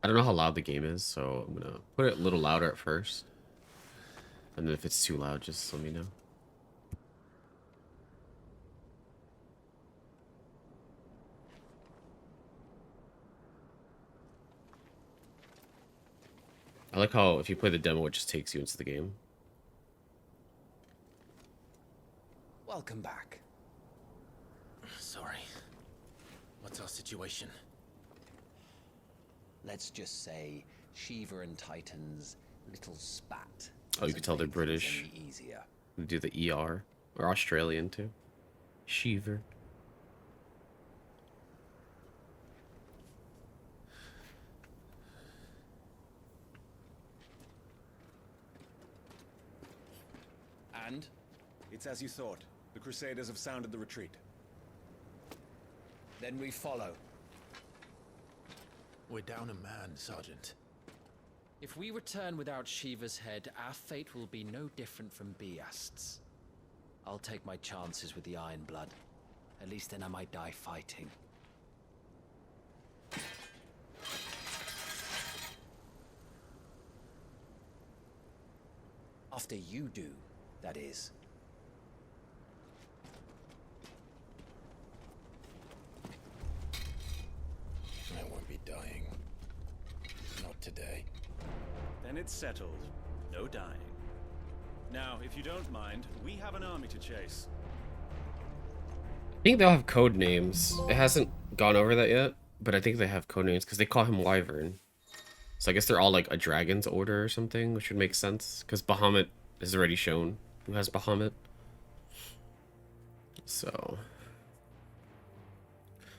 I don't know how loud the game is, so I'm gonna put it a little louder at first. And then if it's too loud, just let me know. I like how if you play the demo, it just takes you into the game. Welcome back. Sorry. What's our situation? Let's just say Shiva and Titan's little spat. Oh, you can tell they're British. Easier. We do the ER. Or Australian, too. Shiver. And? It's as you thought. The Crusaders have sounded the retreat. Then we follow. We're down a man, Sergeant. If we return without Shiva's head, our fate will be no different from Biast's. I'll take my chances with the Iron Blood. At least then I might die fighting. After you do, that is. I won't be dying. Not today. Then it's settled. No dying. Now, if you don't mind, we have an army to chase. I think they'll have code names. It hasn't gone over that yet, but I think they have code names because they call him Wyvern. So I guess they're all like a dragon's order or something, which would make sense because Bahamut is already shown who has Bahamut. So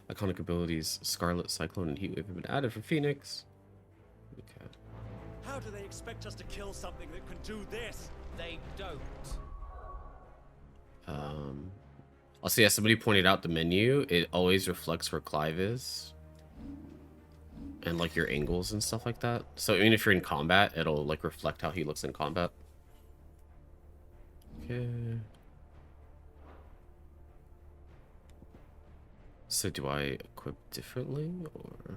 iconic abilities: Scarlet, Cyclone, and Heatwave have been added for Phoenix. Okay. How do they expect us to kill something that can do this? They don't. Also, yeah, somebody pointed out the menu. It always reflects where Clive is. And, like, your angles and stuff like that. So, even if you're in combat, it'll, like, reflect how he looks in combat. Okay. So, do I equip differently, or...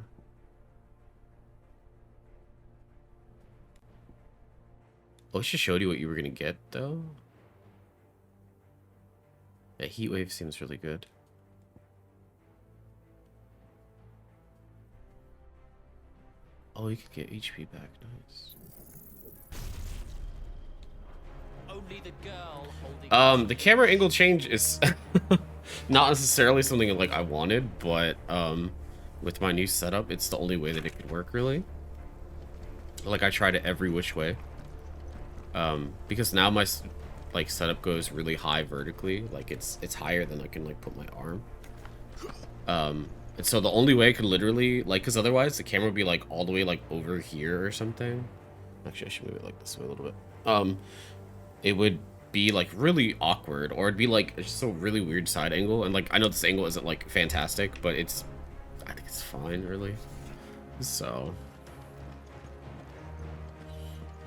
Oh, it just showed you what you were gonna get, though? Yeah, Heatwave seems really good. Oh, you could get HP back. Nice. Only the girl holding The camera angle change is not necessarily something like I wanted, but with my new setup, it's the only way that it could work, really. Like, I tried it every which way. Because now my like setup goes really high vertically, like it's higher than I can like put my arm. And so the only way I could literally like, because otherwise the camera would be like all the way like over here or something. Actually, I should move it like this way a little bit. It would be like really awkward, or it'd be like just a really weird side angle. And like I know this angle isn't like fantastic, but I think it's fine, really. So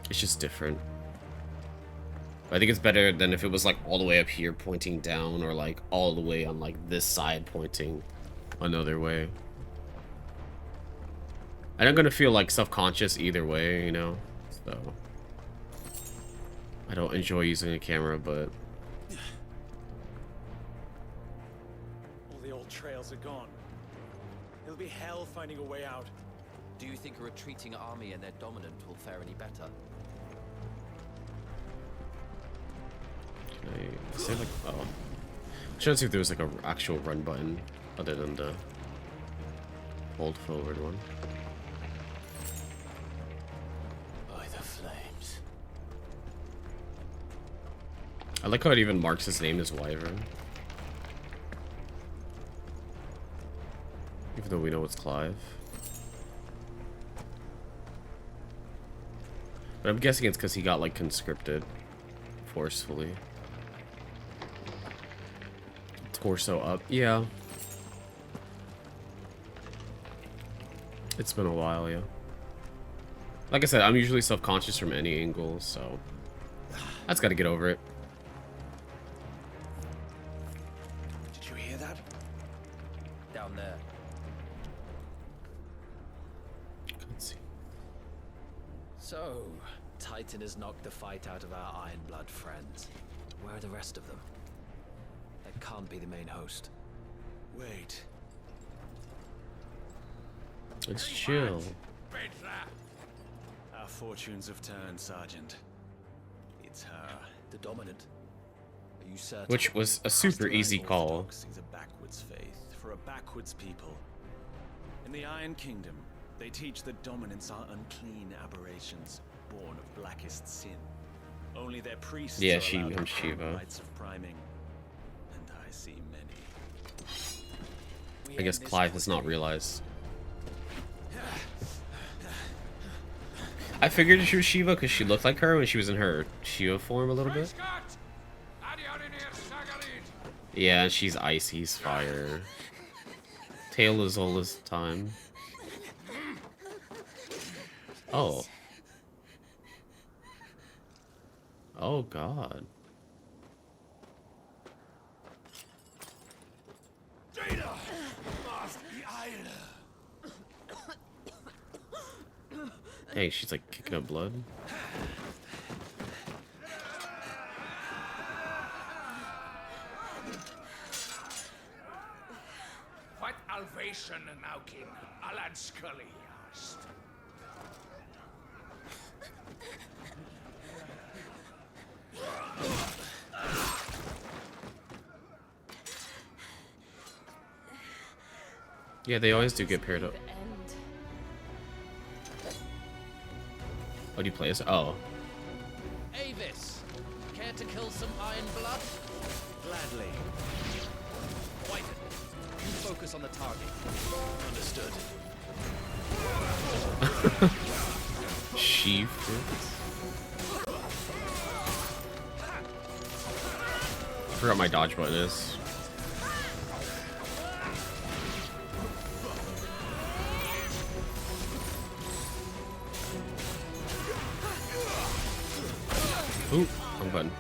it's just different. I think it's better than if it was like all the way up here pointing down, or like all the way on like this side pointing another way. And I'm gonna feel like self-conscious either way, you know? So I don't enjoy using a camera, but All the old trails are gone. It'll be hell finding a way out. Do you think a retreating army and their dominant will fare any better? I say like, oh, I'm trying to see if there was like a actual run button other than the hold forward one. By the flames. I like how it even marks his name as Wyvern, even though we know it's Clive. But I'm guessing it's because he got like conscripted forcefully. Torso up, yeah. It's been a while, yeah. Like I said, I'm usually self-conscious from any angle, so I just gotta get over it. Did you hear that? Down there. Can't see. So, Titan has knocked the fight out of our Iron Blood friends. Where are the rest of them? That can't be the main host. Wait. Let's chill. Our fortunes have turned, Sergeant. It's her. The Dominant. Are you certain? Which was a super easy call. Orthodoxy is a backwards faith for a backwards people. In the Iron Kingdom, they teach that dominants are unclean aberrations, born of blackest sin. Only their priests Yeah, are she allowed to becomes perform Shiva. rites of priming, and I see many. I guess Clive has not realized. I figured she was Shiva because she looked like her when she was in her Shiva form a little bit. Yeah, she's ice, he's fire. Tail is all this time. Oh. Oh god. Hey, she's like kicking up blood. What Alvation now king Alan Scully asked. Yeah, they always do get paired up. Oh, do you play as? Oh. Avis, care to kill some Iron Blood? Gladly. Whiten, you focus on the target. Understood. She. I forgot my dodge button is. Ooh, wrong button.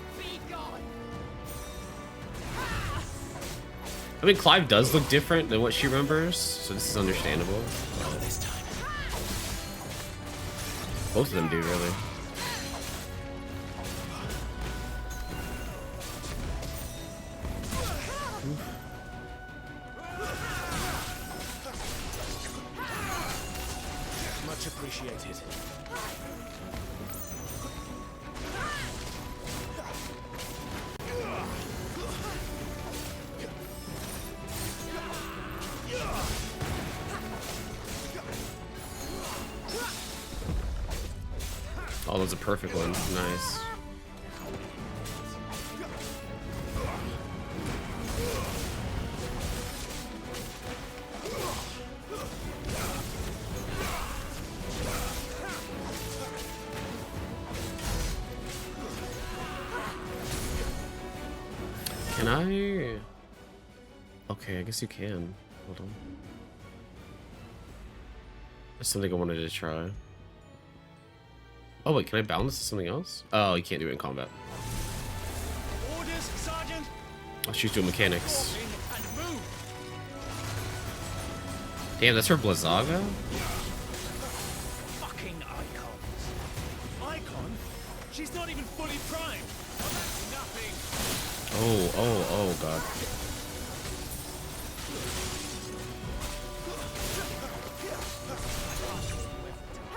I mean, Clive does look different than what she remembers, so this is understandable. Both of them do, really. Much appreciated. Oh, that's a perfect one. Nice. Can I? Okay, I guess you can. Hold on. That's something I wanted to try. Oh wait, can I balance to something else? Oh, you can't do it in combat. Orders, Sergeant. Oh, she's doing mechanics. Damn, that's her Blizzaga? Fucking icons. Icon? She's not even fully primed. Nothing. Oh god.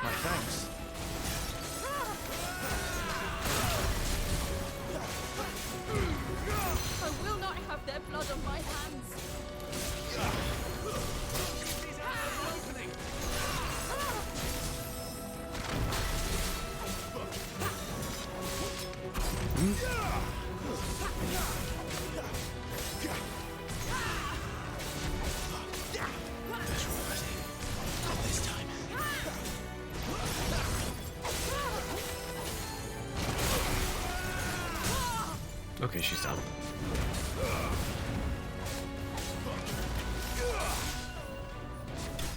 My thanks. I will not have their blood on my hands. Okay, she's down.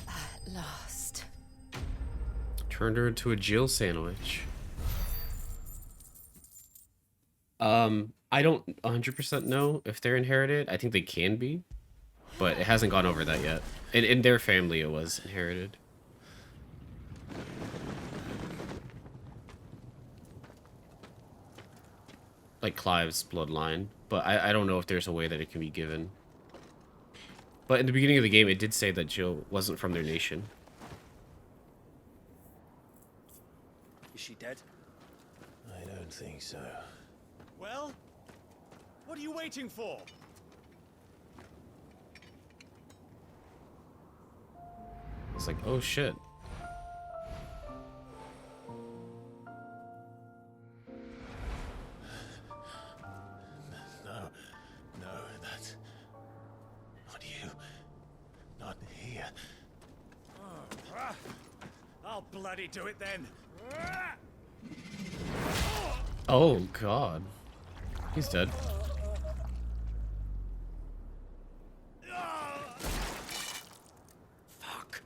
At last. Turned her into a Jill sandwich. I don't 100% know if they're inherited. I think they can be, but it hasn't gone over that yet. In their family, it was inherited. like Clive's bloodline, but I don't know if there's a way that it can be given. But in the beginning of the game, it did say that Jill wasn't from their nation. Is she dead? I don't think so. Well, what are you waiting for? It's like, oh shit. No, no, that's not you. Not here. I'll bloody do it then. Oh god. He's dead. Fuck.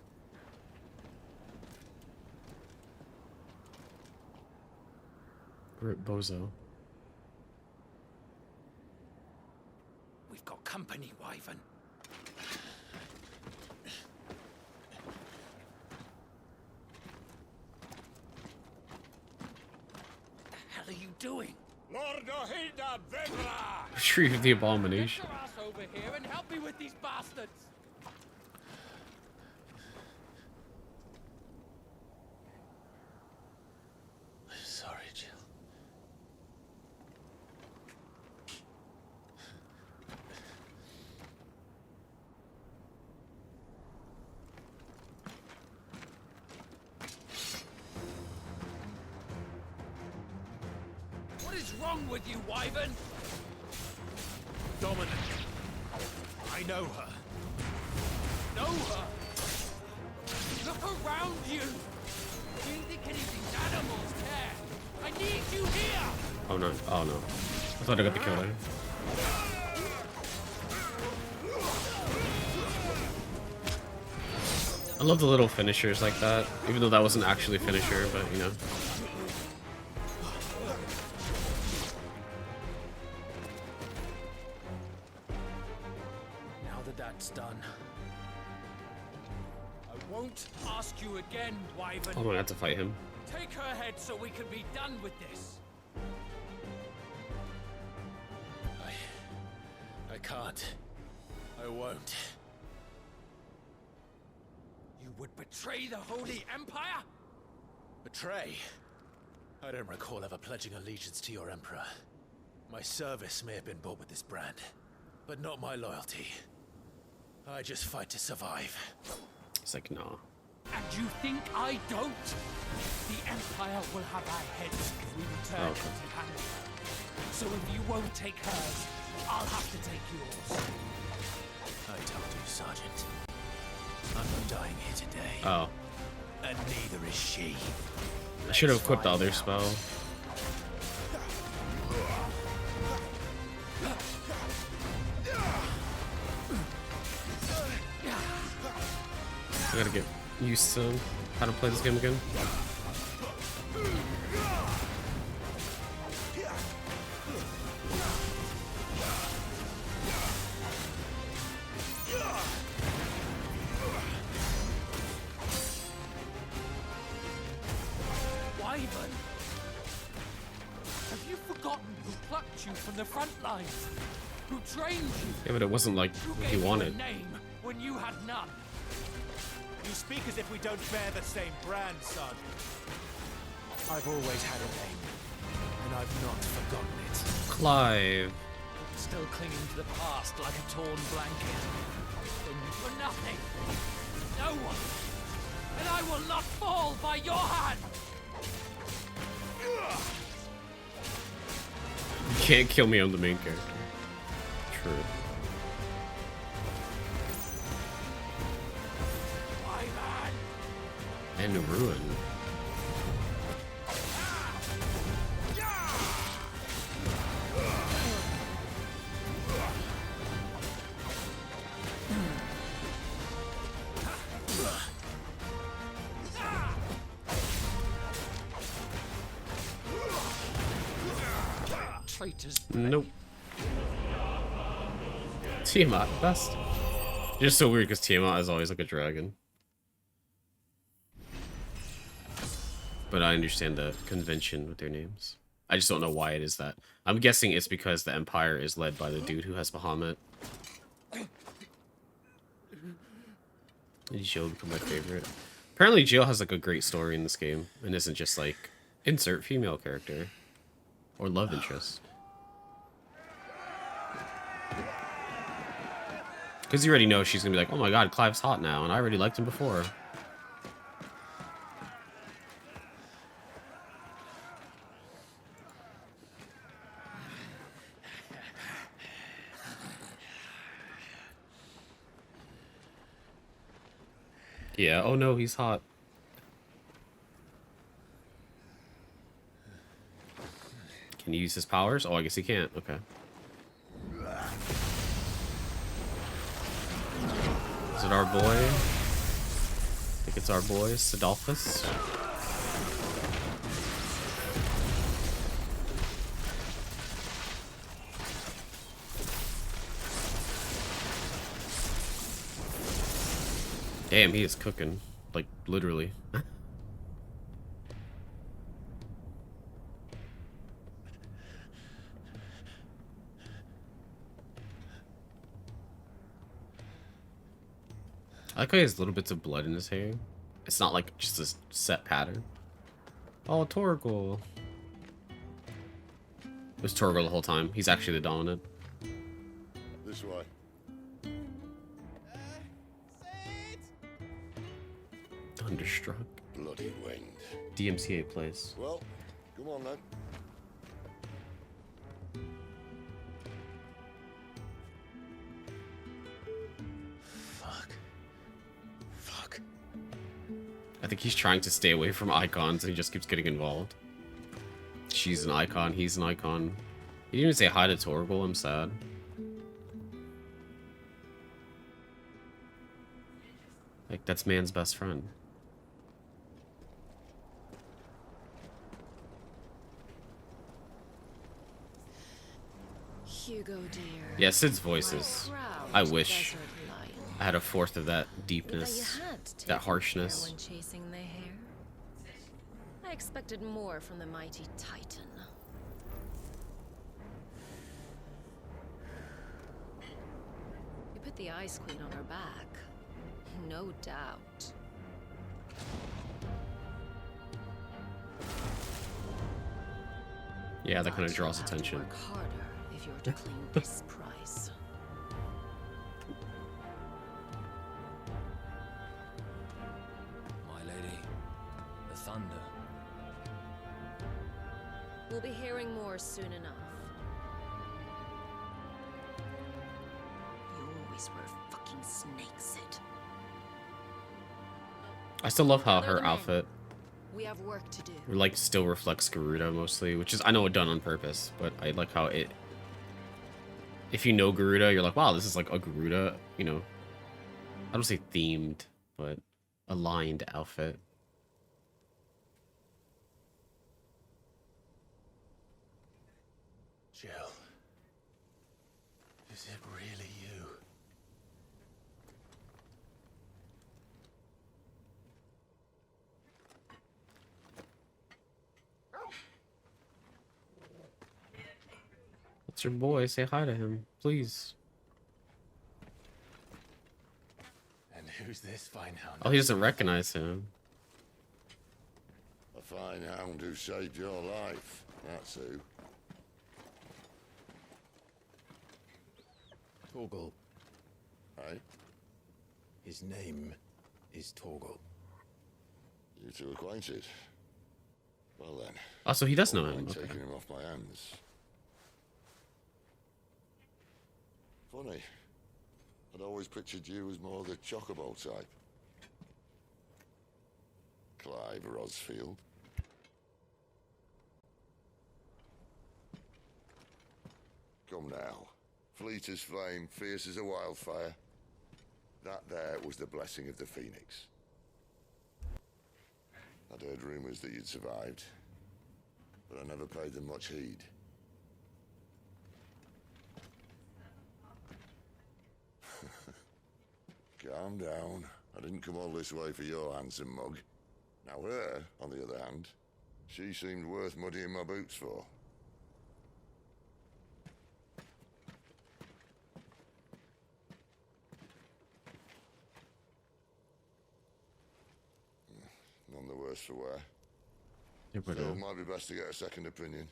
Rip Bozo. We've got company, Wyvern. What the hell are you doing? Lord Ohida Vedra! Retrieve the abomination. Get your ass over here and help me with these bastards! I'm sorry, Jill. What is wrong with you, Wyvern? Dominic. I know her. Know her? Look around you! Do you think any of these animals care? I need you here! Oh no. Oh no. I thought I got the kill there. I love the little finishers like that, even though that wasn't actually a finisher, but you know. Now that that's done, I won't ask you again, Wyvern. I'm gonna have to fight him. Take her head so we can be done with this. I can't. I won't. You would betray the Holy Empire? Betray? I don't recall ever pledging allegiance to your Emperor. My service may have been bought with this brand, but not my loyalty. I just fight to survive. It's like, nah. And you think I don't? The Empire will have our heads if we return Okay. empty-handed. So if you won't take hers, I'll have to take yours. I told you, Sergeant. I'm not dying here today. Oh. And neither is she. I should have equipped the other spell. I gotta get used to how to play this game again. Wyvern! Have you forgotten who plucked you from the front lines? Who trained you? Yeah, but it wasn't like Who what gave he you wanted. a name when you had none? You speak as if we don't bear the same brand, Sergeant. I've always had a name, and I've not forgotten it. Clive. Still clinging to the past like a torn blanket. Then for nothing. No one. And I will not fall by your hand. You can't kill me, I'm the main character. True. Wyvern! And Ruin. Traitors. Nope. Tiamat, best. Just so weird because Tiamat is always like a dragon. But I understand the convention with their names. I just don't know why it is that. I'm guessing it's because the Empire is led by the dude who has Bahamut. And Jill become my favorite. Apparently Jill has like a great story in this game and isn't just like insert female character or love interest. Because you already know she's gonna be like, oh my god, Clive's hot now, and I already liked him before. Yeah, oh no, he's hot. Can he use his powers? Oh, I guess he can't. Okay. Is it our boy? I think it's our boy, Sidolphus. Damn, he is cooking. Like, literally. I like how he has little bits of blood in his hair. It's not like just a set pattern. Oh, Torgal. It was Torgal the whole time. He's actually the dominant. This way. Thunderstruck. Bloody wind. DMCA plays. Well, come on then. Fuck. I think he's trying to stay away from icons and he just keeps getting involved. She's an icon, he's an icon. He didn't even say hi to Torgal, I'm sad. Like, that's man's best friend. Hugo, dear. Yeah, Sid's voices. I wish I had a fourth of that deepness, that harshness. When chasing the hare. I expected more from the mighty Titan. You put the Ice Queen on her back, no doubt. Yeah, that kind of draws attention. Work harder if you're to claim this prize. My lady, the thunder. We'll be hearing more soon enough. You always were a fucking snake, Sid. I still love how Gather her the men. outfit We have work to do. like still reflects Garuda mostly, which is, I know, done on purpose, but I like how it, if you know Garuda, you're like, wow, this is like a Garuda, you know, I don't say themed, but aligned outfit. Jill. Is it really you? That's your boy, say hi to him, please. And who's this fine hound? Oh, he doesn't recognize him. A fine hound who saved your life. That's who. Torgal. Hey, His name is Torgal. you two acquainted? Well then. Oh, so he does know wouldn't him. mind Okay. taking him off my hands. Funny. I'd always pictured you as more the chocobo type. Clive Rosfield. Come now. Fleet as flame, fierce as a wildfire. That there was the blessing of the Phoenix. I'd heard rumors that you'd survived, but I never paid them much heed. Calm down. I didn't come all this way for your handsome mug. Now her, on the other hand, she seemed worth muddying my boots for. worse for wear. Yeah, but, Still, might be best to get a second opinion.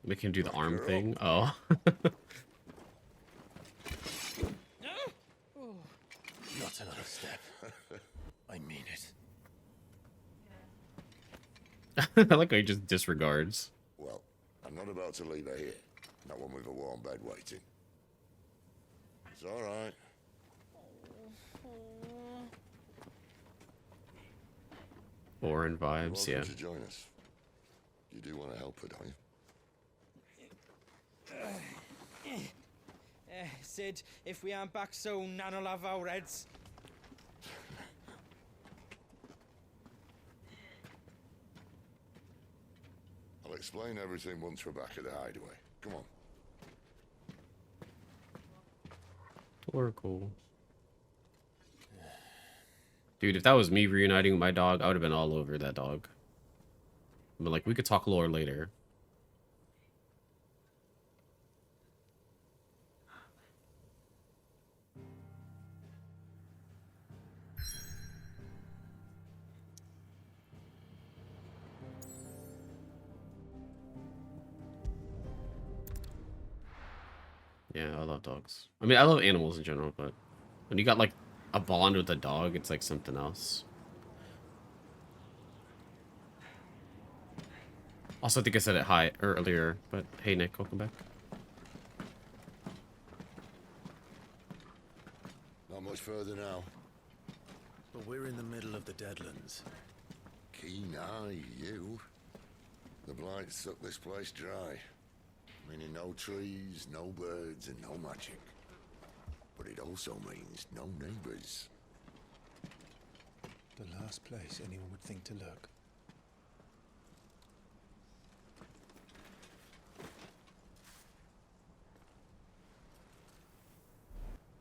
make him do the Back arm her thing. Oh. Not another step. I mean it. I like how he just disregards. Well, I'm not about to leave her here. Not one with a warm bed waiting. It's all right. Foreign vibes, Welcome yeah. to join us. You do want to help her, don't you? Sid, if we aren't back soon, Nan will have our heads. I'll explain everything once we're back at the hideaway. Come on. Oracle. Dude, if that was me reuniting with my dog, I would have been all over that dog. But like, we could talk lore later. Yeah, I love dogs. I mean, I love animals in general, but when you got like a bond with a dog, it's like something else. Also, I think I said it hi earlier, but hey, Nick, welcome back. Not much further now. But we're in the middle of the Deadlands. Keen eye, you. The blight sucked this place dry. Meaning no trees, no birds, and no magic. But it also means no neighbors. The last place anyone would think to look.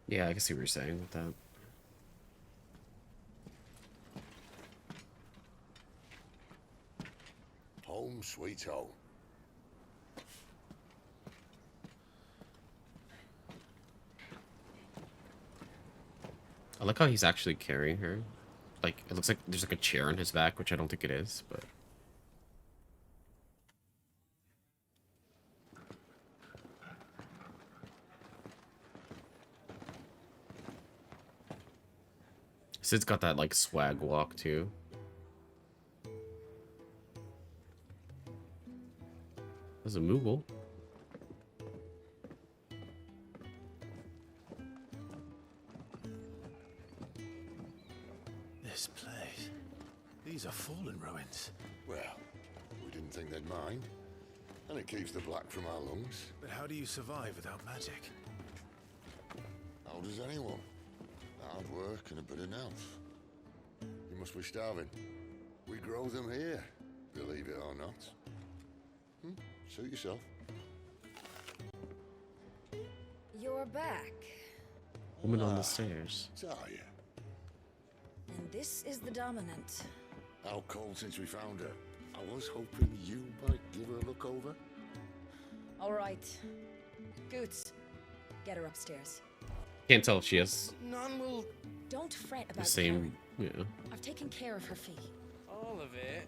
Yeah, I can see what you're saying with that. Home sweet home. I like how he's actually carrying her. Like, it looks like there's like a chair on his back, which I don't think it is, but... Sid's got that, like, swag walk, too. There's a Moogle. This place. These are fallen ruins. Well, we didn't think they'd mind. And it keeps the black from our lungs. But how do you survive without magic? How does anyone? Hard work and a bit of nerve. You must be starving. We grow them here, believe it or not. Suit yourself. You're back. Woman on the stairs. Are you? And this is the Dominant. How cold since we found her. I was hoping you might give her a look over. All right. Goots, get her upstairs. Can't tell if she has None will... Don't fret about the same... Karen. Yeah. I've taken care of her fee. All of it?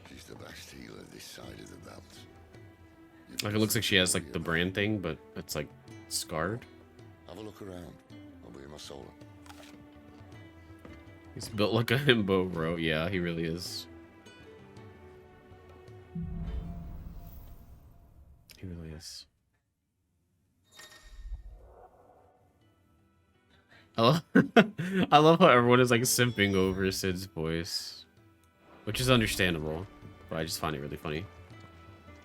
She's the best healer this side of the belt. Like, it looks like she has, like, the brand thing, but it's, like, scarred. Have a look around. I'll be in my solar. He's built like a himbo, bro. Yeah, he really is. He really is. I love, I love how everyone is like simping over Sid's voice, which is understandable, but I just find it really funny.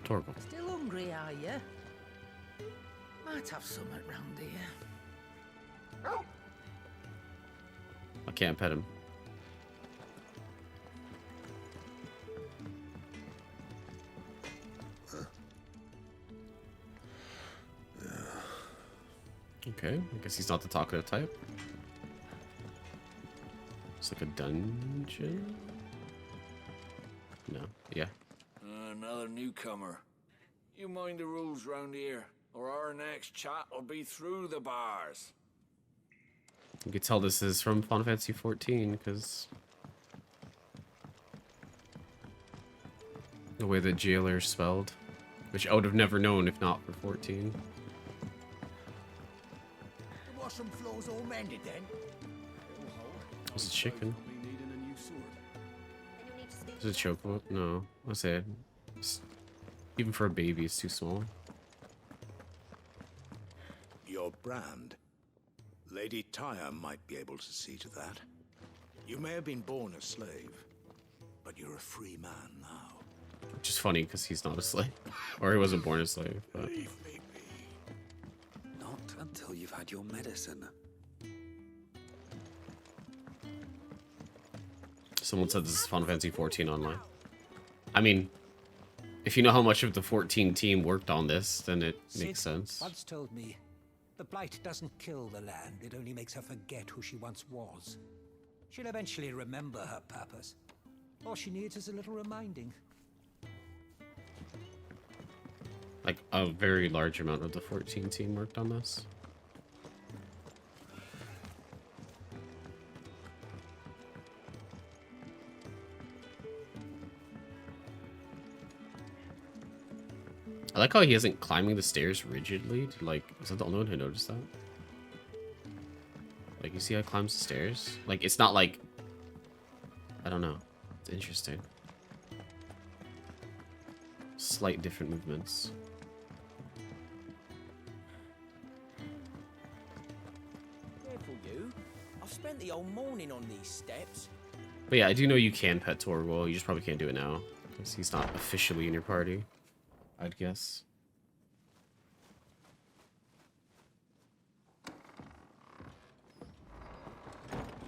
Torgal. Still hungry, are you? Might have something round here. I can't pet him. Okay, I guess he's not the talkative type. It's like a dungeon? No, yeah. Another newcomer. You mind the rules round here, or our next chat will be through the bars. You can tell this is from Final Fantasy 14, because The way the jailer is spelled. Which I would have never known if not for 14. The washroom floor's all mended then? Is it chicken? Is it chocolate? No. What's it? Even for a baby, it's too small. Your brand. Lady Tyre might be able to see to that. You may have been born a slave, but you're a free man now. Which is funny because he's not a slave. Or he wasn't born a slave. But... Leave me be. Not until you've had your medicine. Someone said this is Final Fantasy 14 online. I mean, if you know how much of the 14 team worked on this, then it makes sense. Once told me, the blight doesn't kill the land, it only makes her forget who she once was. She'll eventually remember her purpose. All she needs is a little reminding. Like, a very large amount of the 14 team worked on this. I like how he isn't climbing the stairs rigidly. Like, is that the only one who noticed that? Like, you see how he climbs the stairs? Like, it's not like... I don't know. It's interesting. Slight different movements. Careful, you. I've spent the whole morning on these steps. But yeah, I do know you can pet Torgal. You just probably can't do it now. Because he's not officially in your party, I'd guess.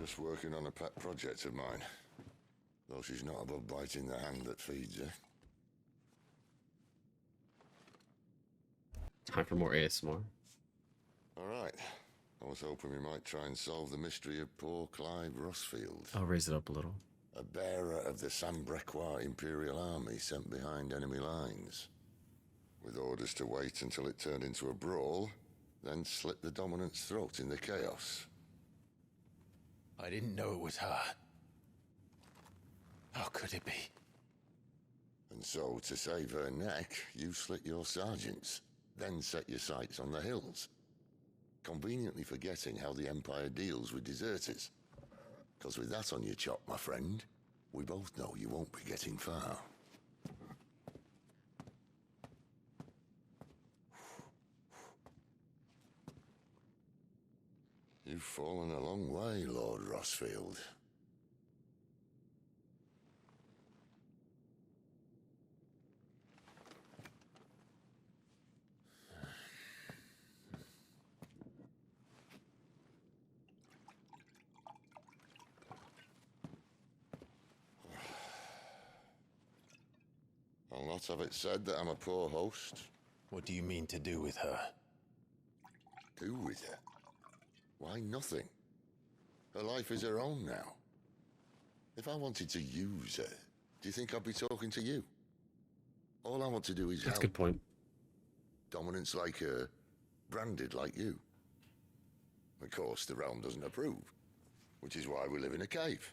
Just working on a pet project of mine. Though she's not above biting the hand that feeds her. Time for more ASMR. Alright. I was hoping we might try and solve the mystery of poor Clive Rossfield. I'll raise it up a little. A bearer of the Sambrequois Imperial Army sent behind enemy lines. With orders to wait until it turned into a brawl, then slit the Dominant's throat in the chaos. I didn't know it was her. How could it be? And so, to save her neck, you slit your sergeants, then set your sights on the hills. Conveniently forgetting how the Empire deals with deserters. Because with that on your chop, my friend, we both know you won't be getting far. You've fallen a long way, Lord Rossfield. I'll not have it said that I'm a poor host. What do you mean to do with her? Do with her? Why, nothing. Her life is her own now. If I wanted to use her, do you think I'd be talking to you? All I want to do is help. That's a good point. Dominants like her, branded like you. Of course, the realm doesn't approve, which is why we live in a cave.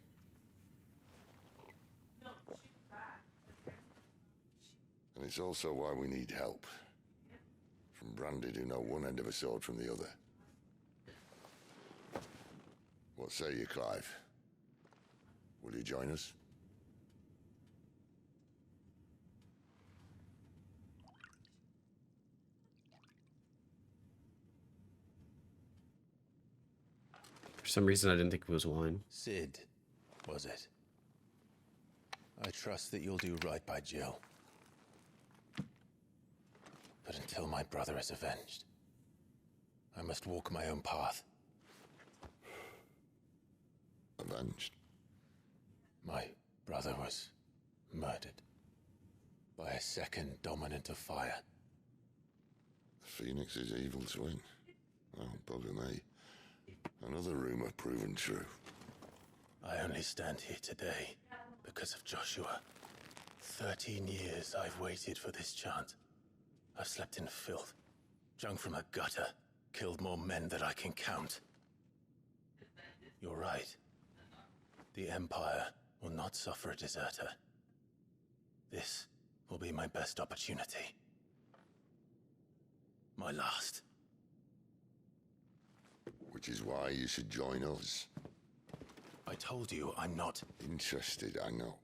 And it's also why we need help. From branded who know one end of a sword from the other. What say you, Clive? Will you join us? For some reason, I didn't think it was wine. Sid, was it? I trust that you'll do right by Jill. But until my brother is avenged, I must walk my own path. Avenged? My brother was murdered by a second dominant of fire. Phoenix's evil twin. Oh, bugger me. Another rumor proven true. I only stand here today because of Joshua. 13 years I've waited for this chance. I've slept in filth, drunk from a gutter, killed more men than I can count. You're right. The Empire will not suffer a deserter. This will be my best opportunity. My last. Which is why you should join us. I told you I'm not interested, I know.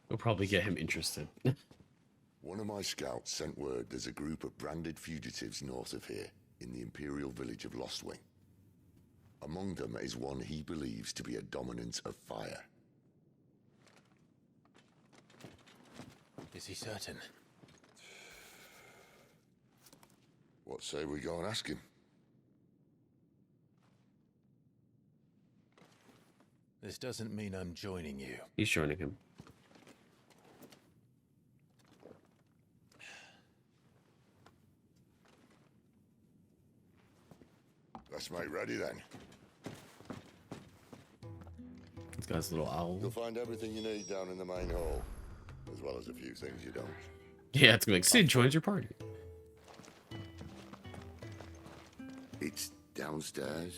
We'll probably get him interested. One of my scouts sent word there's a group of branded fugitives north of here, in the Imperial village of Lostwing. Among them is one he believes to be a dominant of fire. Is he certain? What say we go and ask him? This doesn't mean I'm joining you. He's joining him. Let's make ready then. This guy's a little owl. You'll find everything you need down in the main hall, as well as a few things you don't. Yeah, it's gonna be like, Sid joins your party. It's downstairs.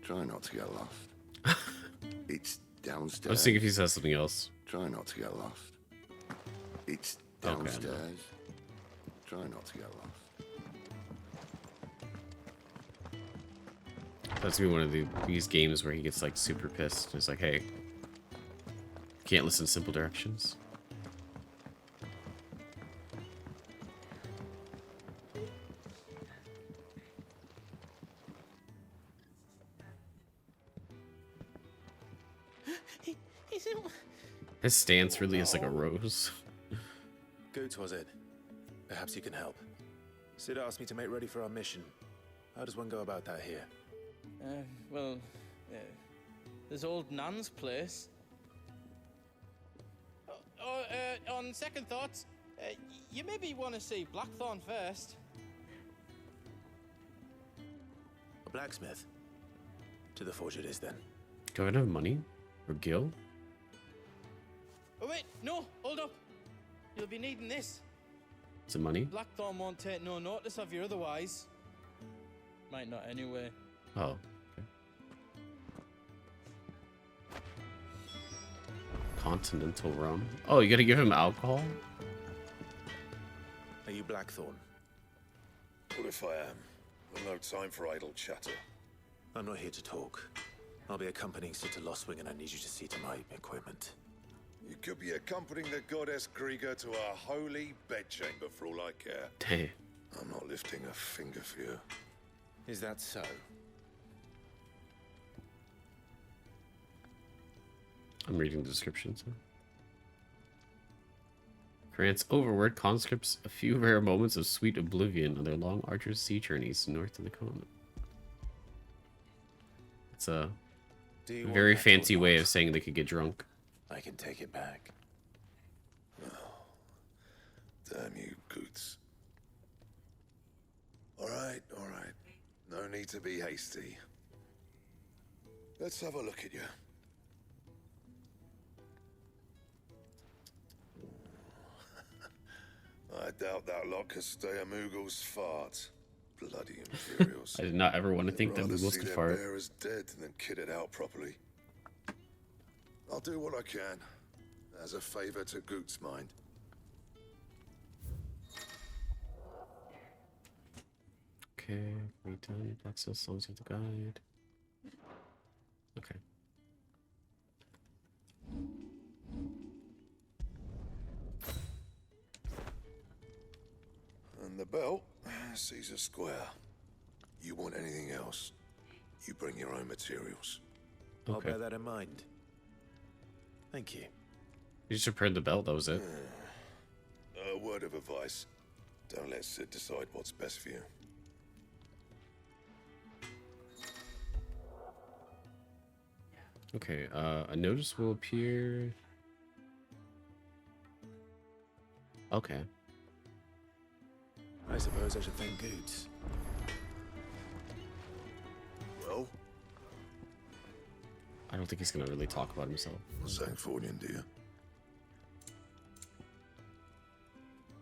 Try not to get lost. It's downstairs. I was thinking if he says something else. Try not to get lost. It's Okay, downstairs. Try not to get lost. That's gonna be one of these games where he gets like super pissed. It's like, hey, can't listen to simple directions. His stance really is like a rose. Goots, was it? Perhaps you can help. Sid asked me to make ready for our mission. How does one go about that here? Well, there's old Nan's place. On second thoughts, you maybe want to see Blackthorn first. A blacksmith? To the forge it is then. Do I have money? Or Gil? Oh wait, no, hold up. You'll be needing this. Is it money? Blackthorn won't take no notice of you otherwise. Might not anyway. Oh. Okay. Continental rum. Oh, you gotta give him alcohol? Are you Blackthorn? What if I am? I've no time for idle chatter. I'm not here to talk. I'll be accompanying Sid to Lostwing, and I need you to see to my equipment. You could be accompanying the goddess Krieger to our holy bedchamber for all I care. Damn. I'm not lifting a finger for you. Is that so? I'm reading the descriptions. Grants overword conscripts a few rare moments of sweet oblivion on their long arduous sea journeys north of the continent. It's a very fancy way of saying they could get drunk. I can take it back. Oh, damn you, Goots. All right. No need to be hasty. Let's have a look at you. I doubt that lot could stay a Moogle's fart. Bloody Imperials. I did not ever want to think that Moogles could fart. Bear is dead than kid it out properly. I'll do what I can, as a favor to Goot's mind. Okay, read done. Access songs of the guide. Okay. And the belt, Caesar Square. You want anything else, you bring your own materials. I'll bear that in mind. Thank you. You just repaired the belt, that was it. A word of advice. Don't let Sid decide what's best for you. Okay, a notice will appear. Okay. I suppose I should thank Goots. Well? I don't think he's gonna really talk about himself. Zangfordian, do you?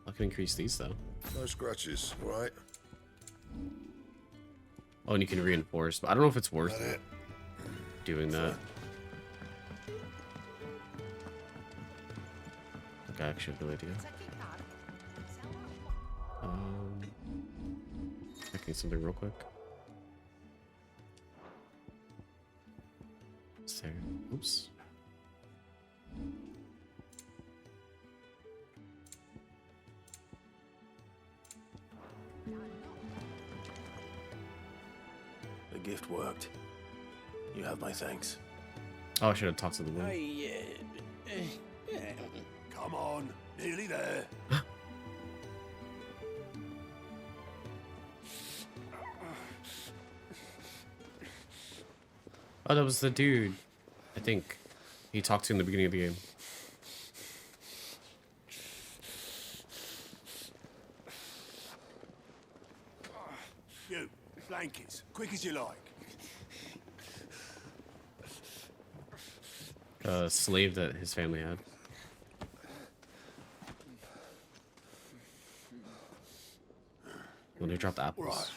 I can increase these though. No scratches, right? Oh, and you can reinforce, but I don't know if it's worth it doing that. Like, I actually have no idea. Checking something real quick. There. Oops. The gift worked. You have my thanks. Oh, I should have talked to the woman. Come on, nearly there. Oh, that was the dude. I think he talked to in the beginning of the game. You, blankets, quick as you like. Slave that his family had. When they dropped apples. Right,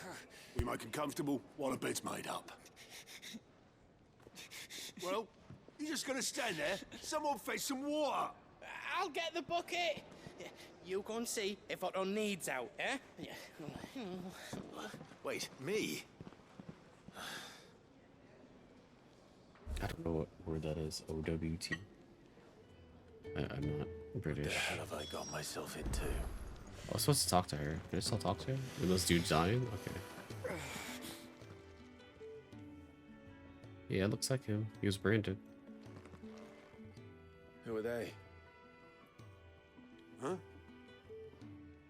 we make him comfortable while the bed's made up. Well, you just gonna stand there? Someone fetch some water. I'll get the bucket. You go and see if Otto needs out, eh? Wait, me? I don't know what word that is. OWT. I'm not British. What the hell have I got myself into? I was supposed to talk to her. Can I still talk to her? Are those dudes dying? Okay. Yeah, it looks like him. He was branded. Who are they? Huh?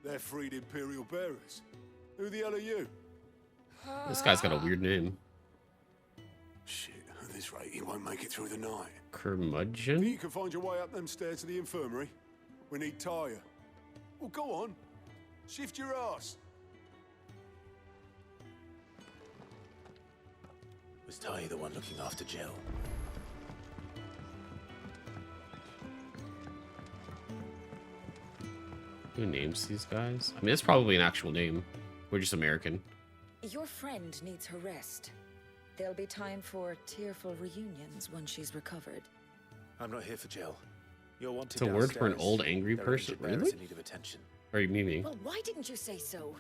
They're freed Imperial bearers. Who the hell are you? This guy's got a weird name. Shit, at this rate, he won't make it through the night. Curmudgeon? You can find your way up them stairs to the infirmary. We need Tyre. Well, go on. Shift your ass. Was Tai the one looking after Jill? Who names these guys? I mean, it's probably an actual name. We're just American. Your friend needs her rest. There'll be time for tearful reunions once she's recovered. I'm not here for Jill. You're wanted It's a word for an downstairs. old angry There are person. injured bearers Really? in need of attention. Or you mean me? Well, why didn't you say so?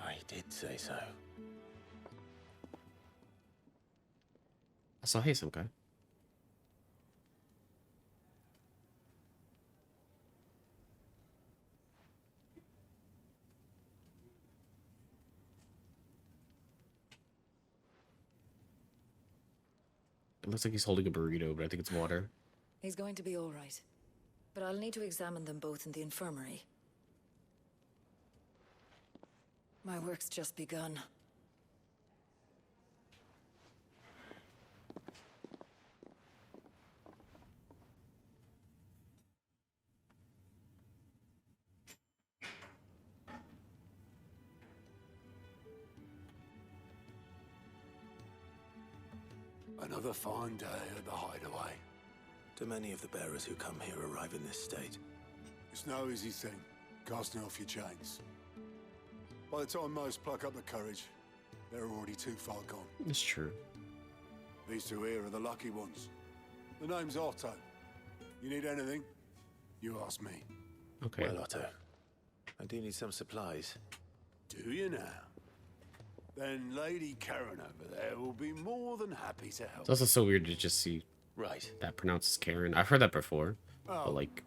I did say so. So hey, some guy. It looks like he's holding a burrito, but I think it's water. He's going to be all right. But I'll need to examine them both in the infirmary. My work's just begun. Another fine day at the hideaway. Do many of the bearers who come here arrive in this state? It's no easy thing, casting off your chains. By the time most pluck up the courage, they're already too far gone. It's true. These two here are the lucky ones. The name's Otto. You need anything, you ask me. Okay. Well, Otto, I do need some supplies. Do you now? Then Lady Karen over there will be more than happy to help. It's also so weird to just see Right. that pronounced Karen. I've heard that before, but like,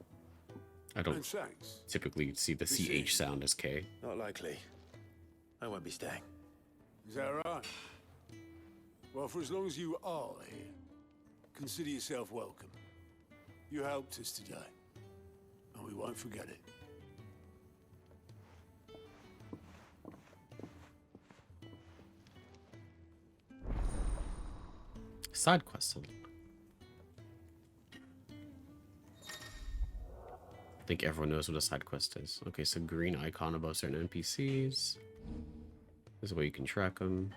I don't And thanks. typically see the CH sound as K. Not likely. I won't be staying. Is that right? Well, for as long as you are here, consider yourself welcome. You helped us today, and we won't forget it. Side quest. I think everyone knows what a side quest is. Okay, so green icon above certain NPCs. This is where you can track them.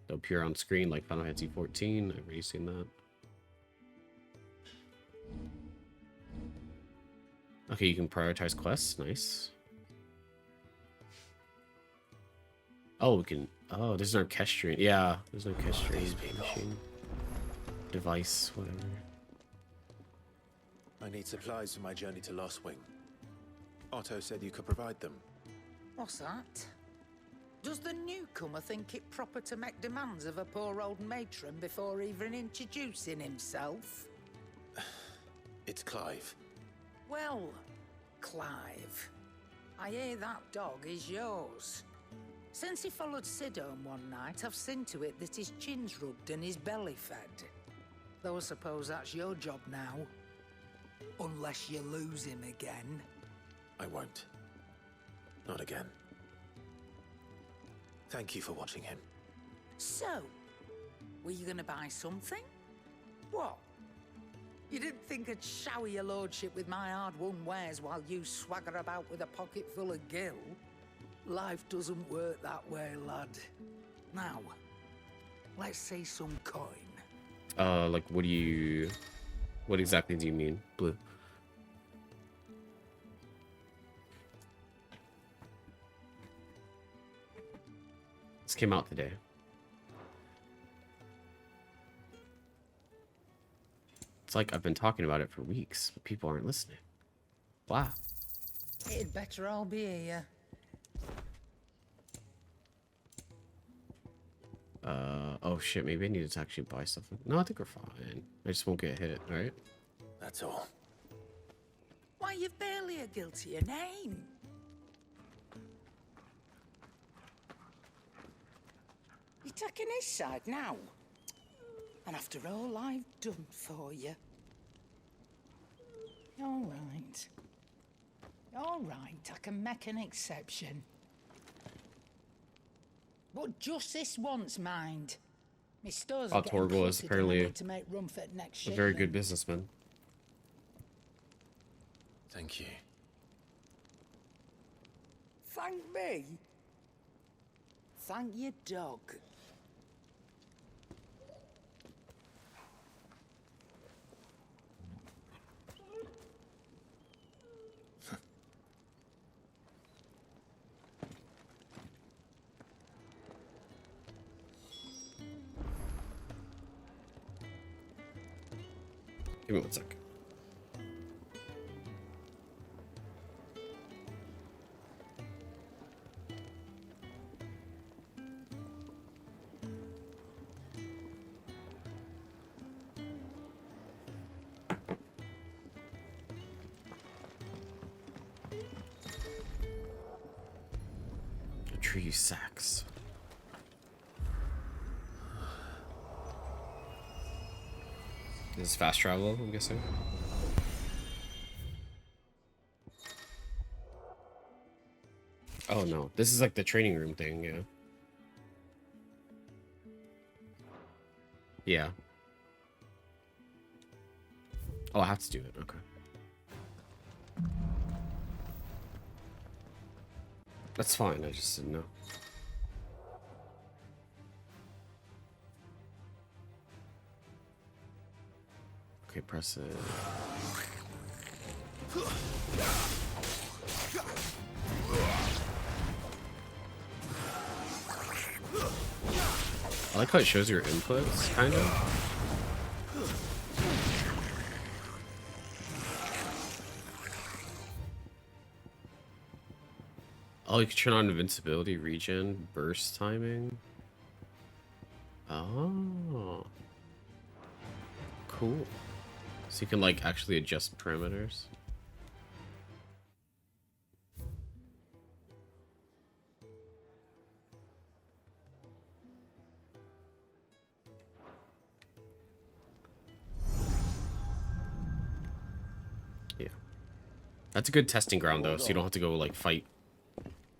They'll appear on screen like Final Fantasy 14. I've already seen that. Okay, you can prioritize quests. Nice. Oh, we can. Oh, there's an orchestrion. Yeah, there's an orchestrion machine. Device, whatever. I need supplies for my journey to Lost Wing. Otto said you could provide them. What's that? Does the newcomer think it proper to make demands of a poor old matron before even introducing himself? It's Clive. Well, Clive, I hear that dog is yours. Since he followed Sid home one night, I've seen to it that his chin's rubbed and his belly fed. Though I suppose that's your job now. Unless you lose him again. I won't. Not again. Thank you for watching him. So, were you gonna buy something? What? You didn't think I'd shower your lordship with my hard-won wares while you swagger about with a pocket full of gil? Life doesn't work that way, lad. Now, let's see some coin. Like, what exactly do you mean, Blue? This came out today. It's like I've been talking about it for weeks, but people aren't listening. Wow. It'd better all be here. Oh shit, maybe I needed to actually buy stuff. No, I think we're fine. I just won't get hit, right? That's all. Why, you've barely a guiltier name. You're taking his side now? And after all I've done for you. All right. All right, I can make an exception. But just this once, mind. My stores are getting Torgal is cluttered and I apparently need to make room for the next a very shipment. good businessman. Thank you. Thank me? Thank your dog. Give me one sec. Tree sacks. This is fast travel, I'm guessing. Oh no, this is like the training room thing, yeah. Yeah. Oh, I have to do it, okay. That's fine, I just didn't know. Okay, press it. I like how it shows your inputs, kind of. Oh, you can turn on invincibility, regen, burst timing. Oh. Cool. So you can, like, actually adjust parameters. Yeah. That's a good testing ground, though, so you don't have to go, like, fight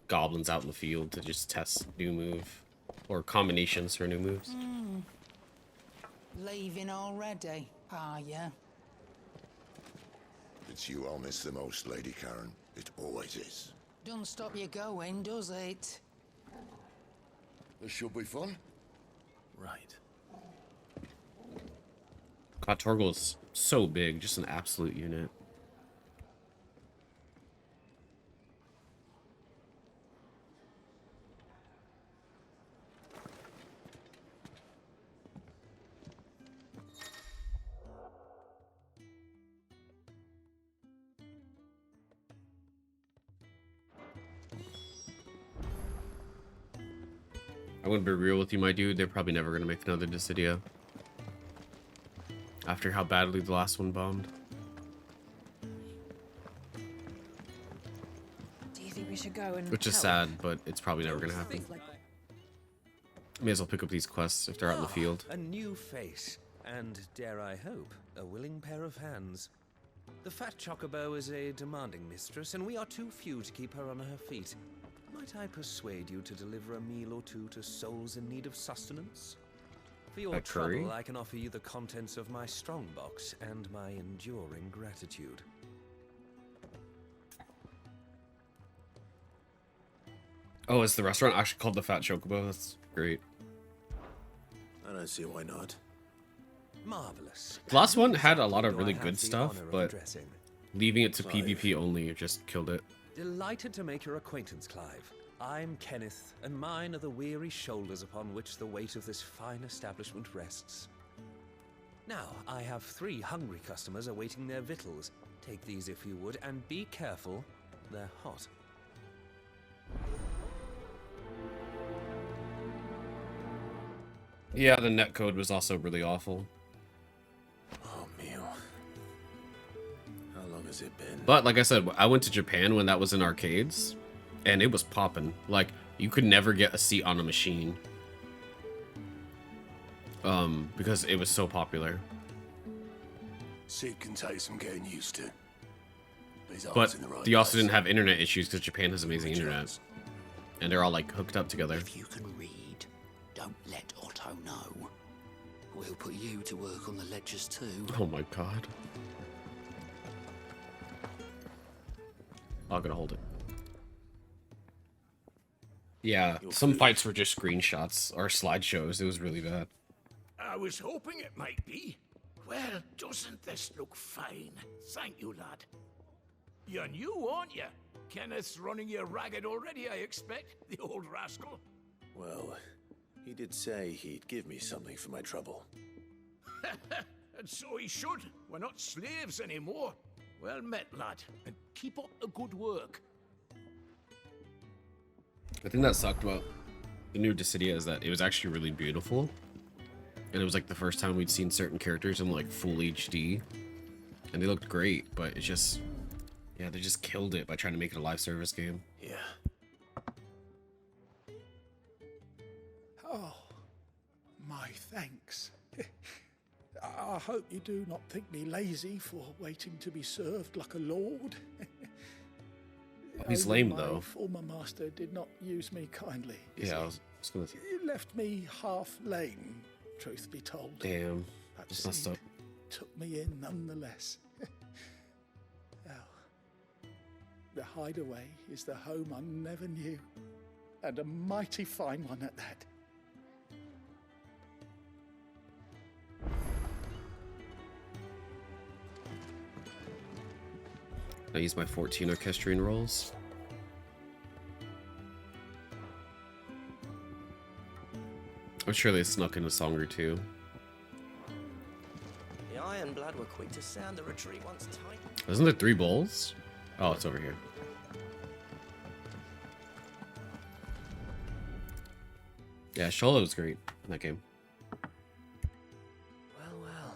goblins out in the field to just test new move or combinations for new moves. Leaving already, are ya? It's you I'll miss the most, Lady Karen. It always is. Don't stop you going, does it? This should be fun. Right. God, Torgal is so big, just an absolute unit. I'm gonna be real with you, my dude. They're probably never gonna make another Dissidia. After how badly the last one bombed. Do you think we should go and Which is help? sad, but it's probably never gonna happen. May as well pick up these quests if they're out in the field. A new face, and dare I hope, a willing pair of hands. The fat chocobo is a demanding mistress, and we are too few to keep her on her feet. Might I persuade you to deliver a meal or two to souls in need of sustenance? For your A curry? trouble, I can offer you the contents of my strongbox and my enduring gratitude. Oh, is the restaurant actually called the Fat Chocobo? That's great. I don't see why not. Marvelous. The last one had a lot of Do I really have good the stuff, honor of but addressing? leaving it to Clive. PvP only just killed it. Delighted to make your acquaintance, Clive. I'm Kenneth, and mine are the weary shoulders upon which the weight of this fine establishment rests. Now, I have 3 hungry customers awaiting their victuals. Take these if you would, and be careful, they're hot. Yeah, the netcode was also really awful. Oh, Mew. How long has it been? But like I said, I went to Japan when that was in arcades, and it was popping. Like, you could never get a seat on a machine. Because it was so popular. Sid can take some getting used to. His But heart's in the right they also place. didn't have internet issues because Japan has amazing internet. And they're all like hooked up together. If you can read, don't let Otto know. We'll put you to work on the ledgers too. Oh my god. I'm gonna hold it. Yeah, some fights were just screenshots or slideshows. It was really bad. I was hoping it might be. Well, doesn't this look fine? Thank you, lad. You're new, aren't you? Kenneth's running you ragged already, I expect, the old rascal. Well, he did say he'd give me something for my trouble. And so he should. We're not slaves anymore. Well met, lad, and keep up the good work. I think that sucked about the new Dissidia is that it was actually really beautiful. And it was like the first time we'd seen certain characters in like full HD. And they looked great, but it's just... Yeah, they just killed it by trying to make it a live service game. Yeah. Oh, my thanks. I hope you do not think me lazy for waiting to be served like a lord. He's Only lame, my though. former master did not use me kindly. you Yeah, see. I was gonna... You left me half lame, truth be told. Damn. But That's messed Sid up. took me in nonetheless. Now, the hideaway is the home I never knew, and a mighty fine one at that. I use my 14 orchestrion rolls. I'm sure they snuck in a song or two. The Iron Blood were quick to sound the retreat once tight. Isn't there 3 bowls? Oh, it's over here. Yeah, Shola was great in that game. Well, well.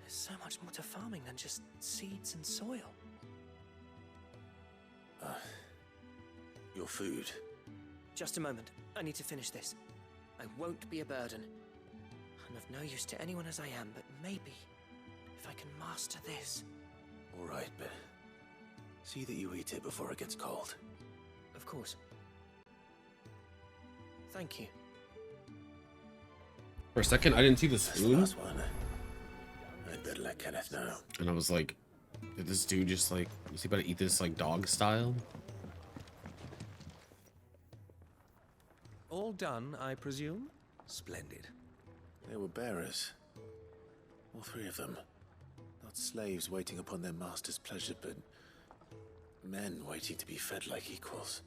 There's so much more to farming than just seeds and soil. Your food. Just a moment. I need to finish this. I won't be a burden. I'm of no use to anyone as I am, but maybe if I can master this. All right, but see that you eat it before it gets cold. Of course. Thank you. For a second, I didn't see the That's the spoon. last one. I'd better let Kenneth know. And I was like, did this dude just like, is he about to eat this like dog style? All done, I presume? Splendid. They were bearers. All 3 of them. Not slaves waiting upon their master's pleasure, but men waiting to be fed like equals.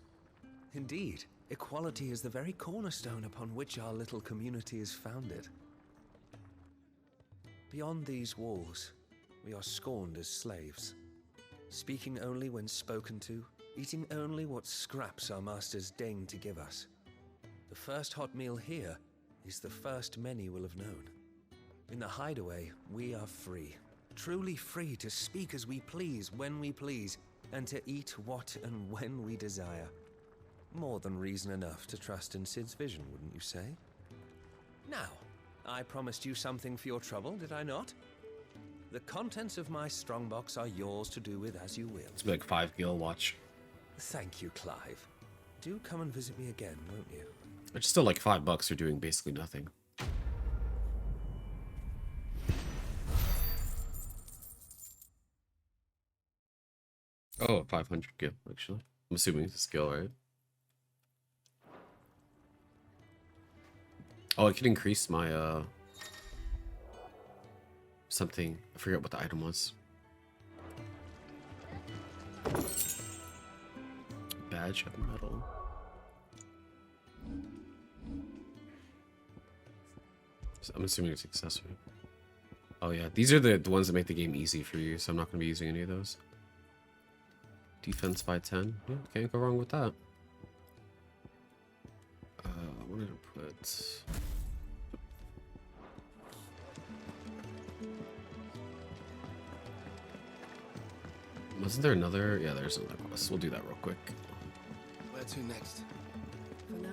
Indeed. Equality is the very cornerstone upon which our little community is founded. Beyond these walls, we are scorned as slaves. Speaking only when spoken to, eating only what scraps our masters deign to give us. The first hot meal here is the first many will have known. In the hideaway, we are free. Truly free to speak as we please, when we please, and to eat what and when we desire. More than reason enough to trust in Sid's vision, wouldn't you say? Now, I promised you something for your trouble, did I not? The contents of my strongbox are yours to do with as you will. It's like 5 gil watch. Thank you, Clive. Do come and visit me again, won't you? It's still like $5 for doing basically nothing. Oh, 500 gil, actually. I'm assuming it's a skill, right? Oh, I could increase my, something. I forget what the item was. Badge of metal. So I'm assuming it's accessory. Oh yeah, these are the ones that make the game easy for you, so I'm not going to be using any of those. Defense by 10. Yeah, can't go wrong with that. What did I put? Wasn't there another? Yeah, there's another quest. We'll do that real quick. Where to next? For now,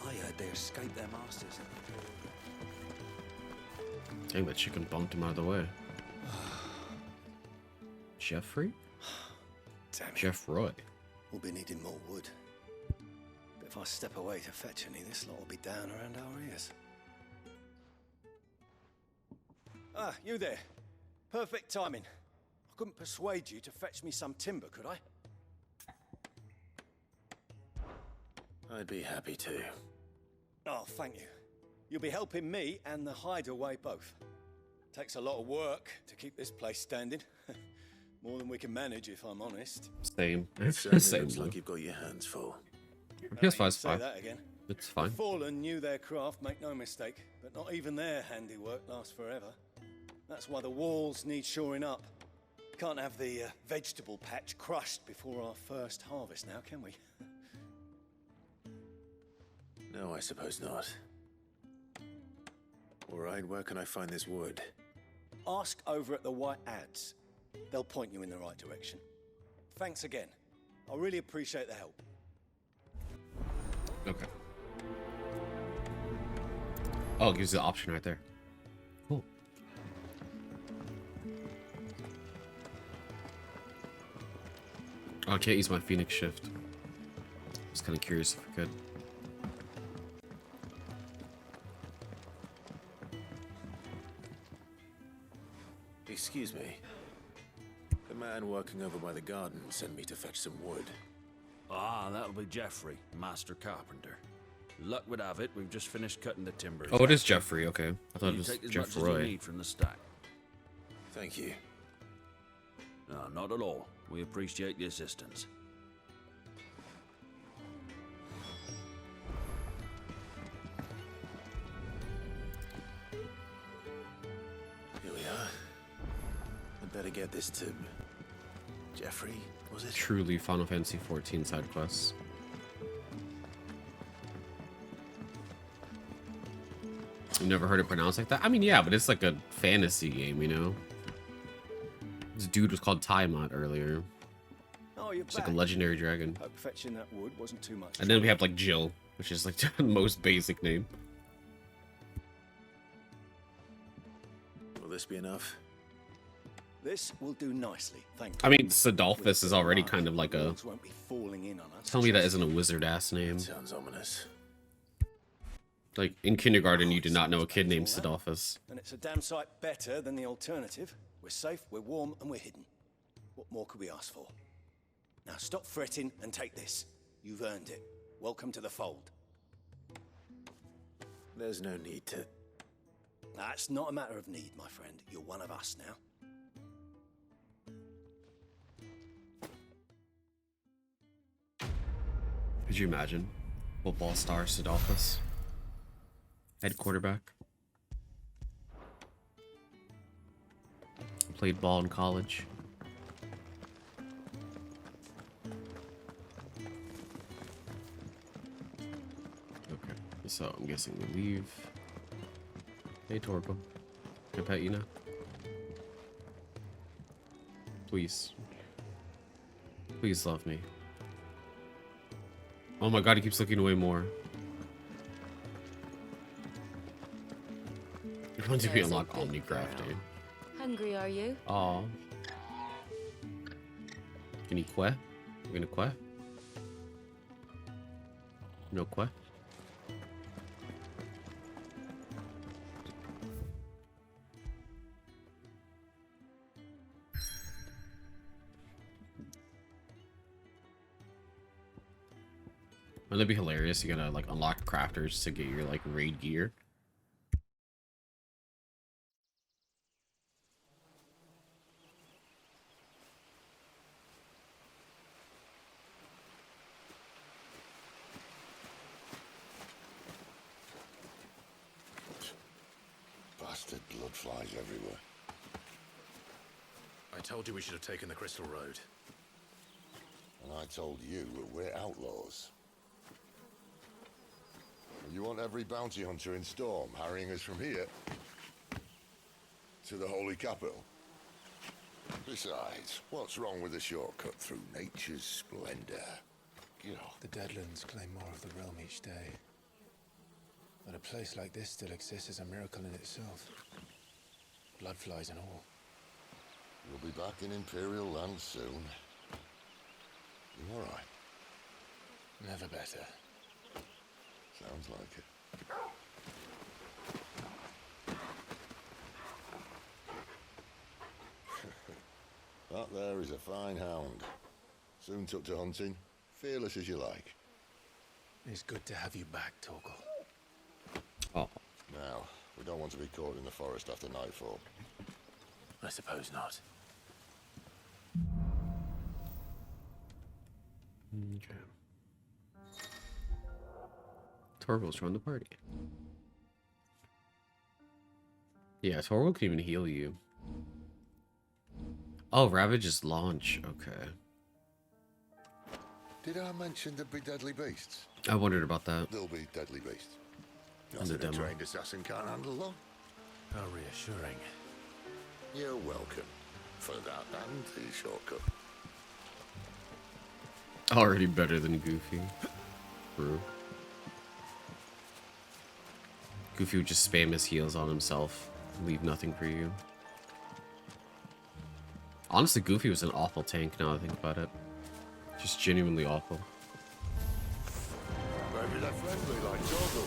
I heard they escaped their masters. Dang, that chicken bumped him out of the way. Jeffrey? Damn it. Jeff Roy. We'll be needing more wood. But if I step away to fetch any, this lot will be down around our ears. Ah, you there. Perfect timing. I couldn't persuade you to fetch me some timber, could I? I'd be happy to. Oh, thank you. You'll be helping me and the hideaway both. Takes a lot of work to keep this place standing. More than we can manage, if I'm honest. Same. Same. Looks like you've got your hands full. PS5 is Say fine. that again. It's fine. The Fallen knew their craft, make no mistake, but not even their handiwork lasts forever. That's why the walls need shoring up. Can't have the vegetable patch crushed before our first harvest now, can we? No, I suppose not. All right, where can I find this wood? Ask over at the White Ads. They'll point you in the right direction. Thanks again. I really appreciate the help. Okay. Oh, it gives you the option right there. Cool. Oh, I can't use my Phoenix shift. I was kind of curious if I could. Excuse me. The man working over by the garden sent me to fetch some wood. Ah, that'll be Jeffrey, master carpenter. Luck would have it, we've just finished cutting the timbers. Oh, it is Jeffrey. Okay, I thought it You was take as Jeff much as you Roy. need from the stack. Thank you. No, not at all. We appreciate the assistance. Here we are. I'd better get this to Jeffrey, was it? Truly Final Fantasy 14 side quests. You never heard it pronounced like that? I mean, yeah, but it's like a fantasy game, you know? This dude was called Tiamat earlier. Oh, you're It's like a back. legendary dragon. Hope fetching that wood wasn't too much. And then we have like Jill, which is like the most basic name. Will this be enough? This will do nicely, thank you. I mean, Sidolphus is already kind of like a... Wolves won't be falling in on us. Tell me that isn't a wizard-ass name. Sounds ominous. Like, in kindergarten, you did not know a kid named Sidolphus. And it's a damn sight better than the alternative. We're safe, we're warm, and we're hidden. What more could we ask for? Now stop fretting and take this. You've earned it. Welcome to the fold. There's no need to... That's not a matter of need, my friend. You're one of us now. Could you imagine? Football star Sidolphus. Head quarterback. Played ball in college. Okay. So I'm guessing we leave. Hey, Torpo. Can I pet you now? Please. Please love me. Oh my god, he keeps looking away more. When did we unlock Omnicrafting? Hungry, are you? Aw. Can you quest? We're gonna quest? No quest? Wouldn't that be hilarious? You gotta like unlock crafters to get your like raid gear. Bastard blood flies everywhere. I told you we should have taken the Crystal Road. And I told you that we're outlaws. You want every bounty hunter in Storm harrying us from here to the Holy Capital? Besides, what's wrong with a shortcut through nature's splendor? You know. The Deadlands claim more of the realm each day. But a place like this still exists is a miracle in itself. Bloodflies and all. You'll be back in Imperial land soon. You all right? Never better. Sounds like it. That there is a fine hound. Soon took to hunting. Fearless as you like. It's good to have you back, Torgal. Oh. Now, we don't want to be caught in the forest after nightfall. I suppose not. Okay. Torval's joined the party. Yeah, Torval can even heal you. Oh, Ravage's launch. Okay. Did I mention there'd be deadly beasts? I wondered about that. There'll be deadly beasts. In Nothing the a demo. trained assassin can't handle them. How reassuring. You're welcome for that and the shortcut. Already better than Goofy. True. Goofy would just spam his heals on himself. Leave nothing for you. Honestly, Goofy was an awful tank now I think about it. Just genuinely awful. Maybe they're friendly like Torgal.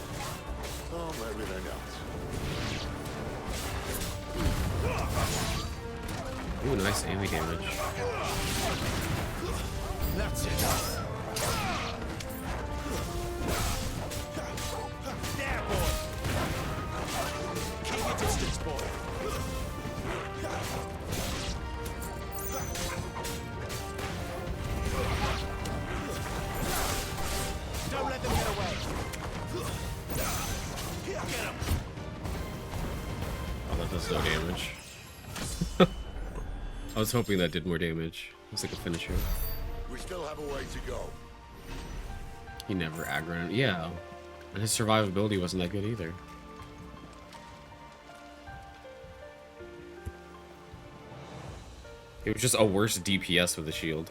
Or maybe they're not. Ooh, nice AoE damage. That's it. There, boy. Keep your distance, boy. Don't let them get away. Get him. Oh, that does no damage. I was hoping that did more damage. It was like a finisher. We still have a way to go. He never aggroed. Yeah. And his survivability wasn't that good either. It was just a worse DPS with a shield.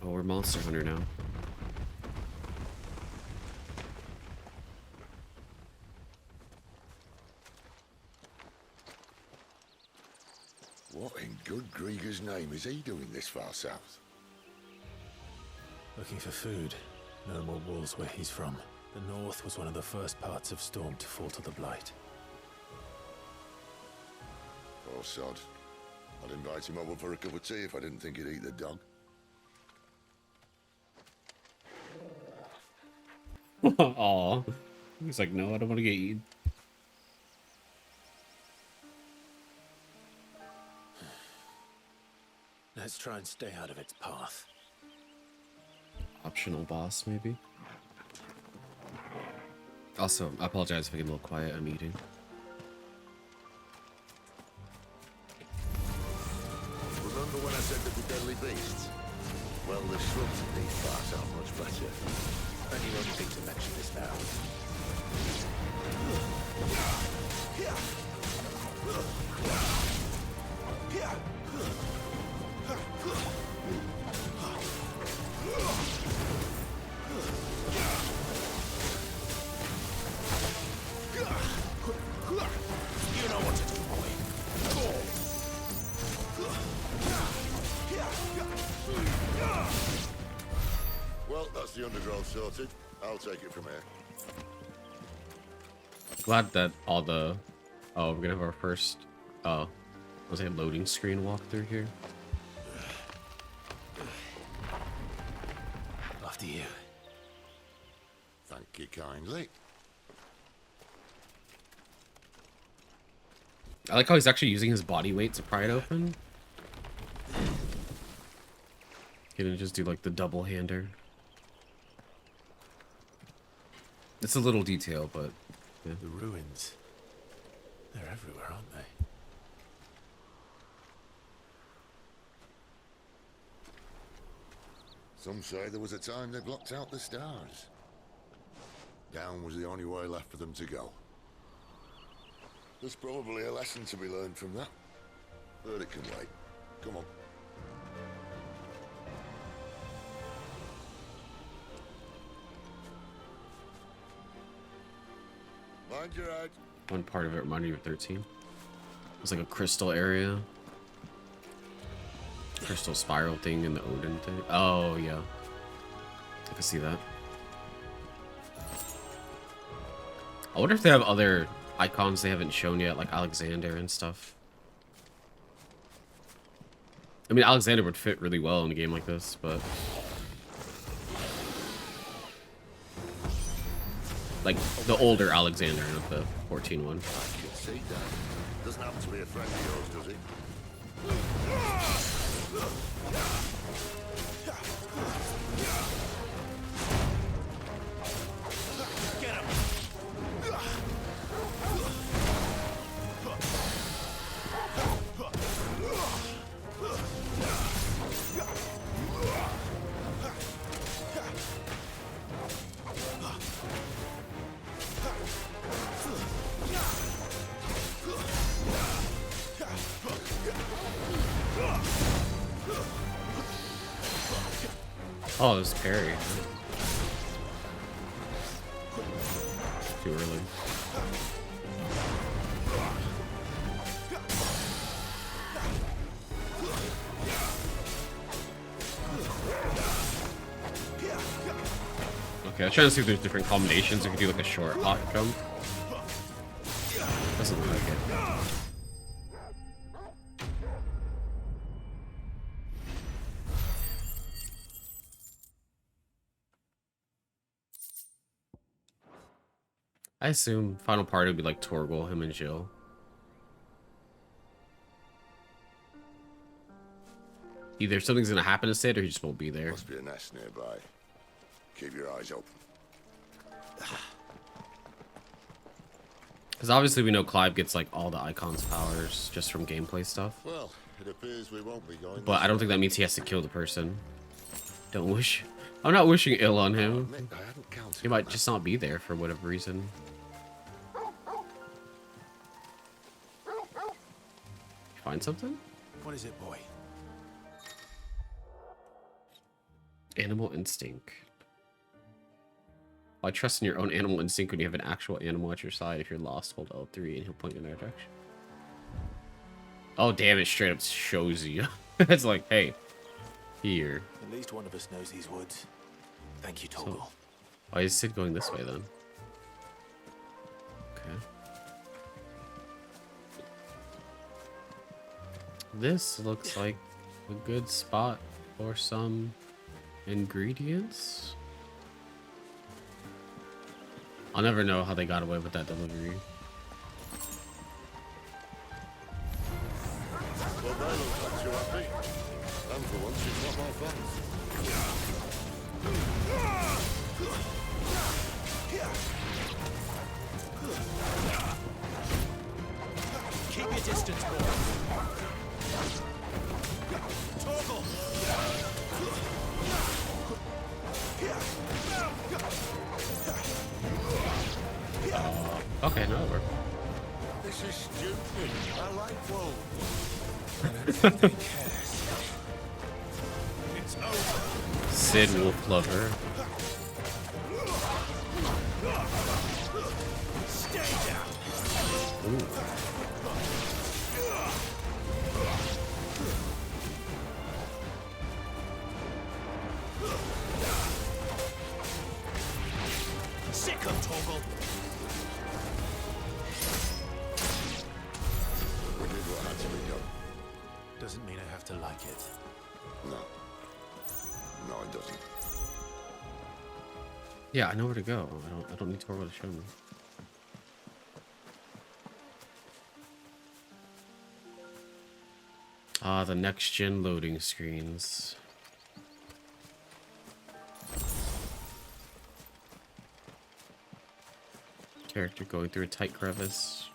Oh, we're Monster Hunter now. What in good Grieger's name is he doing this far south? Looking for food. No more wolves where he's from. The north was one of the first parts of Storm to fall to the Blight. Poor sod. I'd invite him over for a cup of tea if I didn't think he'd eat the dog. Aw. He's like, no, I don't want to get eaten. Let's try and stay out of its path. Optional boss, maybe? Also, I apologize if I get a little quiet. I'm eating. Remember when I said that the deadly beasts? Well, the shrubs in these parts are much better. And you won't think to mention this now. You know what to do, boy. Well, that's the undergrowth sorted. I'll take it from here. Glad that all the... Oh, we're gonna have our first... was it a loading screen walkthrough here? After you. Thank you kindly. I like how he's actually using his body weight to pry it open. He didn't just do like the double hander. It's a little detail, but yeah. The ruins. They're everywhere, aren't they? Some say there was a time they blocked out the stars. Down was the only way left for them to go. There's probably a lesson to be learned from that. But it can wait. Come on. Mind your head. One part of it reminded me of 13. It's like a crystal area. Crystal spiral thing in the Odin thing. Oh, yeah. I can see that. I wonder if they have other icons they haven't shown yet, like Alexander and stuff. I mean, Alexander would fit really well in a game like this, but... like, the older Alexander, not the 14 one. I can see that. Doesn't happen to be a friend of yours, does he? Get him! Oh, there's parry. Too early. Okay, I was trying to see if there's different combinations. I could do like a short hop jump. Doesn't look like it. I assume final party would be like Torgal, him and Jill. Either something's gonna happen to Sid or he just won't be there. Must be a nest nearby. Keep your eyes open. Because obviously we know Clive gets like all the icons' powers just from gameplay stuff. Well, it appears we won't be going. But I don't think that means he has to kill the person. Don't wish. I'm not wishing ill on him. He might just not be there for whatever reason. Find something? What is it, boy? Animal instinct. Why trust in your own animal instinct when you have an actual animal at your side? If you're lost, hold L3 and he'll point you in their direction. Oh, damn, it straight up shows you. It's like, hey, here. At least one of us knows these woods. Thank you, Torgal. So, why is Sid going this way then? Okay. This looks like a good spot for some ingredients. I'll never know how they got away with that delivery. Well, they look like too happy. And for once, it's not my fault. your distance, boy. Torgal! Okay, no, that worked. This is stupid. I like wolves. It's over. Sid Wolf Lover. Stay down. Ooh. Sick of Torgal. We did what had to be done. Doesn't mean I have to like it. No. No, it doesn't. Yeah, I know where to go. I don't need Torgo to show me. Ah, the next gen loading screens. Character going through a tight crevice.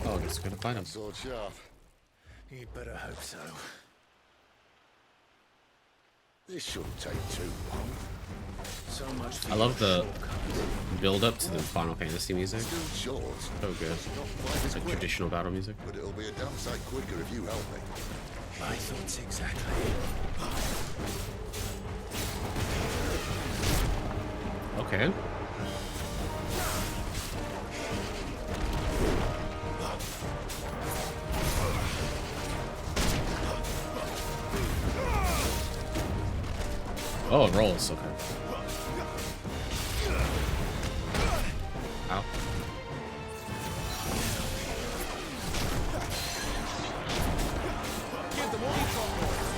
Oh, just gonna find him. Sword sharp. You'd better hope so. This shouldn't take too long. So much for I love the build up to the Final Fantasy music. Still short. So good. It's like traditional battle music. But it'll be a damn sight quicker if you help me. My thoughts exactly. Okay. Oh, it rolls. Okay. Ow. Give them all you've got, boys.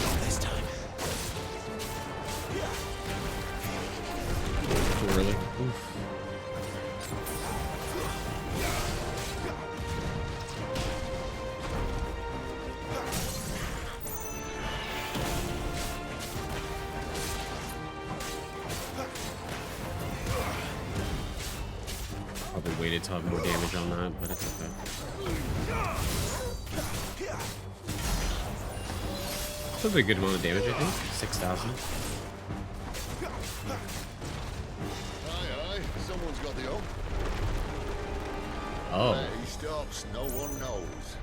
Not this time. Too early. Oof. Probably waited to have more damage on that, but it's okay. That's a good amount of damage, I think. 6,000. Aye, someone's got the hook. Oh. Where he stops, no one knows.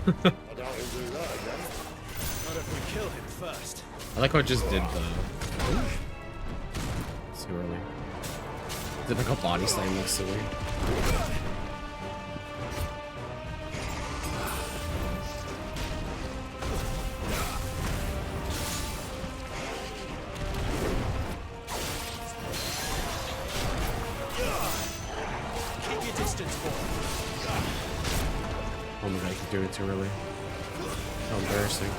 I doubt he'll do that again. Not if we kill him first. I like how it just did the... It's too early. Did like a body slam looks silly. Keep your distance, boy. Oh my god, I keep doing it too early. How embarrassing.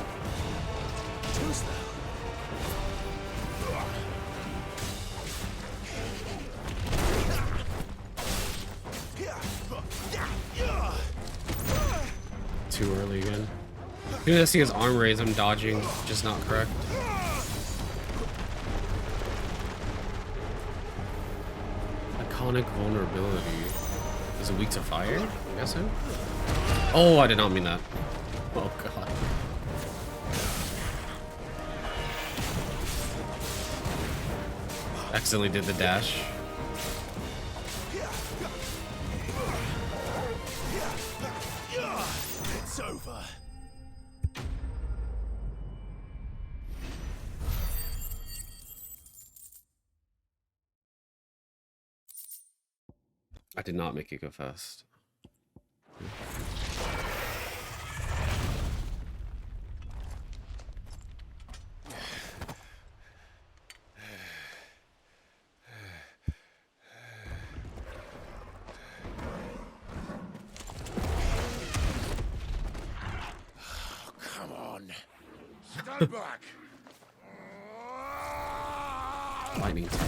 Too slow. Too early again. As soon as I see his arm raise, I'm dodging, just not correct. Iconic vulnerability. Is it weak to fire? I guess so. Oh, I did not mean that. Oh god. Accidentally did the dash. It's over. I did not make it go fast. Come on. Stand back. Lightning time.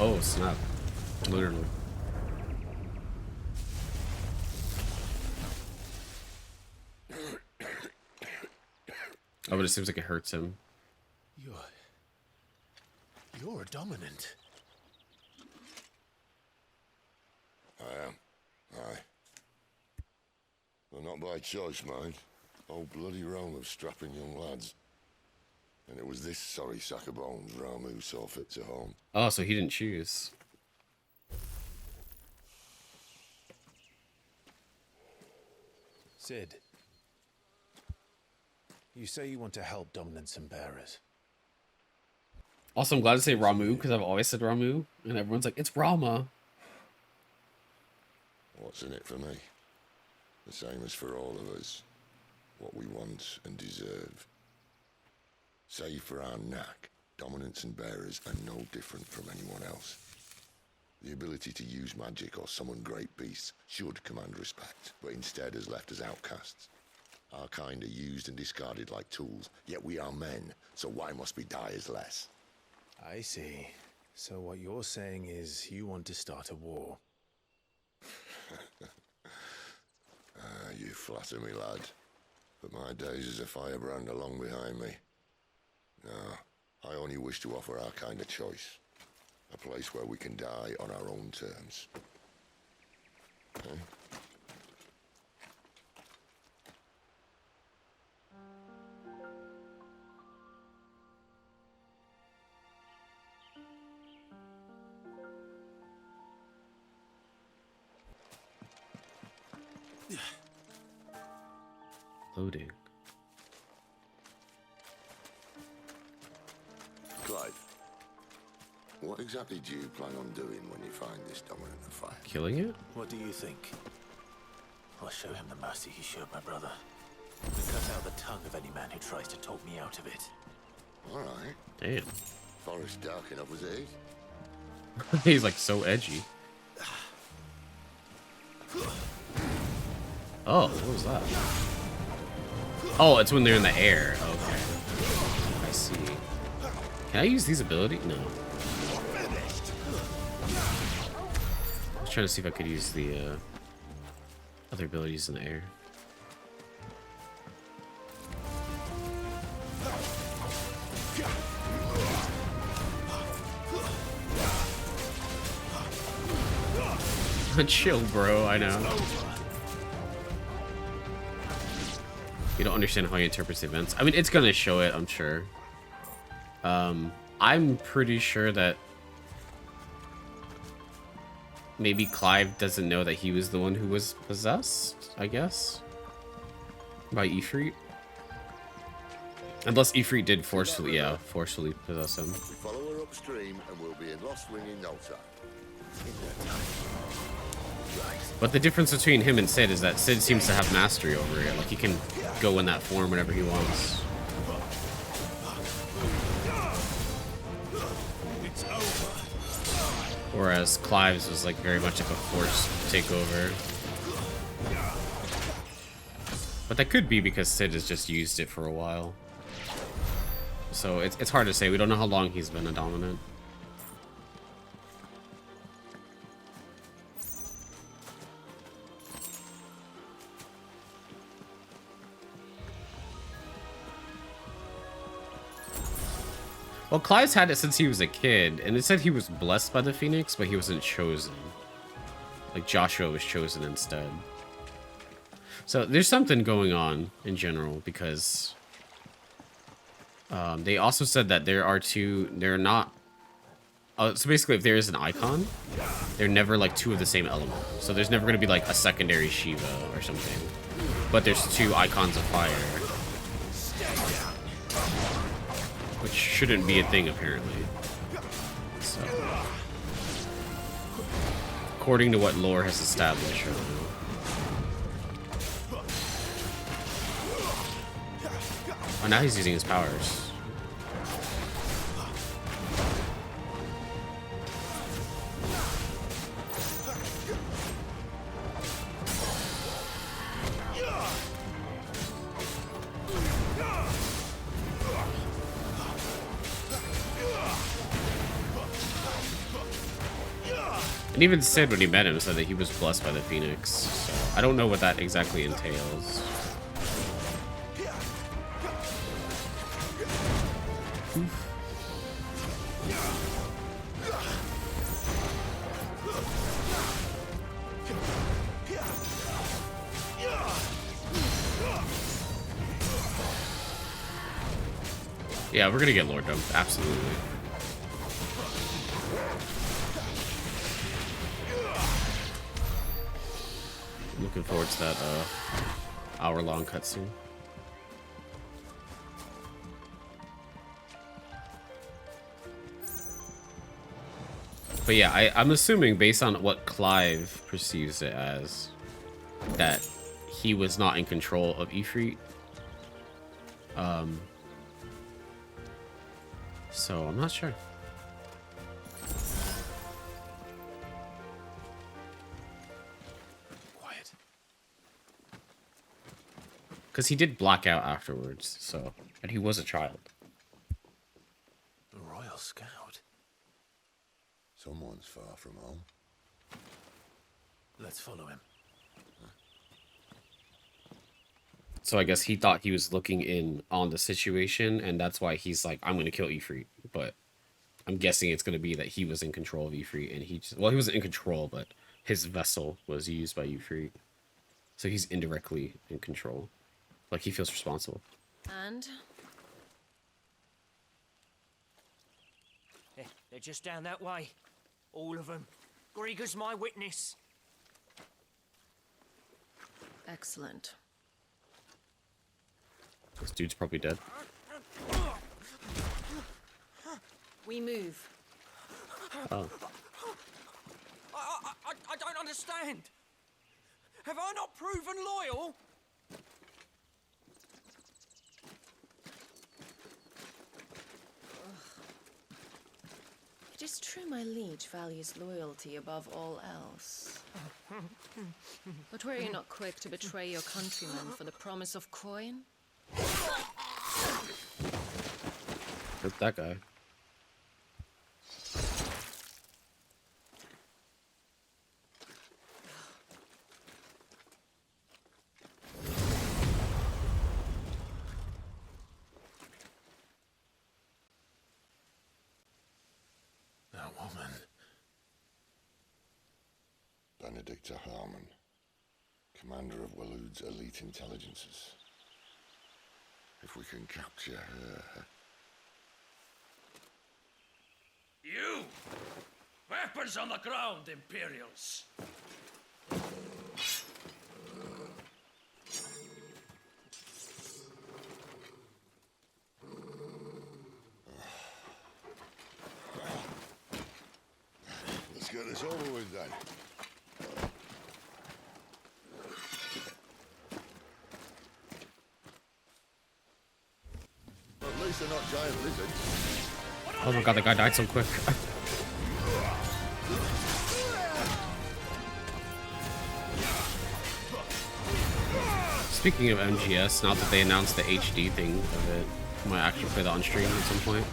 Oh, snap. Literally. Oh, but it seems like it hurts him. You're a dominant. I am. Aye. Well, not by choice, mind. Old bloody Rome of strapping young lads. And it was this sorry sack of bones Ramu saw fit to home. Oh, so he didn't choose. Sid, you say you want to help dominants and bearers. Also, I'm glad to say Ramu, because I've always said Ramu, and everyone's like, it's Rama. What's in it for me? The same as for all of us. What we want and deserve. Save for our knack, dominants and bearers are no different from anyone else. The ability to use magic or summon great beasts should command respect, but instead has left us outcasts. Our kind are used and discarded like tools, yet we are men, so why must we die as less? I see. So what you're saying is you want to start a war. You flatter me, lad. But my days as a firebrand are long behind me. No, I only wish to offer our kind a choice. A place where we can die on our own terms. Eh? Loading. Clive, what exactly do you plan on doing when you find this dominant of fire? Killing it? What do you think? I'll show him the mercy he showed my brother. And cut out the tongue of any man who tries to talk me out of it. All right. Damn. Forest dark enough as it is. He's like so edgy. Oh, what was that? Oh, it's when they're in the air. Okay. I see. Can I use these abilities? No. I was trying to see if I could use the other abilities in the air. Chill, bro. I know. You don't understand how he interprets the events. I mean, it's gonna show it, I'm sure. I'm pretty sure that maybe Clive doesn't know that he was the one who was possessed, I guess, by Ifrit. Unless Ifrit did forcefully possess him. We follow her upstream and we'll be in Lost Wing in no time. But the difference between him and Sid is that Sid seems to have mastery over it. Like, he can go in that form whenever he wants. Whereas Clive's was like very much like a forced takeover. But that could be because Sid has just used it for a while. So it's hard to say. We don't know how long he's been a dominant. Well, Clive's had it since he was a kid, and it said he was blessed by the Phoenix, but he wasn't chosen. Like, Joshua was chosen instead. So, there's something going on in general, because they also said that there are two, they're not So basically, if there is an icon, they're never like two of the same element. So there's never going to be like a secondary Shiva or something. But there's two icons of fire. Which shouldn't be a thing, apparently. So, according to what lore has established, right now. Oh, now he's using his powers. And even Sid, when he met him, said that he was blessed by the Phoenix. So I don't know what that exactly entails. Yeah, we're gonna get Lord Dumped, absolutely. Looking forward to that hour-long cutscene. But yeah, I'm assuming, based on what Clive perceives it as, that he was not in control of Ifrit. So I'm not sure. Quiet. Because he did black out afterwards, so... And he was a child. A Royal Scout. Someone's far from home. Let's follow him. So I guess he thought he was looking in on the situation, and that's why he's like, I'm going to kill Ifrit. But I'm guessing it's going to be that he was in control of Ifrit, and he just... Well, he wasn't in control, but his vessel was used by Ifrit. So he's indirectly in control. Like, he feels responsible. And? They're just down that way. All of them. Grieger's my witness. Excellent. This dude's probably dead. We move. Oh. I don't understand. Have I not proven loyal? It is true my liege values loyalty above all else. But were you not quick to betray your countrymen for the promise of coin? Hurt that guy. That woman. Benedicta Harmon, commander of Waloed's elite intelligences. If we can capture her... You! Weapons on the ground, Imperials! Let's get this over with then. At least they're not giant lizards. Oh my god, the guy died so quick. Speaking of MGS, now that they announced the HD thing of it, I might actually play that on stream at some point.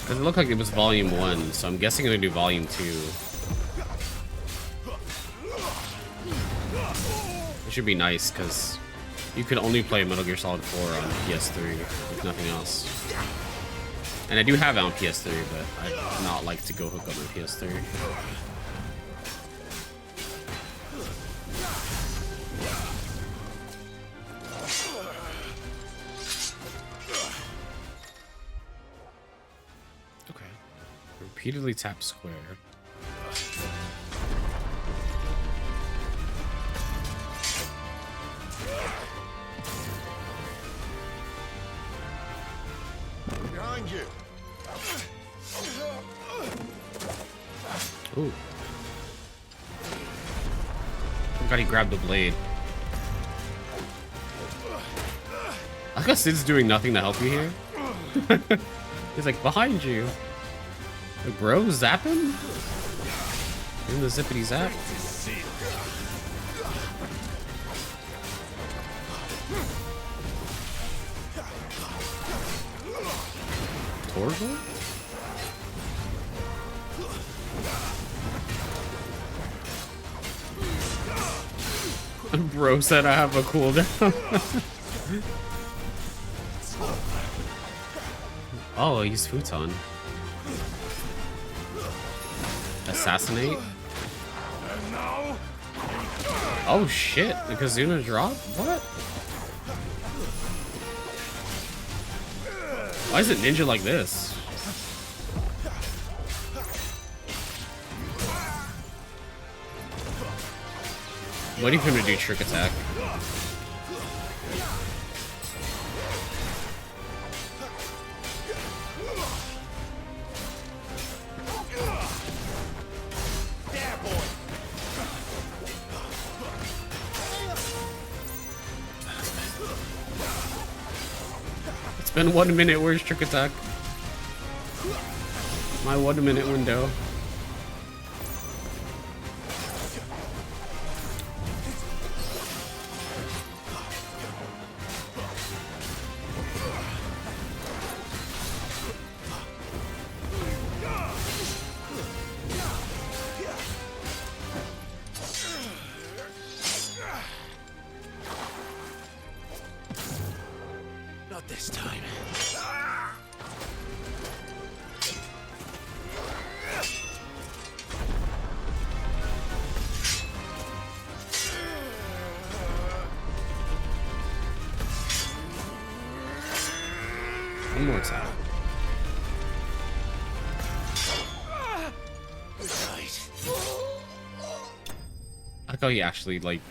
Because it looked like it was Volume 1, so I'm guessing I'm going to do Volume 2. It should be nice, because you could only play Metal Gear Solid 4 on PS3, if nothing else. And I do have it on PS3, but I'd not like to go hook up my PS3. Okay. Repeatedly tap square. Behind you. Ooh. Oh god, he grabbed the blade. I guess Sid's doing nothing to help you here. He's like, behind you. Like, bro, zap him? Give him the zippity zap. Torval? Bro said I have a cooldown. Oh, he's futon. Assassinate? Oh shit, the Kazuna drop? What? Why is it ninja like this? Waiting for him to do trick attack. It's been 1 minute. Where's trick attack? My 1 minute window. Not this time. One more time. I like how he actually, like,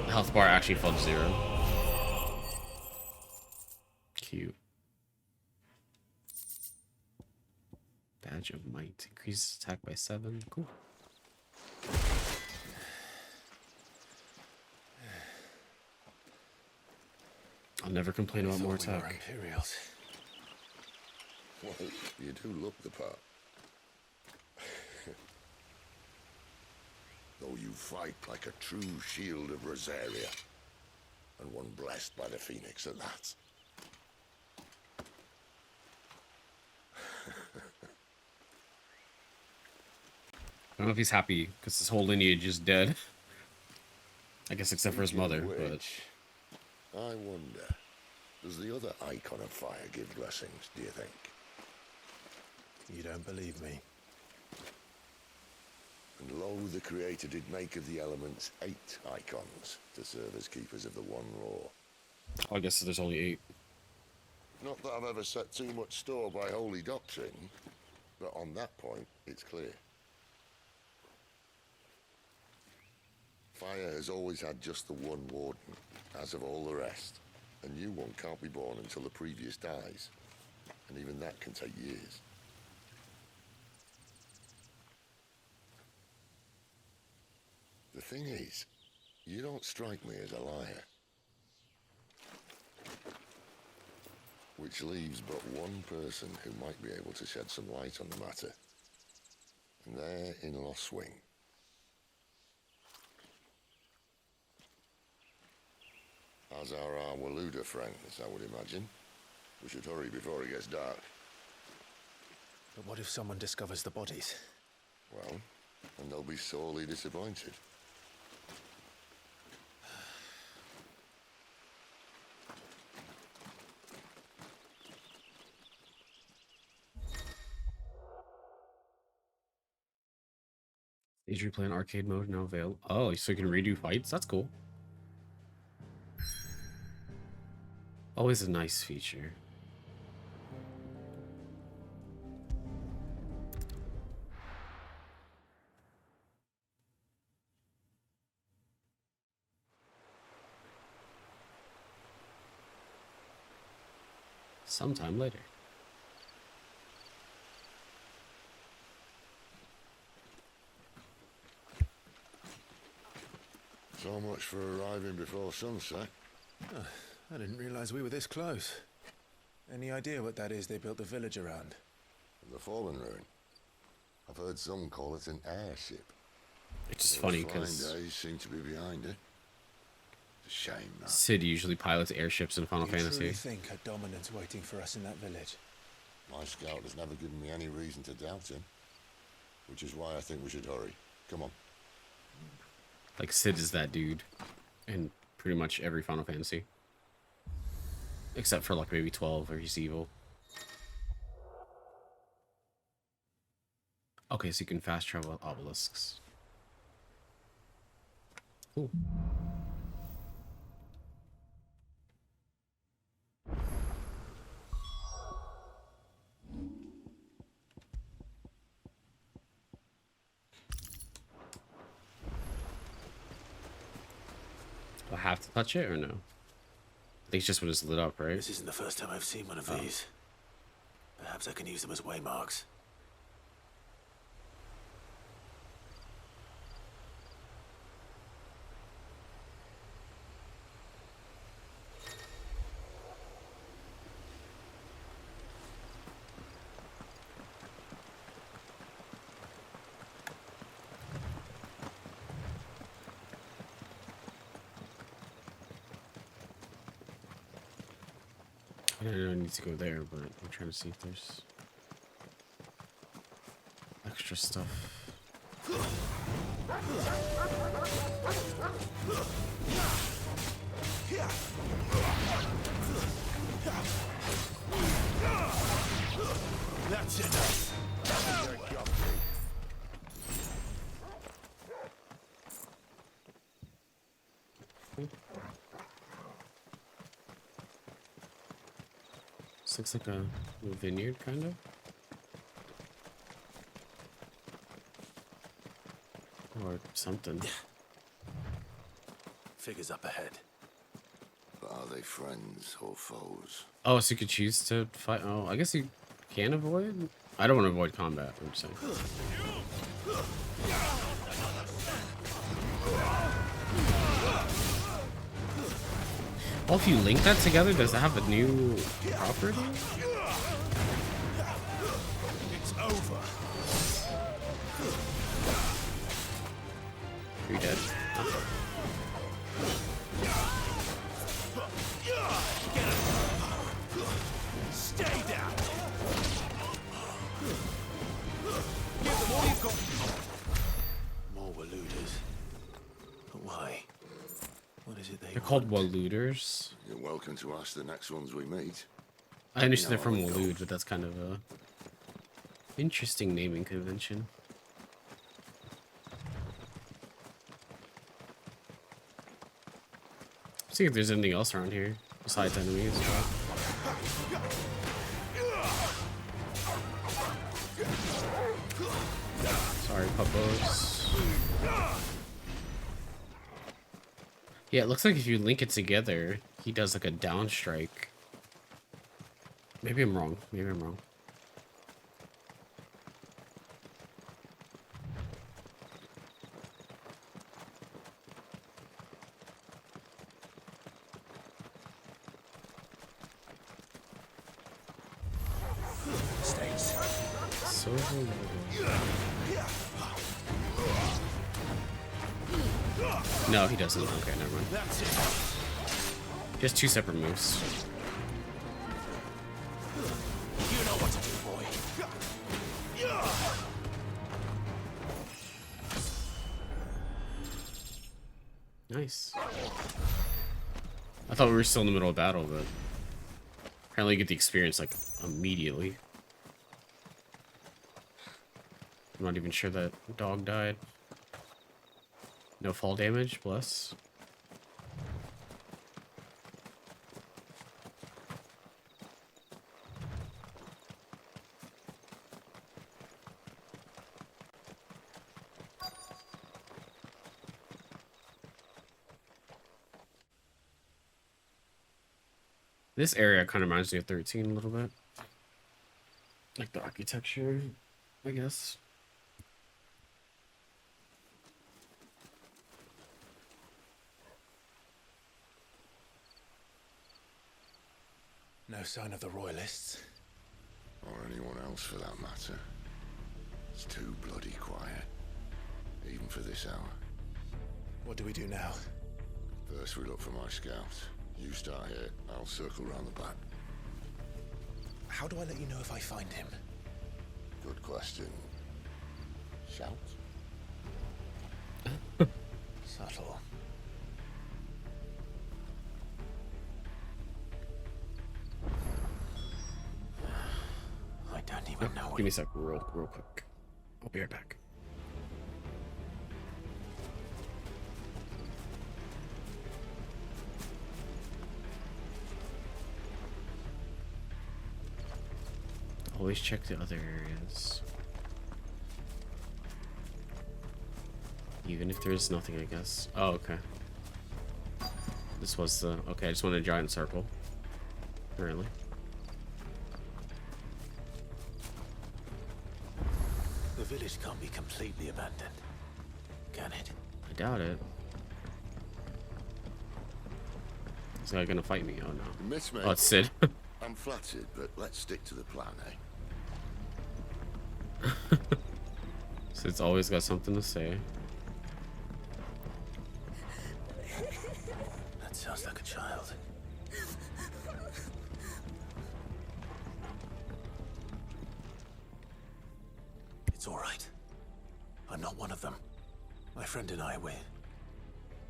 the health bar actually fell to 0. Cute. Badge of Might. Increases attack by 7. Cool. I'll never complain about more attack. Imperials. Well, you do look the part. Though you fight like a true shield of Rosaria, and one blessed by the Phoenix at that. I don't know if he's happy because his whole lineage is dead. I guess except for his mother, but I wonder, does the other icon of fire give blessings, do you think? You don't believe me? And lo, the Creator did make of the elements 8 icons to serve as keepers of the one law. oh, I guess there's only 8. Not that I've ever set too much store by holy doctrine, but on that point, it's clear. Fire has always had just the one warden, as of all the rest. A new one can't be born until the previous dies, and even that can take years. The thing is, you don't strike me as a liar. Which leaves but one person who might be able to shed some light on the matter. And they're in Lost Swing. As are our Waluda friends, I would imagine. We should hurry before it gets dark. But what if someone discovers the bodies? Well, and they'll be sorely disappointed. Did you play in arcade mode? No avail. Oh, so you can redo fights? That's cool. Always a nice feature. Sometime later. So much for arriving before sunset. Oh, I didn't realize we were this close. Any idea what that is they built the village around? The fallen ruin. I've heard some call it an airship. It's just funny because flying days seem to be behind it. It's a shame that. Sid usually pilots airships in Final Fantasy. You think a dominant's waiting for us in that village? My scout has never given me any reason to doubt him. Which is why I think we should hurry. Come on. Like, Sid is that dude in pretty much every Final Fantasy. Except for, like, maybe 12, where he's evil. Okay, so you can fast travel with obelisks. Cool. Do I have to touch it or no? I think it's just when it's lit up, right? This isn't the first time I've seen one of these. Perhaps I can use them as waymarks. I don't need to go there, but I'm trying to see if there's extra stuff. That's enough. This looks like a vineyard, kind of. Or something. Figures up ahead. But are they friends or foes? Oh, so you could choose to fight. Oh, I guess you can avoid. I don't want to avoid combat. I'm just saying. Well, if you link that together, does it have a new property? It's over. Are you dead? Stay down. Give them all you've got. More Waluders. But why? What is it they They're called Waluders. You're welcome to ask the next ones we meet. I understand they're from Walud, but that's kind of a interesting naming convention. See if there's anything else around here besides enemies. Sorry, puppos. Yeah, it looks like if you link it together, he does like a down strike. Maybe I'm wrong. Maybe I'm wrong. So no, he doesn't. Okay, never mind. Just two separate moves. You know what to do, boy. Nice. I thought we were still in the middle of battle, but apparently you get the experience like immediately. I'm not even sure that dog died. No fall damage, bless. This area kind of reminds me of 13 a little bit. Like the architecture, I guess. No sign of the Royalists. Or anyone else for that matter. It's too bloody quiet. Even for this hour. What do we do now? First we look for my scouts. You start here, I'll circle round the back. How do I let you know if I find him? Good question. Shout? Subtle. I don't even know. Give me a sec, real quick. I'll be right back. Always check the other areas. Even if there's nothing, I guess. Oh, okay. This was the... Okay, I just wanted a giant circle. Apparently. The village can't be completely abandoned, can it? I doubt it. Is that gonna fight me? Oh no. You miss me. Oh, it's Sid. I'm flattered, but let's stick to the plan, eh? Sid's always got something to say. That sounds like a child. It's all right. I'm not one of them. My friend and I, we're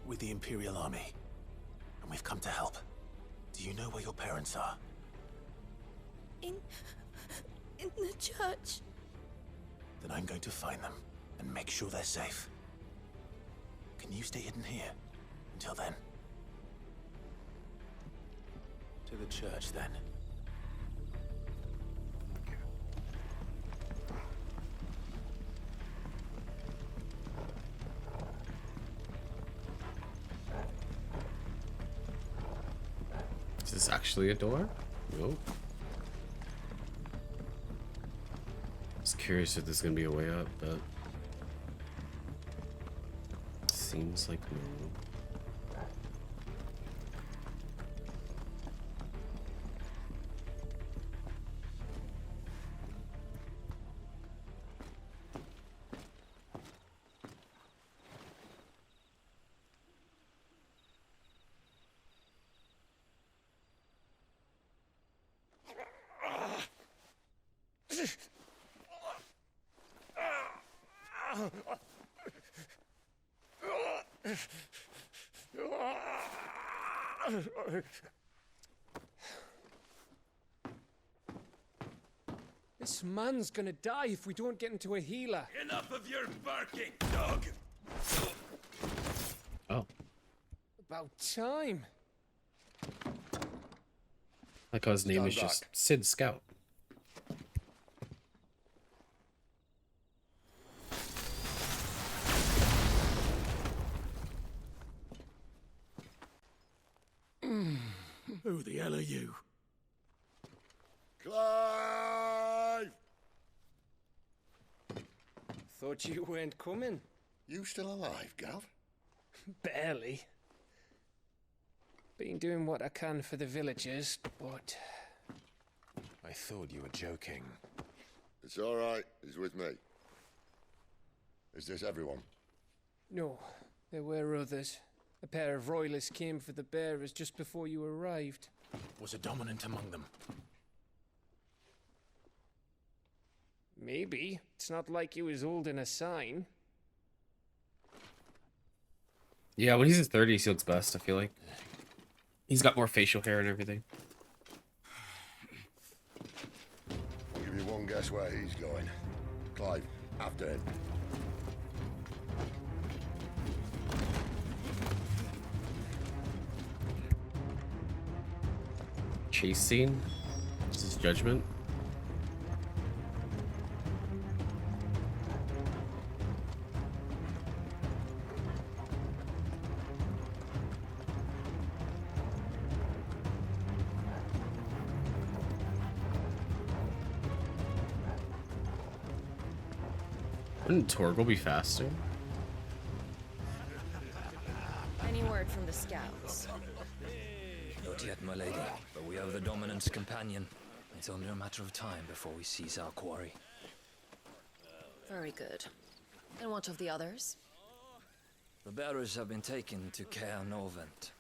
with the Imperial Army. And we've come to help. Do you know where your parents are? In the church. Then I'm going to find them and make sure they're safe. Can you stay hidden here until then? To the church, then. Is this actually a door? Nope. I was curious if there's gonna be a way up, but seems like no. This man's gonna die if we don't get into a healer. Enough of your barking, dog! Oh. About time. Like how his name is Stand just Sid Scout. Who the hell are you? Clive! Thought you weren't coming. You still alive, Gav? Barely. Been doing what I can for the villagers, but... I thought you were joking. It's all right. He's with me. Is this everyone? No, there were others. A pair of royalists came for the bearers just before you arrived. Was a dominant among them? Maybe. It's not like he was holding a sign. Yeah, when he's in 30s, he looks best, I feel like. He's got more facial hair and everything. I'll give you one guess where he's going. Clive, after him. chase scene. This is Judgment. Wouldn't Torgal be faster? Any word from the scouts? Not yet, my lady, but we have the Dominant's companion. It's only a matter of time before we seize our quarry. Very good. And what of the others? The bearers have been taken to Caer Novent.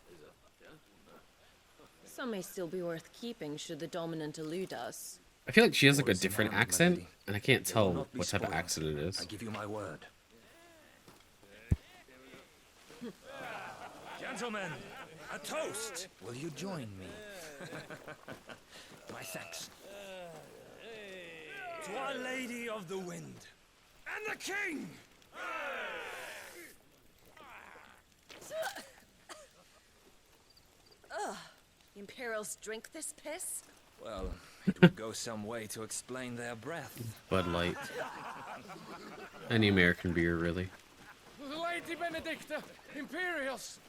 Some may still be worth keeping should the Dominant elude us. I feel like she has like a different accent, and I can't tell what type of accent it is. I give you my word. Gentlemen, a toast! Will you join me? My thanks. To Our Lady of the Wind and the King! Ugh. The Imperials drink this piss? Well, it would go some way to explain their breath. Bud Light. Any American beer, really. Lady Benedicta, Imperials!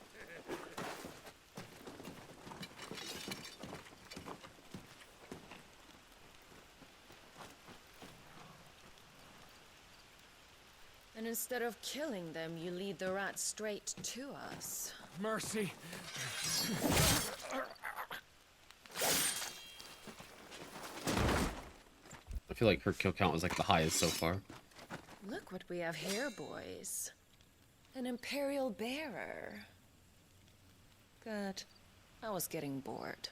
And instead of killing them, you lead the rats straight to us. Mercy. I feel like her kill count was like the highest so far. Look what we have here, boys. An Imperial bearer. Good. I was getting bored.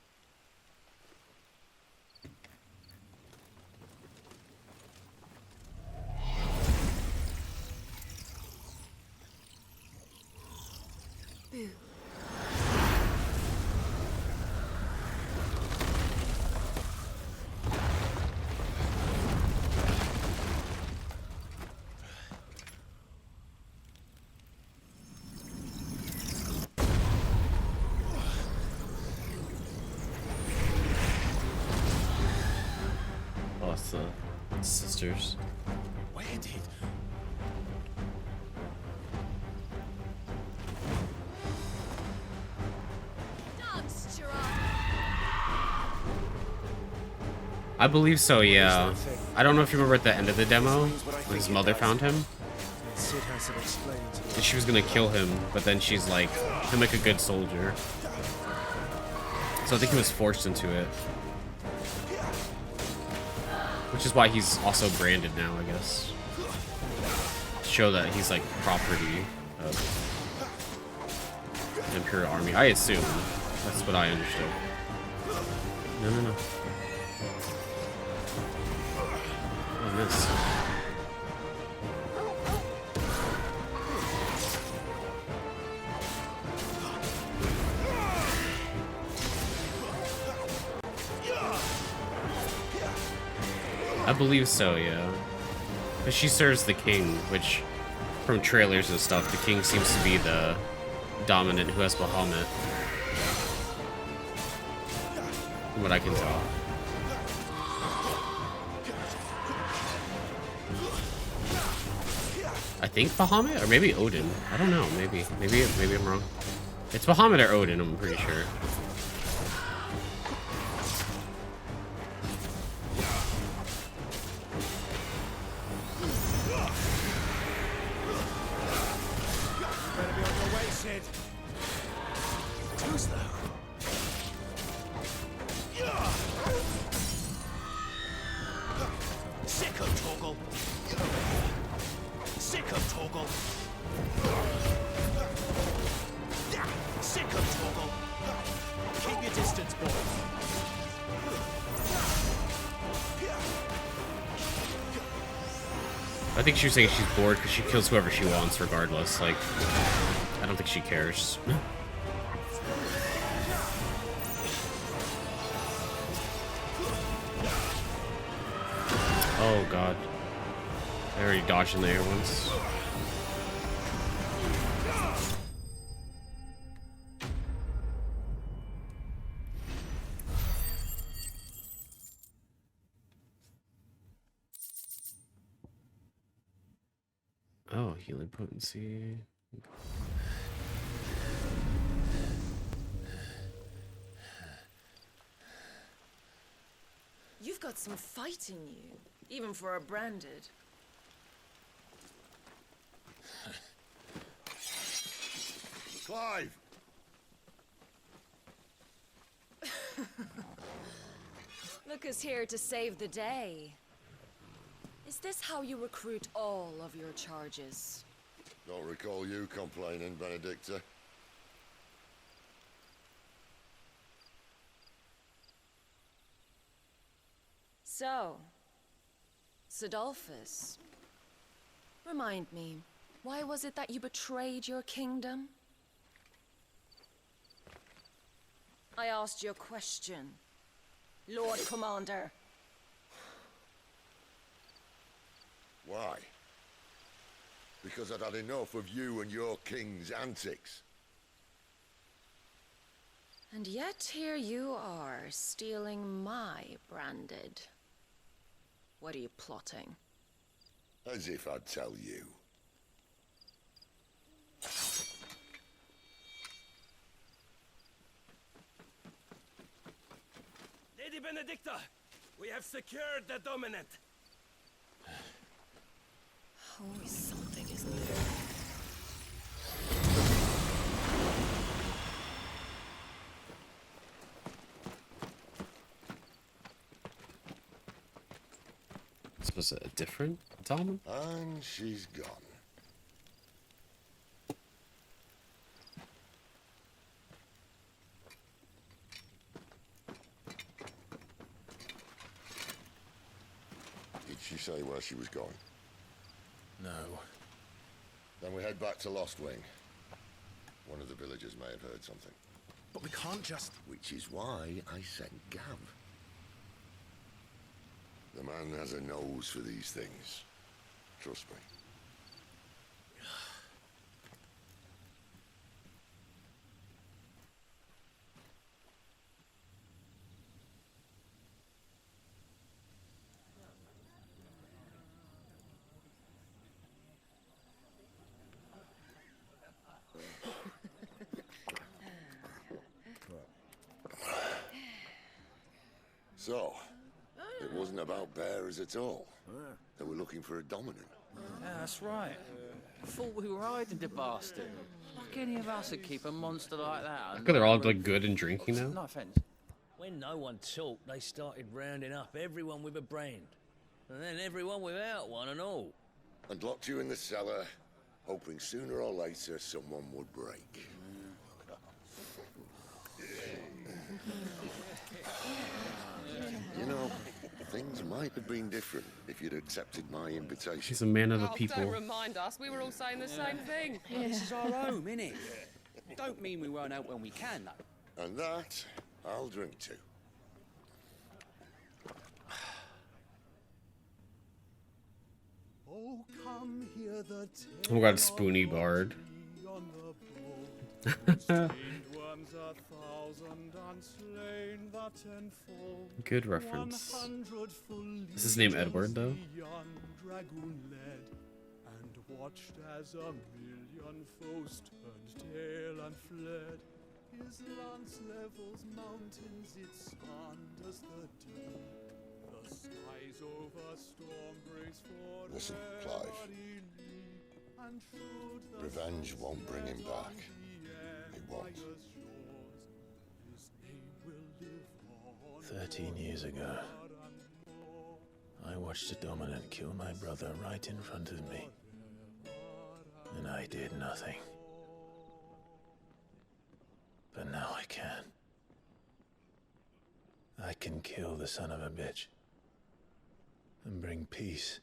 Boo. Oh, it's the sisters. Where did... I believe so, yeah. I don't know if you remember at the end of the demo, when his mother found him. And she was gonna kill him, but then she's like, he'll make a good soldier. So I think he was forced into it. Which is why he's also branded now, I guess. To show that he's like property of the Imperial Army. I assume. That's what I understood. No, no, no. Oh, I missed. I believe so, yeah. But she serves the king, which, from trailers and stuff, the king seems to be the dominant who has Bahamut. From what I can tell. I think Bahamut, or maybe Odin. I don't know. Maybe I'm wrong. It's Bahamut or Odin. I'm pretty sure. I think she was saying she's bored because she kills whoever she wants regardless. Like, I don't think she cares. Oh god. I already dodged in the air once. Oh, healing potency. You've got some fight in you, even for a branded. Clive! Look who's here to save the day. Is this how you recruit all of your charges? Don't recall you complaining, Benedicta. So, Sidolphus, remind me, why was it that you betrayed your kingdom? I asked you a question, Lord Commander. Why? Because I'd had enough of you and your king's antics. And yet here you are, stealing my branded. What are you plotting? As if I'd tell you. Lady Benedicta, we have secured the dominant. Always something, isn't there? Was it a different dominant? And she's gone. Did she say where she was going? No. Then we head back to Lost Wing. One of the villagers may have heard something. But we can't just... Which is why I sent Gav. The man has a nose for these things. Trust me. So, it wasn't about bears at all. They were looking for a dominant. Yeah, that's right. Thought we were hiding the bastard. Like any of us would keep a monster like that. Look, they're all like good and drinking now. No offense. When no one talked, they started rounding up everyone with a brand. And then everyone without one and all. And locked you in the cellar, hoping sooner or later someone would break. You know, things might have been different if you'd accepted my invitation. He's a man of the people. Don't remind us, we were all saying the same thing. This is our home, innit? Don't mean we won't help when we can, though. And that, I'll drink to. Oh, come hear the Oh my god, Spoony Bard. Good reference. Is his name Edward, though? And watched as a million foes turned tail and fled. His lance levels mountains, it sanders the deep. The skies over storm breaks for Listen, Clive. Revenge won't bring him back. It won't. 13 years ago, I watched a dominant kill my brother right in front of me. And I did nothing. But now I can. I can kill the son of a bitch and bring peace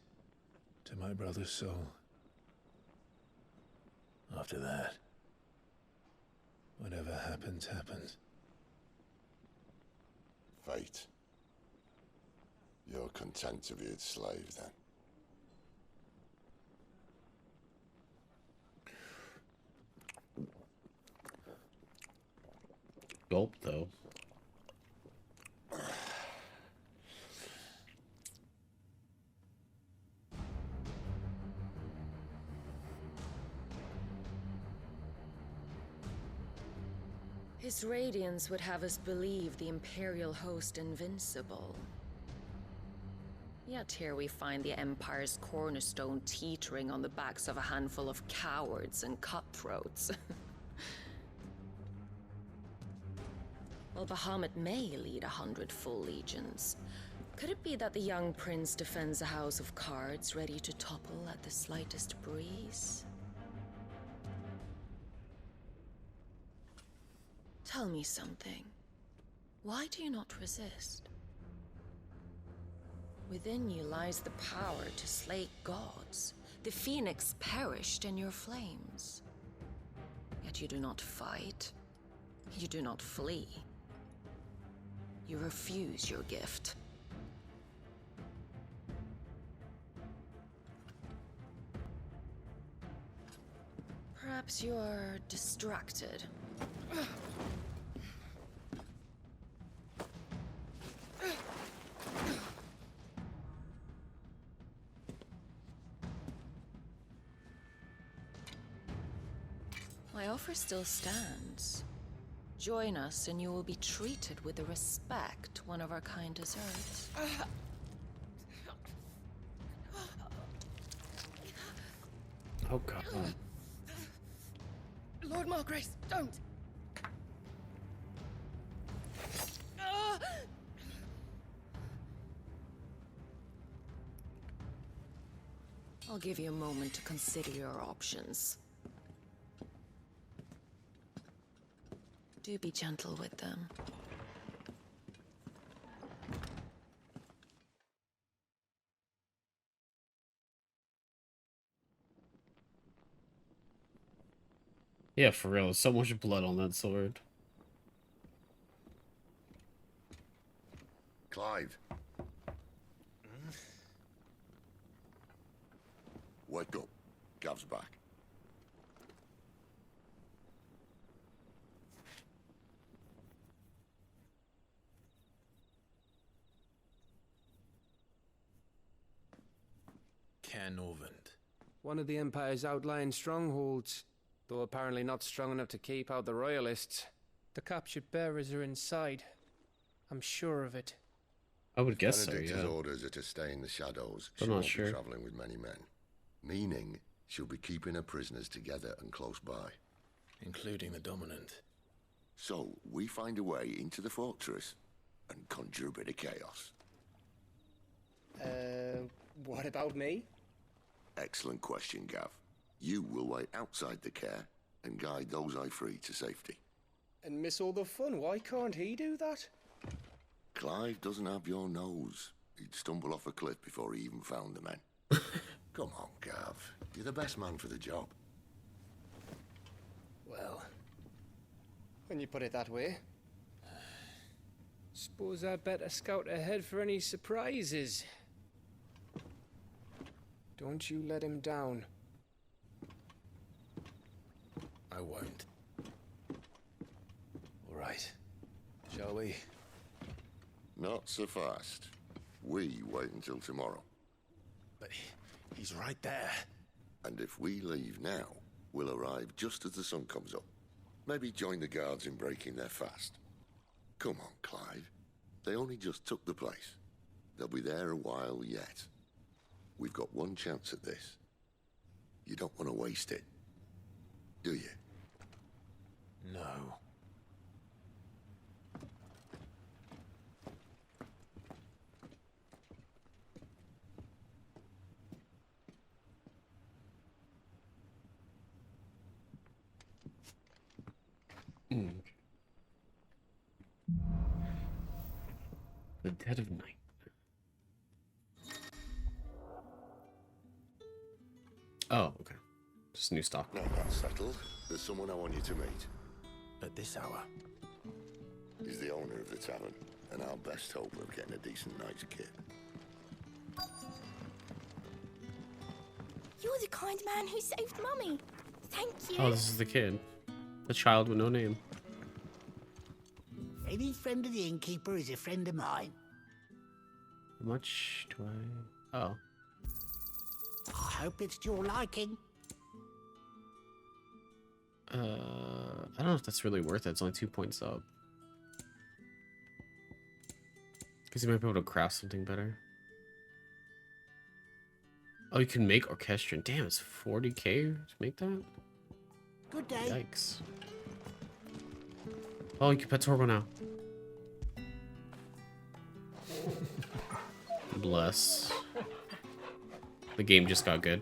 to my brother's soul. After that, whatever happens, happens. Fate. You're content to be its slave, then? Gulp, though. His radiance would have us believe the Imperial host invincible. Yet here we find the Empire's cornerstone teetering on the backs of a handful of cowards and cutthroats. While Bahamut may lead 100 full legions, could it be that the young prince defends a house of cards ready to topple at the slightest breeze? Tell me something. Why do you not resist? Within you lies the power to slay gods. The phoenix perished in your flames. Yet you do not fight. You do not flee. You refuse your gift. Perhaps you are distracted. My offer still stands. Join us and you will be treated with the respect one of our kind deserves. Oh god. Lord Margrace, don't! I'll give you a moment to consider your options. Do be gentle with them. Yeah, for real. So much blood on that sword. Clive. Wake up. Gav's back. Caernarvon. One of the Empire's outlying strongholds, though apparently not strong enough to keep out the Royalists. The captured bearers are inside. I'm sure of it. I would guess so, Benedicta's yeah. orders are to stay in the shadows. I'm She not won't sure. be travelling with many men. Meaning, she'll be keeping her prisoners together and close by. Including the Dominant. So, we find a way into the fortress and conjure a bit of chaos. What about me? Excellent question, Gav. You will wait outside the care and guide those I free to safety. And miss all the fun. Why can't he do that? Clive doesn't have your nose. He'd stumble off a cliff before he even found the men. Come on, Gav. You're the best man for the job. Well, when you put it that way. Suppose I'd better scout ahead for any surprises. Don't you let him down. I won't. All right. Shall we? Not so fast. We wait until tomorrow. But he's right there. And if we leave now, we'll arrive just as the sun comes up. Maybe join the guards in breaking their fast. Come on, Clive. They only just took the place. They'll be there a while yet. We've got one chance at this. You don't want to waste it, do you? No. The dead of night. Oh, okay. Just new stock. Now that's settled. There's someone I want you to meet. At this hour? He's the owner of the tavern, and our best hope of getting a decent night's kit. You're the kind man who saved Mummy. Thank you. Oh, this is the kid. The child with no name. Any friend of the innkeeper is a friend of mine. How much do I... Oh. I hope it's to your liking. I don't know if that's really worth it. It's only 2 points up. Because you might be able to craft something better. Oh, you can make orchestrion. Damn, it's 40k to make that? Good day. Yikes. Oh, you can pet Torgo now. Bless. The game just got good.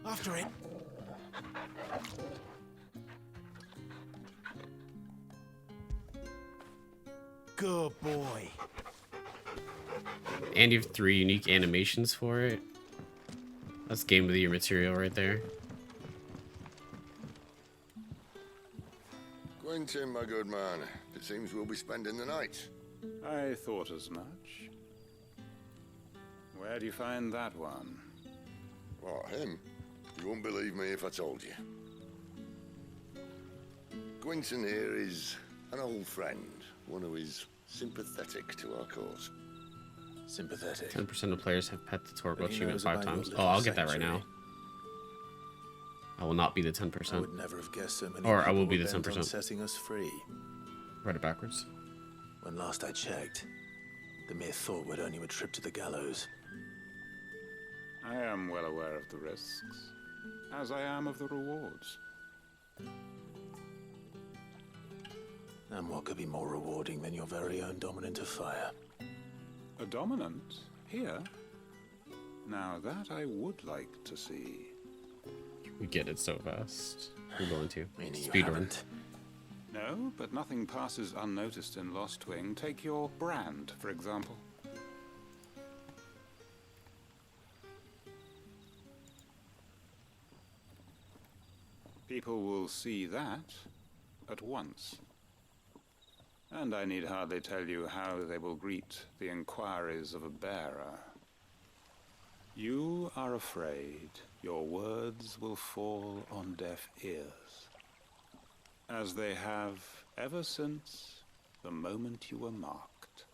After it. Good boy. And you have 3 unique animations for it. That's game of the year material right there. Quentin, my good man. It seems we'll be spending the night. I thought as much. Where do you find that one? What, him? You wouldn't believe me if I told you. Quentin here is an old friend, one who is sympathetic to our cause. Sympathetic. 10% of players have pet the Torgo But he achievement knows 5 about your times. little Oh, I'll get that right sanctuary. now. I will not be the 10%. I would never have guessed so many Or I will people be were the bent on 10%. setting us free. Write it backwards. When last I checked, the mere thought would earn you a trip to the gallows. I am well aware of the risks, as I am of the rewards. And what could be more rewarding than your very own dominant of fire? A dominant? Here? Now that I would like to see. We get it so fast. We're going to. Meaning you Speedrun. haven't? No, but nothing passes unnoticed in Lost Wing. Take your brand, for example. People will see that at once. And I need hardly tell you how they will greet the inquiries of a bearer. You are afraid your words will fall on deaf ears, as they have ever since the moment you were marked.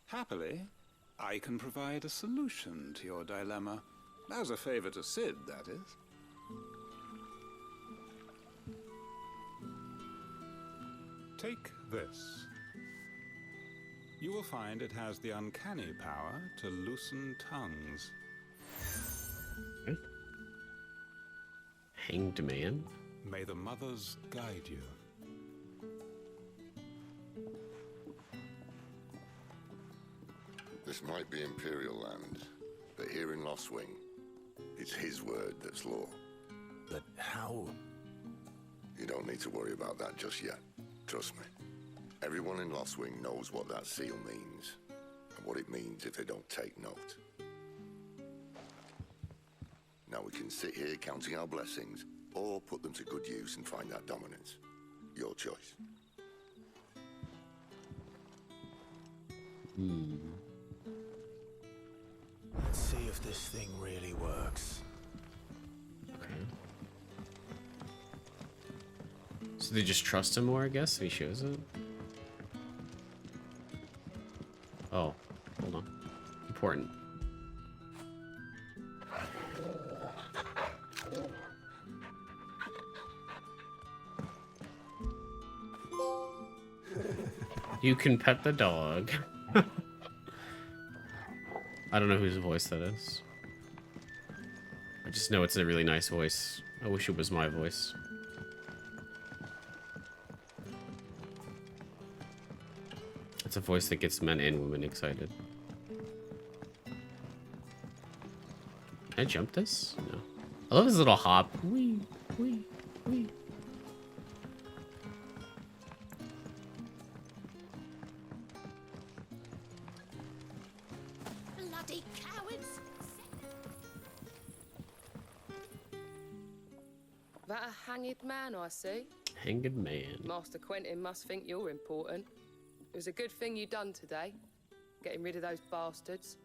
Happily, I can provide a solution to your dilemma, as a favor to Sid, that is. Take this. You will find it has the uncanny power to loosen tongues. Hanged man? May the mothers guide you. This might be Imperial land, but here in Lost Wing, it's his word that's law. But how? You don't need to worry about that just yet. Trust me. Everyone in Lost Wing knows what that seal means, and what it means if they don't take note. Now we can sit here counting our blessings, or put them to good use and find that dominance. Your choice. Let's see if this thing really works. Okay. So they just trust him more, I guess, if he shows it? Oh, hold on. Important. You can pet the dog. I don't know whose voice that is. I just know it's a really nice voice. I wish it was my voice. It's a voice that gets men and women excited. Can I jump this? No. I love his little hop. Wee, wee, wee. Bloody cowards! That a hanged man I see? Hanged man. Master Quentin must think you're important. It was a good thing you done today, getting rid of those bastards.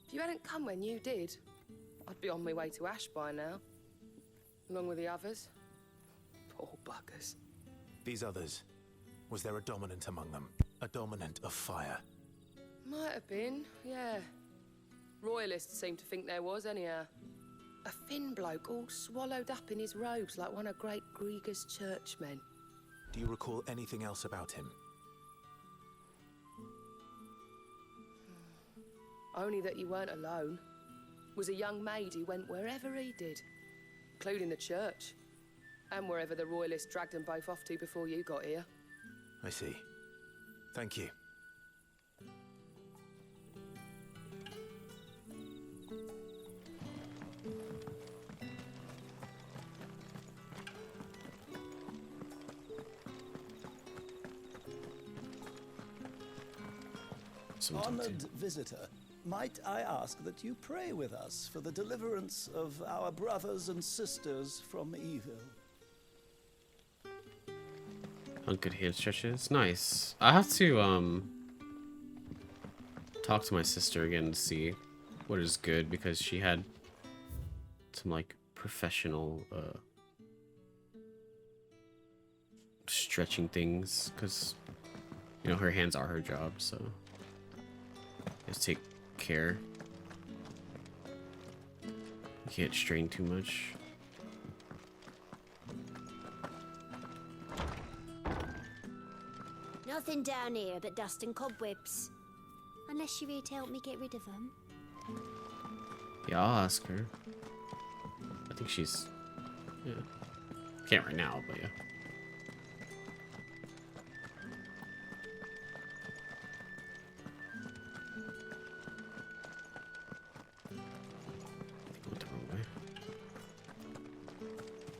If you hadn't come when you did, I'd be on my way to Ash by now, along with the others. Poor buggers. These others, was there a dominant among them? A dominant of fire? Might have been, yeah. Royalists seem to think there was, anyhow. A thin bloke all swallowed up in his robes like one of Great Grieger's churchmen. Do you recall anything else about him? Only that you weren't alone. Was a young maid who went wherever he did, including the church, and wherever the Royalists dragged them both off to before you got here. I see. Thank you. Honored visitor, might I ask that you pray with us for the deliverance of our brothers and sisters from evil? Hunkered hand stretches. Nice. I have to talk to my sister again to see what is good, because she had some like professional stretching things, because you know her hands are her job, so just take care. You can't strain too much. Nothing down here but dust and cobwebs. Unless you're here to help me get rid of them. Yeah, I'll ask her. I think she's... yeah. Can't right now, but yeah.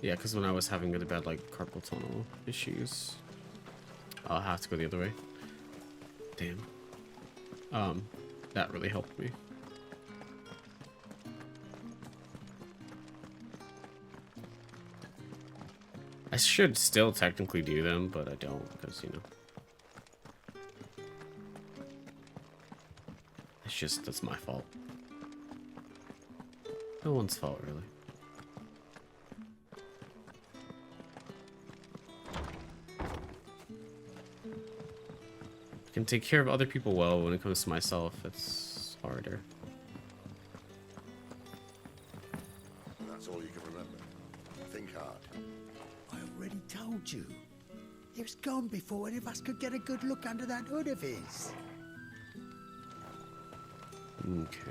Yeah, because when I was having really bad like carpal tunnel issues, I'll have to go the other way. Damn. That really helped me. I should still technically do them, but I don't, because, you know. It's just, that's my fault. No one's fault, really. I can take care of other people well. When it comes to myself, it's harder. And that's all you can remember. Think hard. I already told you. He was gone before any of us could get a good look under that hood of his. Okay.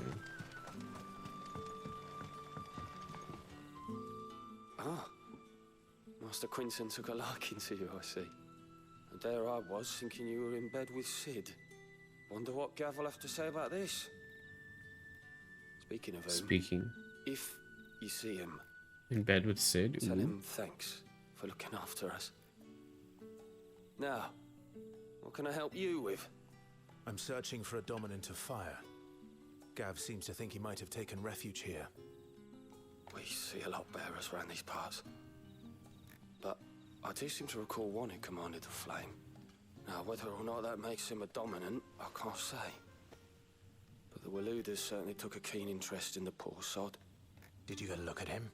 Ah. Master Quinton took a liking to you, I see. And there I was, thinking you were in bed with Sid. Wonder what Gav will have to say about this. Speaking of whom... Speaking. If you see him... In bed with Sid? Tell Ooh. him thanks for looking after us. Now, what can I help you with? I'm searching for a dominant of fire. Gav seems to think he might have taken refuge here. We see a lot bearers around these parts. But I do seem to recall one who commanded the flame. Now, whether or not that makes him a dominant, I can't say. But the Waluders certainly took a keen interest in the poor sod. Did you get a look at him?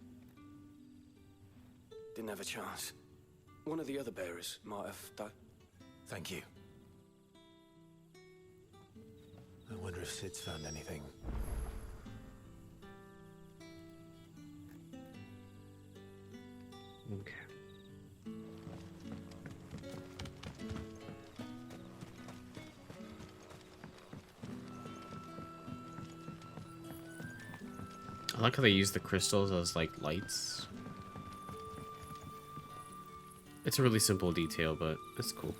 Didn't have a chance. One of the other bearers might have done. Thank you. I wonder if Sid's found anything. Okay. I like how they use the crystals as like lights. It's a really simple detail, but it's cool.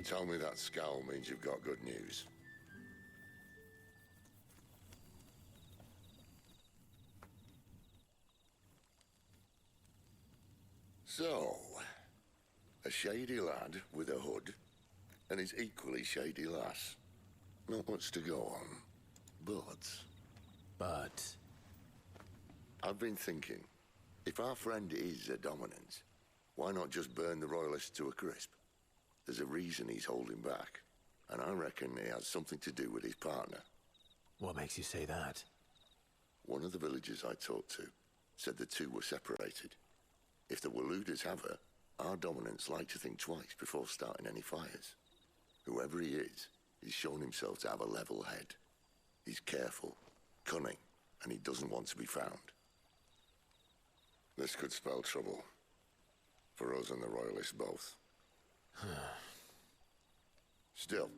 Tell me that scowl means you've got good news. So, a shady lad with a hood, and his equally shady lass. Not much to go on, but... I've been thinking, if our friend is a dominant, why not just burn the Royalists to a crisp? There's a reason he's holding back, and I reckon he has something to do with his partner. What makes you say that? One of the villagers I talked to said the two were separated. If the Waluders have her, our dominants like to think twice before starting any fires. Whoever he is, he's shown himself to have a level head. He's careful, cunning, and he doesn't want to be found. This could spell trouble. For us and the Royalists both. Still,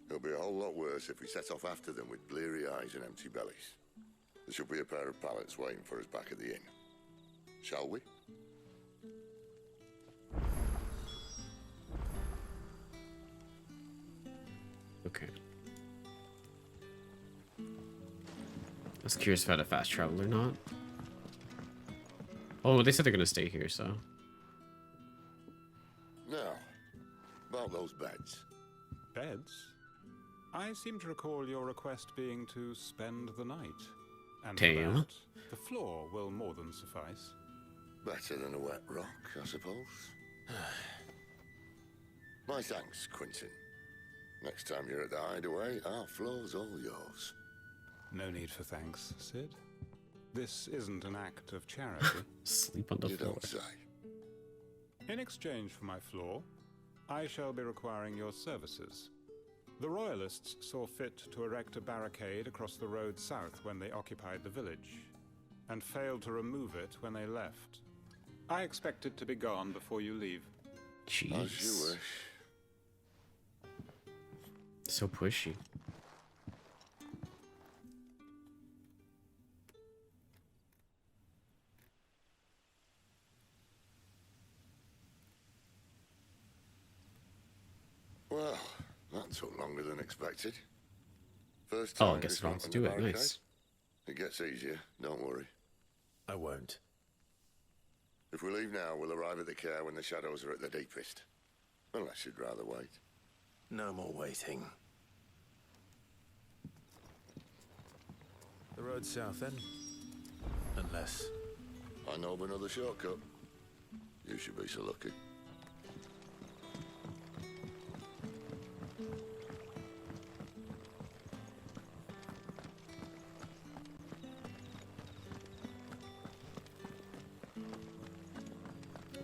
it'll be a whole lot worse if we set off after them with bleary eyes and empty bellies. There should be a pair of pallets waiting for us back at the inn. Shall we? Okay. I was curious if I had a fast travel or not. Oh, they said they're gonna stay here, so. Now, about those beds. Beds? I seem to recall your request being to spend the night. And for Damn. that, the floor will more than suffice. Better than a wet rock, I suppose. My thanks, Quentin. Next time you're at the hideaway, our floor's all yours. No need for thanks, Sid. This isn't an act of charity. Sleep on the floor. Don't say. In exchange for my floor, I shall be requiring your services. The Royalists saw fit to erect a barricade across the road south when they occupied the village, and failed to remove it when they left. I expect it to be gone before you leave. Jeez. As you wish. So pushy. Well, that took longer than expected. First Oh, time I guess we I don't have to opened do the it. barricade. Nice. It gets easier, don't worry. I won't. If we leave now, we'll arrive at the care when the shadows are at their deepest. Unless you'd rather wait. No more waiting. The road south, then? Unless... I know of another shortcut. You should be so lucky.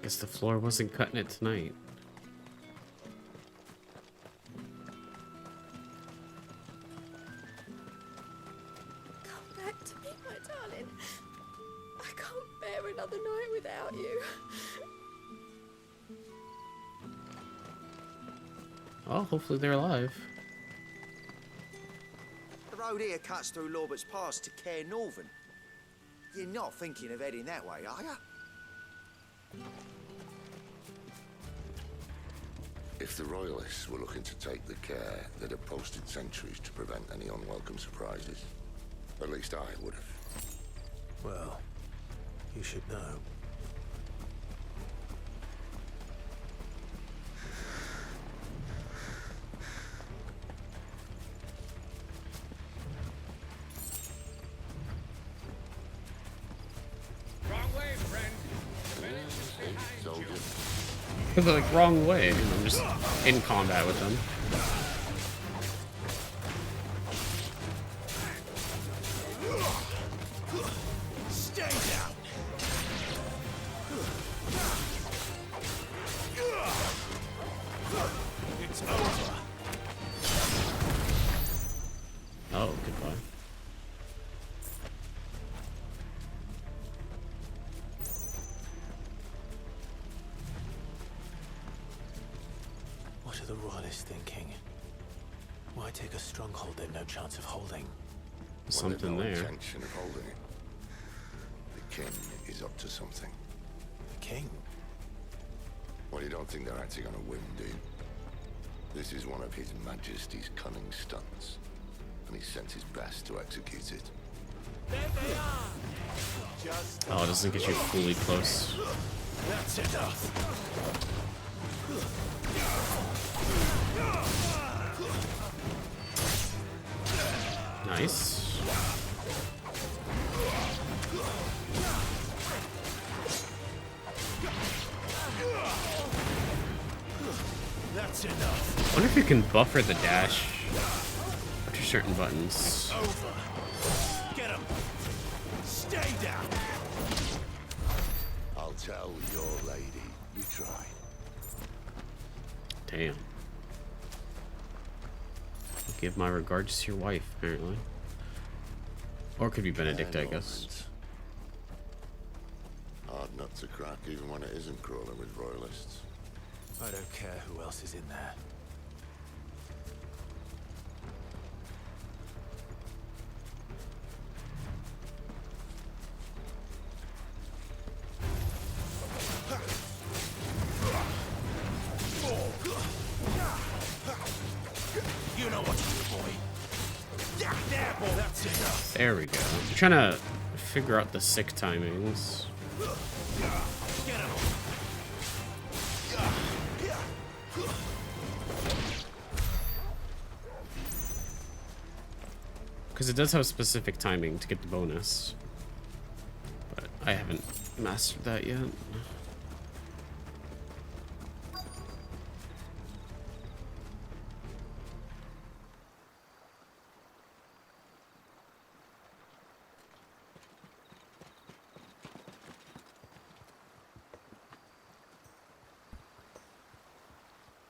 Guess the floor wasn't cutting it tonight. Come back to me, my darling. I can't bear another night without you. Oh, hopefully they're alive. The road here cuts through Lorbert's Pass to Care Northern. You're not thinking of heading that way, are you? If the Royalists were looking to take the care, they'd have posted sentries to prevent any unwelcome surprises. At least I would have. Well, you should know. Wrong way, friend. Soldier. They're like wrong way. I'm just in combat with them. Stay down. It's over. Oh, goodbye. What are the Royalists thinking? Why take a stronghold they've no chance of holding? Something Well, they've no there. intention of holding it. The king is up to something. The king? Well, you don't think they're acting on a whim, do you? This is one of His Majesty's cunning stunts, and he's sent his best to execute it. There they are. Just Oh, it doesn't get you fully close. that's enough. Nice. That's enough. I wonder if you can buffer the dash after certain buttons. Over. Get him. Stay down. I'll tell your lady you tried. Damn. Give my regards to your wife, apparently. Or it could be Benedict, I guess. Hard nut to crack, even when it isn't crawling with royalists. I don't care who else is in there. You know what to do, boy. There, boy, that's enough. There we go. I'm trying to figure out the sick timings. Get him. Because it does have specific timing to get the bonus. But I haven't mastered that yet.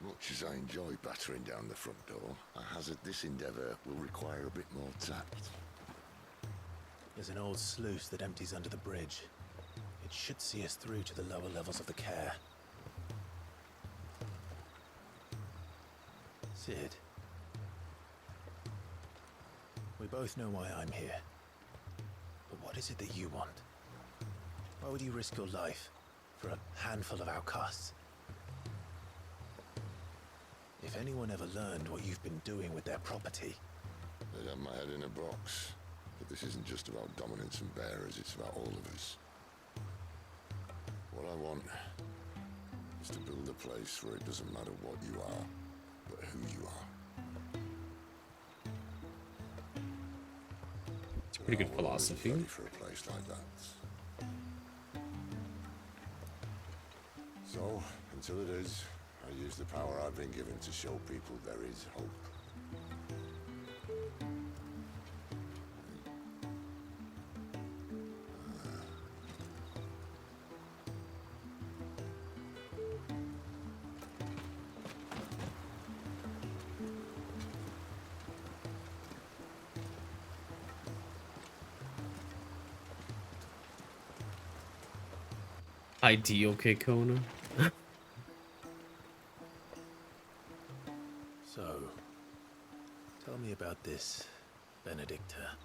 Much as I enjoy battering down the front door, I hazard this endeavour will require a bit more tact. There's an old sluice that empties under the bridge. It should see us through to the lower levels of the care. Sid. We both know why I'm here. But what is it that you want? Why would you risk your life for a handful of outcasts? If anyone ever learned what you've been doing with their property... They have my head in a box. But this isn't just about dominance and bearers, it's about all of us. What I want is to build a place where it doesn't matter what you are, but who you are. It's a pretty good philosophy. Ready for a place like that. So, until it is, I use the power I've been given to show people there is hope. Ideal Kekona. So, tell me about this, Benedicta.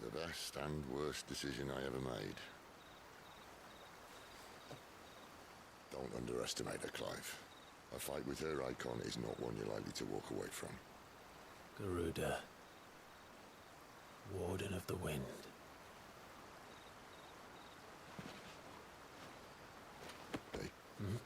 The best and worst decision I ever made. Don't underestimate her, Clive. A fight with her icon is not one you're likely to walk away from. Garuda. Warden of the Wind. Hmm?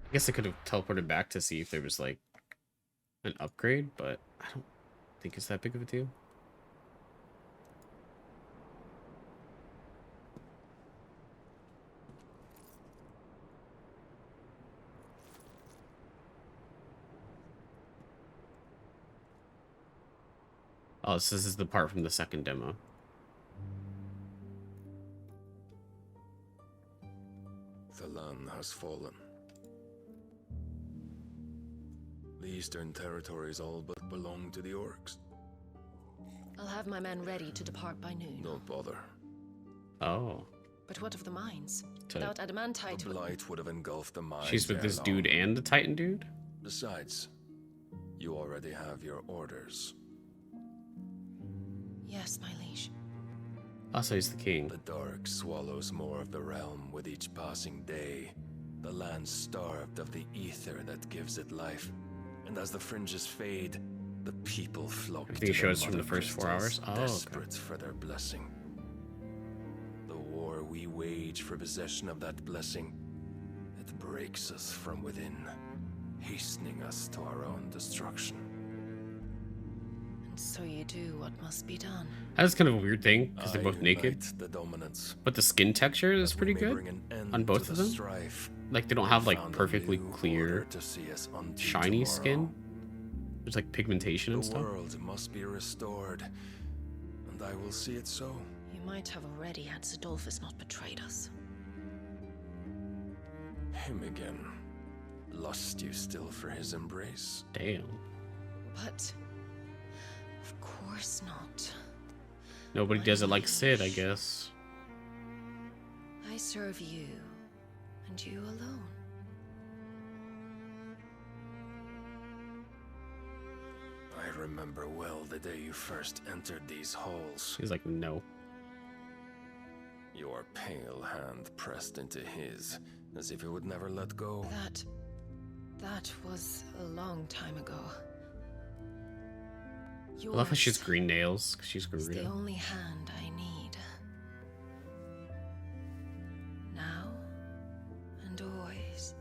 I guess I could have teleported back to see if there was like an upgrade, but I don't think it's that big of a deal. Oh, so this is the part from the second demo. The land has fallen. The Eastern Territories all but belong to the orcs. I'll have my men ready to depart by noon. Don't bother. Oh. But what of the mines? To- Without adamantite... The blight would have engulfed the mines. She's with ere this long. dude and the Titan dude? Besides, you already have your orders. Yes, my liege. Also, he's the king. The dark swallows more of the realm with each passing day. The land starved of the ether that gives it life. And as the fringes fade, the people flock Everything to shows the from the mother first 4 crystals, hours? Oh, okay. desperate for their blessing. The war we wage for possession of that blessing, it breaks us from within, hastening us to our own destruction. And so you do what must be done. That's kind of a weird thing because they're both naked. The dominance. But the skin texture is pretty good on both of them. Strife. Like they don't have like perfectly clear, shiny skin. There's like pigmentation and stuff. The world must be restored, and I will see it so. You might have already had Zidolphus not betrayed us. Him again. Lust you still for his embrace? Damn. But of course not. Nobody does it like Sid, I guess. I serve you, and you alone. I remember well the day you first entered these halls. He's like, no. Your pale hand pressed into his, as if it would never let go. That was a long time ago. I love how she has green nails, because she's It's the Garuda. only hand I need. Now and always.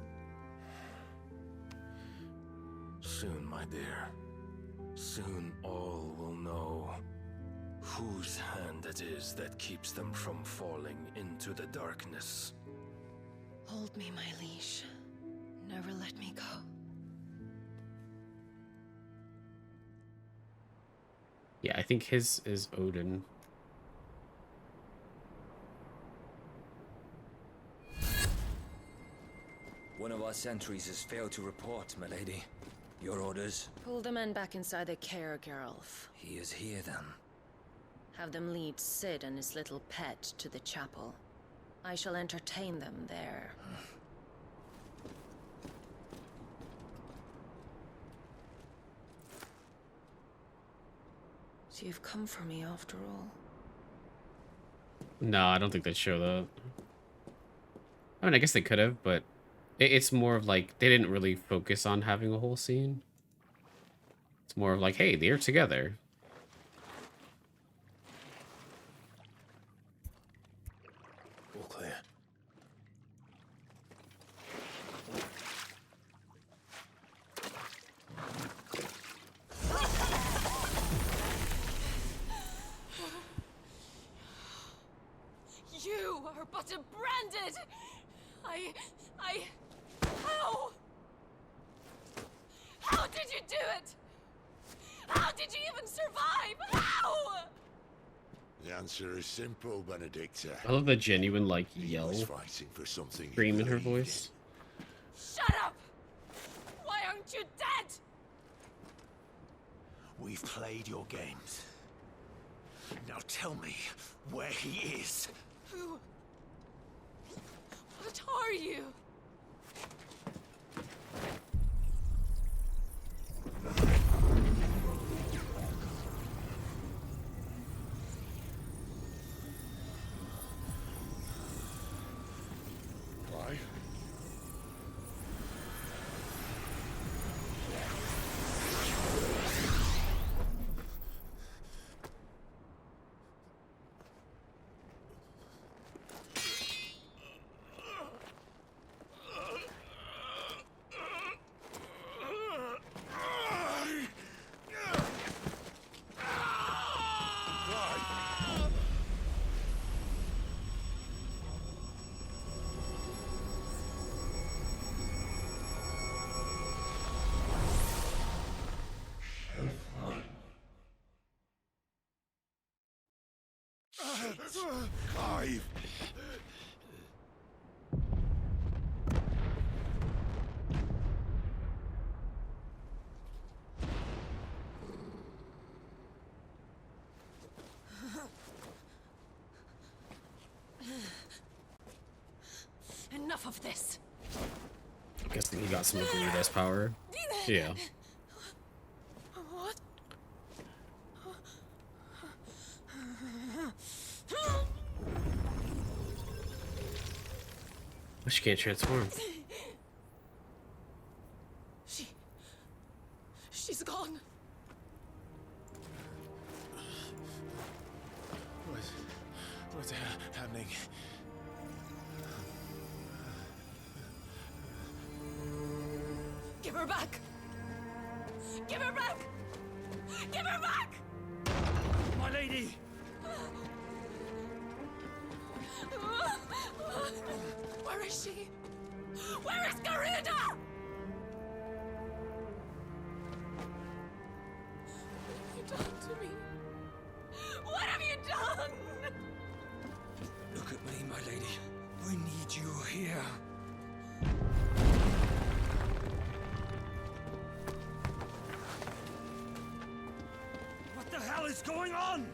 Soon, my dear. Soon all will know whose hand it is that keeps them from falling into the darkness. Hold me, my liege. Never let me go. Yeah, I think his is Odin. One of our sentries has failed to report, my lady. Your orders? Pull the men back inside their care, Geralf. He is here, then. Have them lead Sid and his little pet to the chapel. I shall entertain them there. So you've come for me after all. No, I don't think they'd show that. I mean, I guess they could have, but it's more of like, they didn't really focus on having a whole scene. It's more of like, hey, they're together. All clear. You are but a branded! How? How did you do it? How did you even survive? How? The answer is simple, Benedicta. I love the genuine, like, He yell, was fighting for something he scream in her believed voice. Shut up! Why aren't you dead? We've played your games. Now tell me where he is. Who? What are you? Why? Clive! Enough of this. I'm guessing he got some of Garuda's power. Yeah. What? But she can't transform. She's gone. What's happening? Give her back! Give her back! Give her back! My lady! Where is she? Where is Garuda? What have you done to me? What have you done? Look at me, my lady. I need you here. What the hell is going on?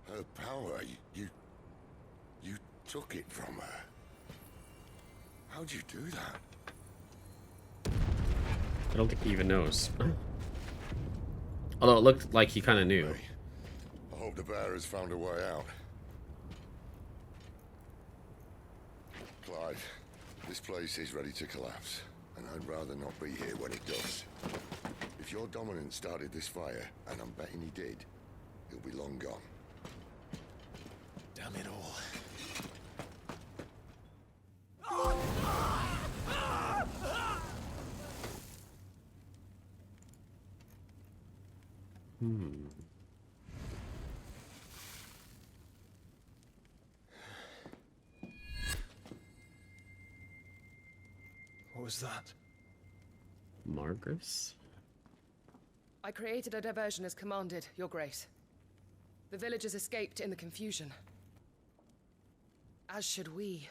Her power, you took it from her. How'd you do that? I don't think he even knows. Although it looked like he kind of knew. I hope the bear has found a way out. Clive, this place is ready to collapse, and I'd rather not be here when it does. If your dominant started this fire, and I'm betting he did, he'll be long gone. Damn it all. What was that? Margus? I created a diversion as commanded, Your Grace. The villagers escaped in the confusion. As should we.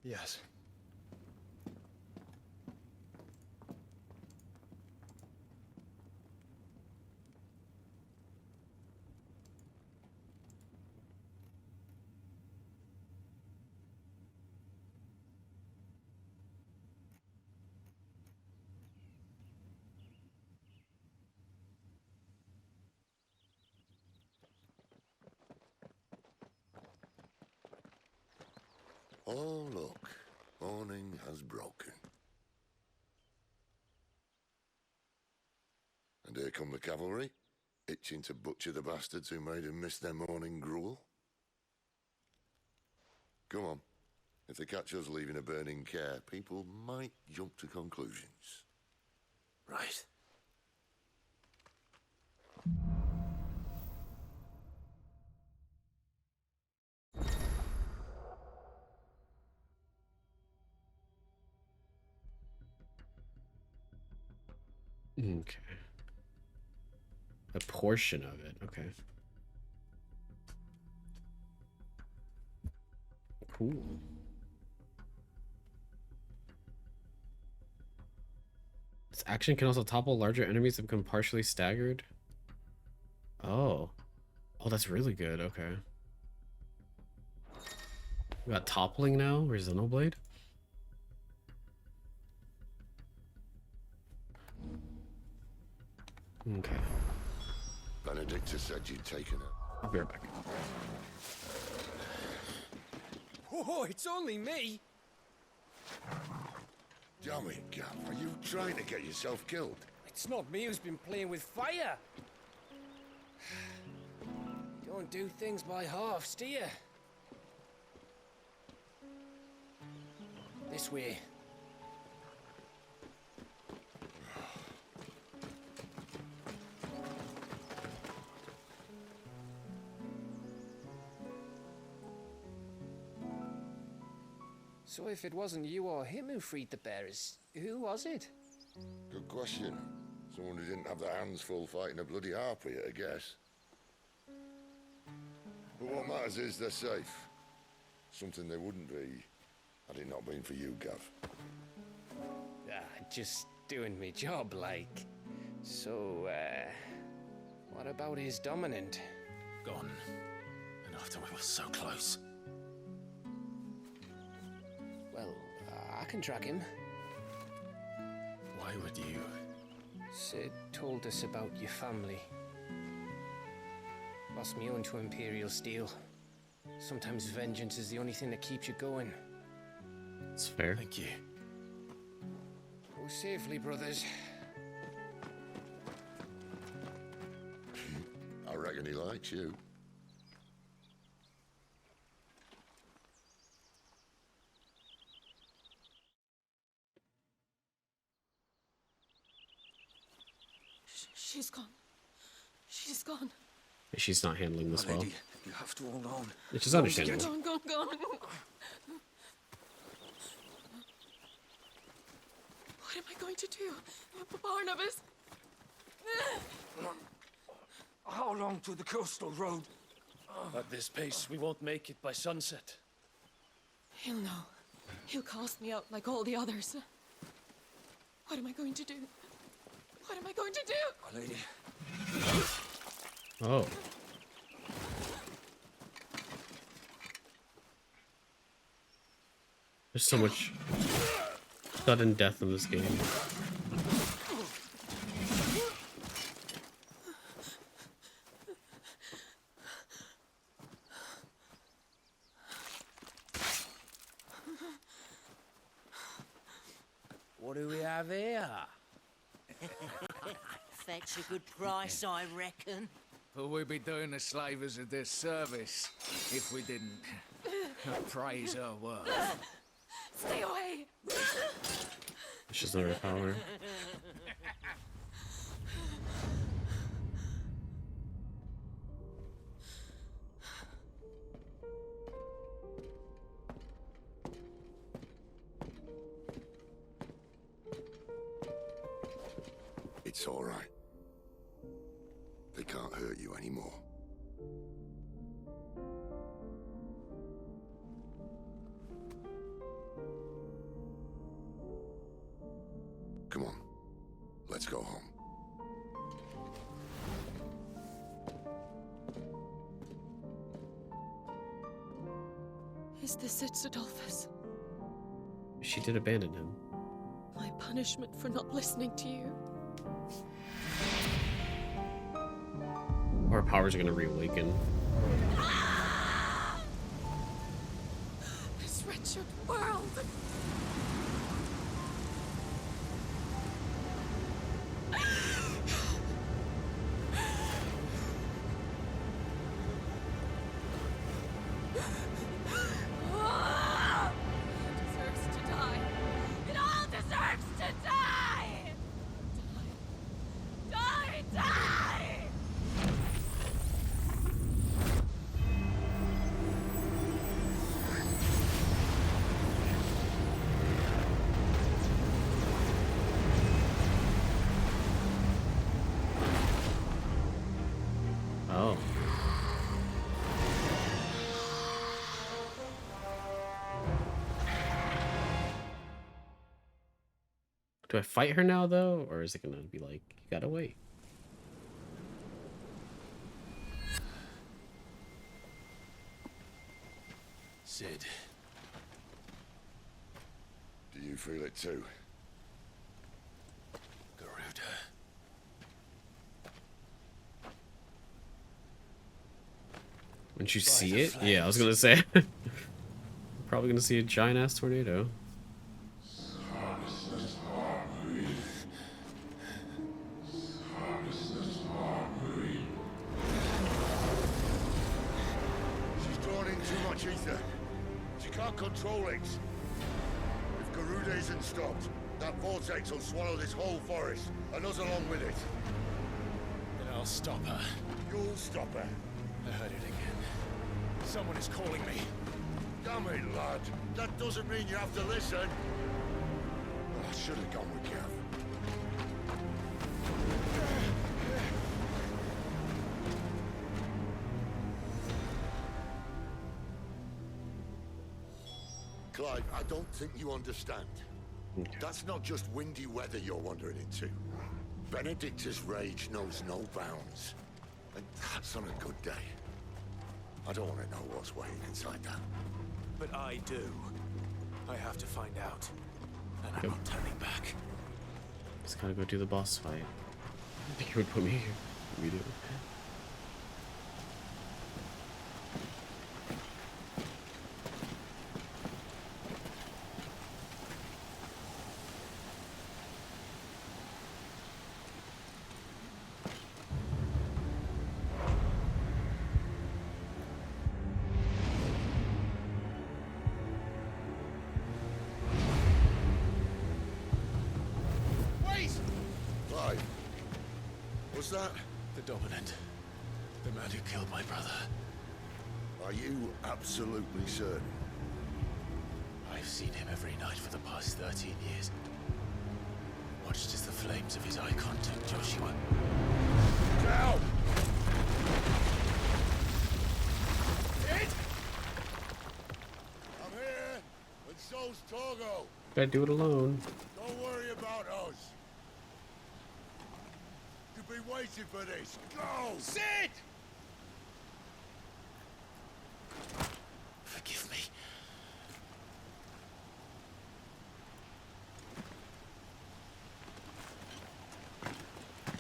Yes. Oh, look. Morning has broken. And here come the cavalry, itching to butcher the bastards who made them miss their morning gruel. Come on. If they catch us leaving a burning care, people might jump to conclusions. Right. Okay. A portion of it, okay. Cool. This action can also topple larger enemies that become partially staggered. Oh. Oh, that's really good, okay. We got toppling now, or Xenoblade? Okay. Benedicta said you'd taken it. I'll be right back. Oh, it's only me! Damn it, Gav. Are you trying to get yourself killed? It's not me who's been playing with fire. Don't do things by halves, do you? This way. So if it wasn't you or him who freed the bearers, who was it? Good question. Someone who didn't have their hands full fighting a bloody harpy, I guess. But what matters is they're safe. Something they wouldn't be had it not been for you, Gav. Just doing me job, like. So, what about his dominant? Gone. And after we were so close. Well, I can track him. Why would you? Sid told us about your family. Lost me own to Imperial Steel. Sometimes vengeance is the only thing that keeps you going. It's fair. Thank you. Go safely, brothers. I reckon he likes you. She's gone. She's not handling this My well. lady, you have to hold on. Which is understandable. Gone, gone, gone. What am I going to do? Barnabas? How long to the coastal road? At this pace, we won't make it by sunset. He'll know. He'll cast me out like all the others. What am I going to do? What am I going to do? My lady. Oh. There's so much sudden death in this game. What do we have here? Fetch a good price, I reckon. But we'd be doing the slavers a disservice if we didn't praise her work. Stay away! She's not her power. It's all right. They can't hurt you anymore. Come on. Let's go home. Is this it, Adolphus? She did abandon him. My punishment for not listening to you? Our powers are gonna reawaken. This wretched world! Deserves to die. It all deserves to die! Die! Die! Oh. Do I fight her now, though? Or is it gonna be like, you gotta wait? Sid. Do you feel it too? Garuda. Once you see it? Yeah, I was gonna say. Probably gonna see a giant ass tornado. She's drawn in too much ether. She can't control it. If Garuda isn't stopped, that vortex will swallow this whole forest, and us along with it. Then I'll stop her. You'll stop her. I heard it again. Someone is calling me. Damn it, lad. That doesn't mean you have to listen. I should have gone with Gav. Clive, I don't think you understand. That's not just windy weather you're wandering into. Benedicta's rage knows no bounds. And that's on a good day. I don't want to know what's waiting inside that. But I do. I have to find out. And I'm not turning back. Just gotta go do the boss fight. I think he would put me here immediately. Wait! Clive, what's that? The dominant. The man who killed my brother. Are you absolutely certain? I've seen him every night for the past 13 years. Watched as the flames of his icon took Joshua. Down! Sid! I'm here, and so's Togo. Gotta do it alone. Don't worry about us. You've been waiting for this. Go! Sid! Forgive me.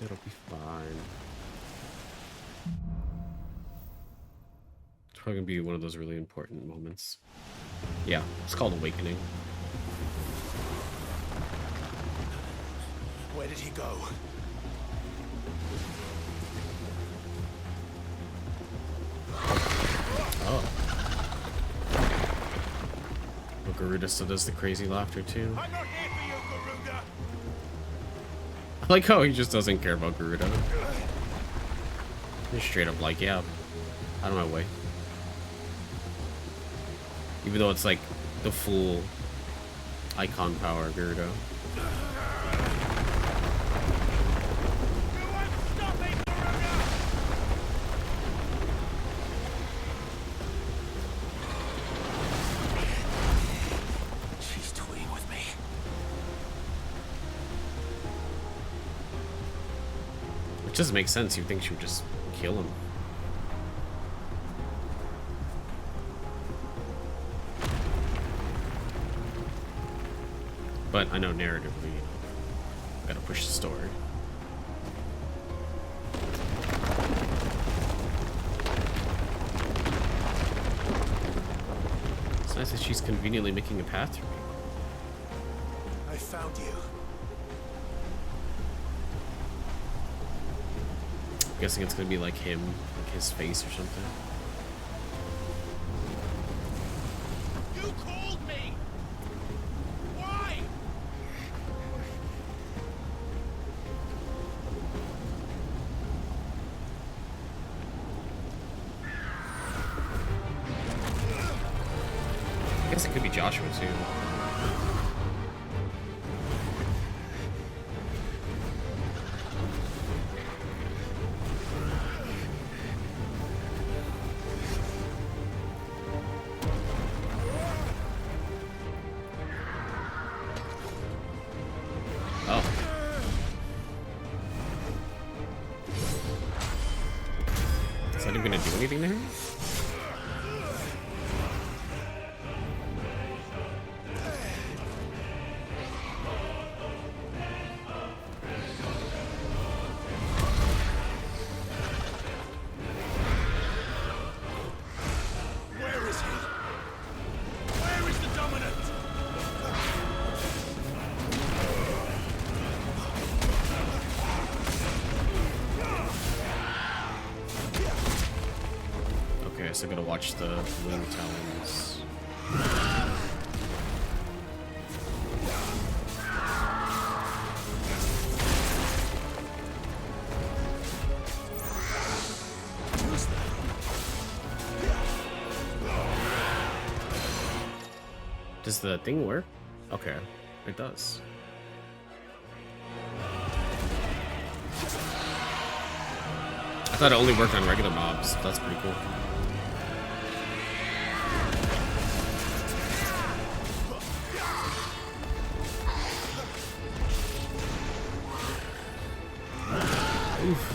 It'll be fine. It's probably gonna be one of those really important moments. Yeah, it's called Awakening. Where did he go? Oh. Well, Garuda still does the crazy laughter too. I'm not here for you, Garuda! I like how he just doesn't care about Garuda. He's straight up like, yeah, out of my way. Even though it's like the full icon power Garuda. She's toying with me. Which doesn't make sense. You'd think she would just kill him. But I know narratively, you know, gotta push the story. It's nice that she's conveniently making a path through people. I found you. I'm guessing it's gonna be like him, like his face or something. You called me! Why? I guess it could be Joshua too. Oh. Is that even gonna do anything to him? Where is he? Where is the dominant? Okay, so I gotta watch the wing talons. Does the thing work? Okay, it does. I thought it only worked on regular mobs. That's pretty cool. Oof.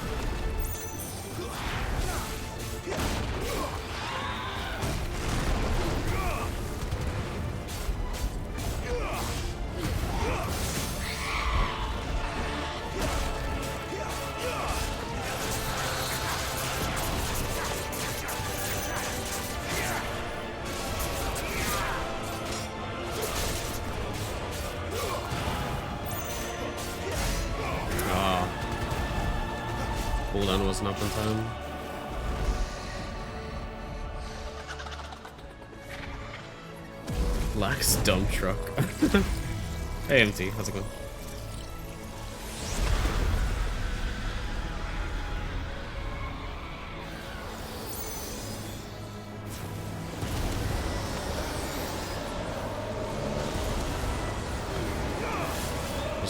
Cooldown wasn't up in time. Lax dump truck. Hey MT, how's it going?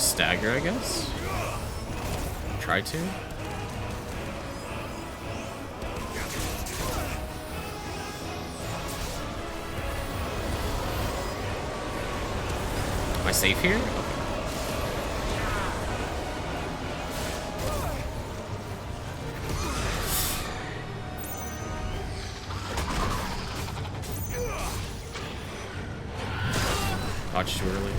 stagger, I guess. Try to. Am I safe here? Okay. Dodge too early.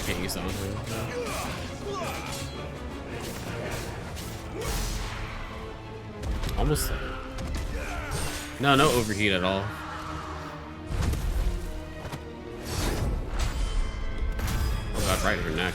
Can't use that one. Almost there. No, no overheat at all. Oh god, right in her neck.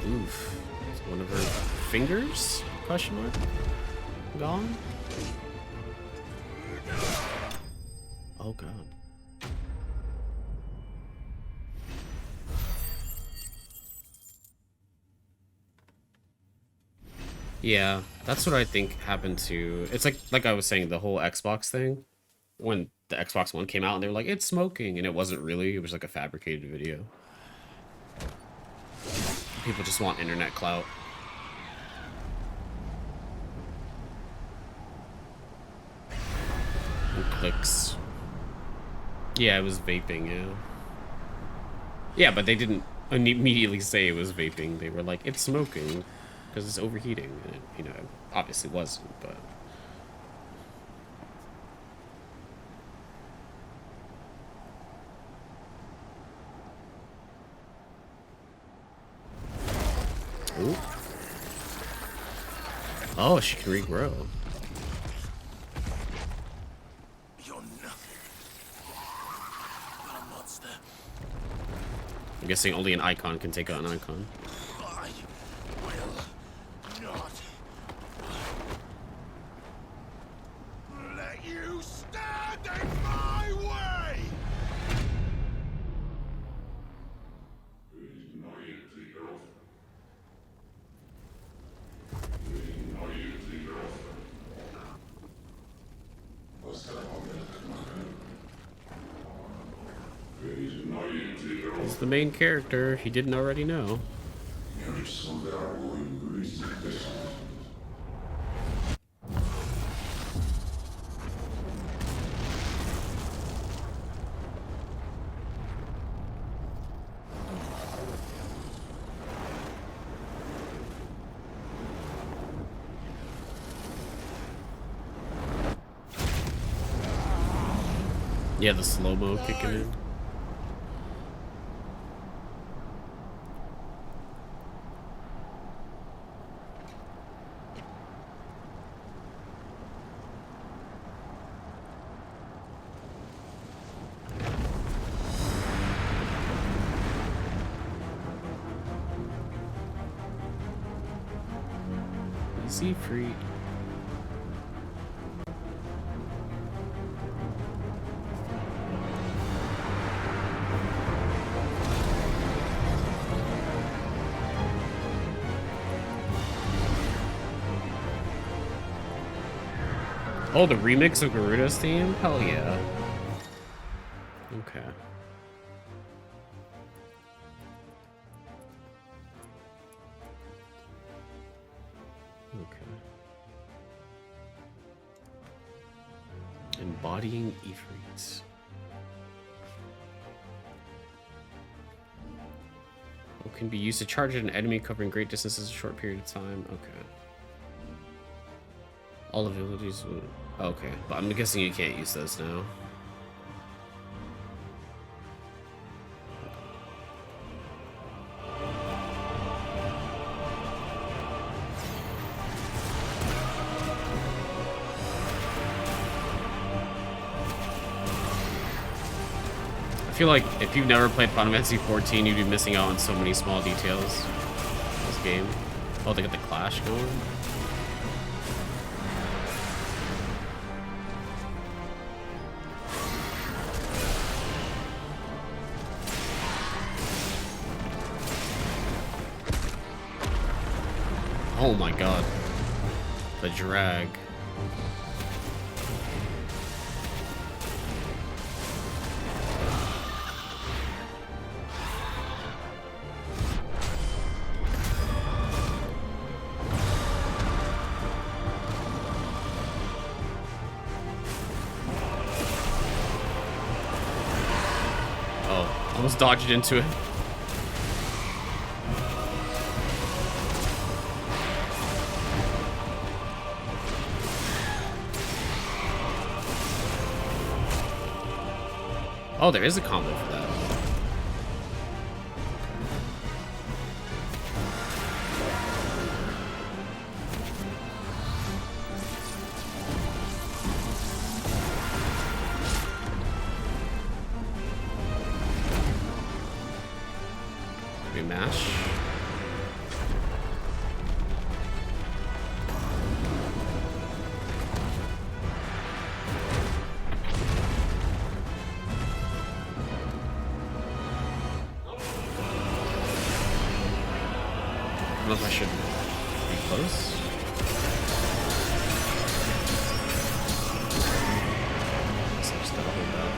Oof. Is one of her fingers? Question mark? Gone? Oh god. Yeah, that's what I think happened to. It's like I was saying, the whole Xbox thing. When the Xbox One came out and they were like, it's smoking, and it wasn't really, it was like a fabricated video. People just want internet clout. And clicks. Yeah, it was vaping, yeah. Yeah, but they didn't immediately say it was vaping. They were like, it's smoking, because it's overheating. And it, you know, it obviously wasn't, but... Ooh. Oh, she can regrow. You're nothing but a monster. I'm guessing only an icon can take out an icon. I will not let you stand in my way. He's the main character. He didn't already know. Yeah, the slow-mo kicking in. Easy free. Oh, the remix of Garuda's theme? Hell yeah. Okay. Okay. Embodying Ifrit. What can be used to charge at an enemy covering great distances in a short period of time? Okay. All abilities. Okay, but I'm guessing you can't use those now. I feel like if you've never played Final Fantasy XIV, you'd be missing out on so many small details in this game. Oh, they got the clash going. Oh my god. The drag. Oh, almost dodged into it. Oh, there is a combo for that. Maybe mash. I don't know if I should be close. So just gotta hold that.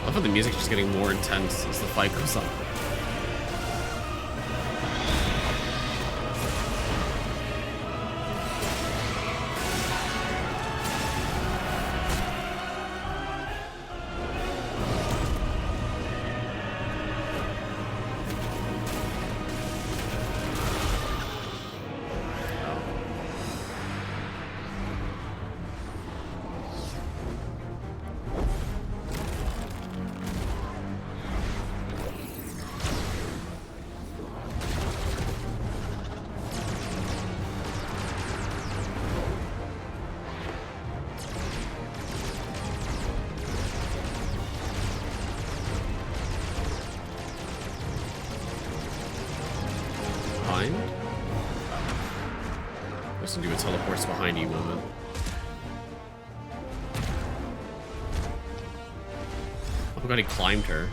I love how the music's just getting more intense as the fight goes on. Behind? Listen to a teleports behind you moment. Oh god, he climbed her.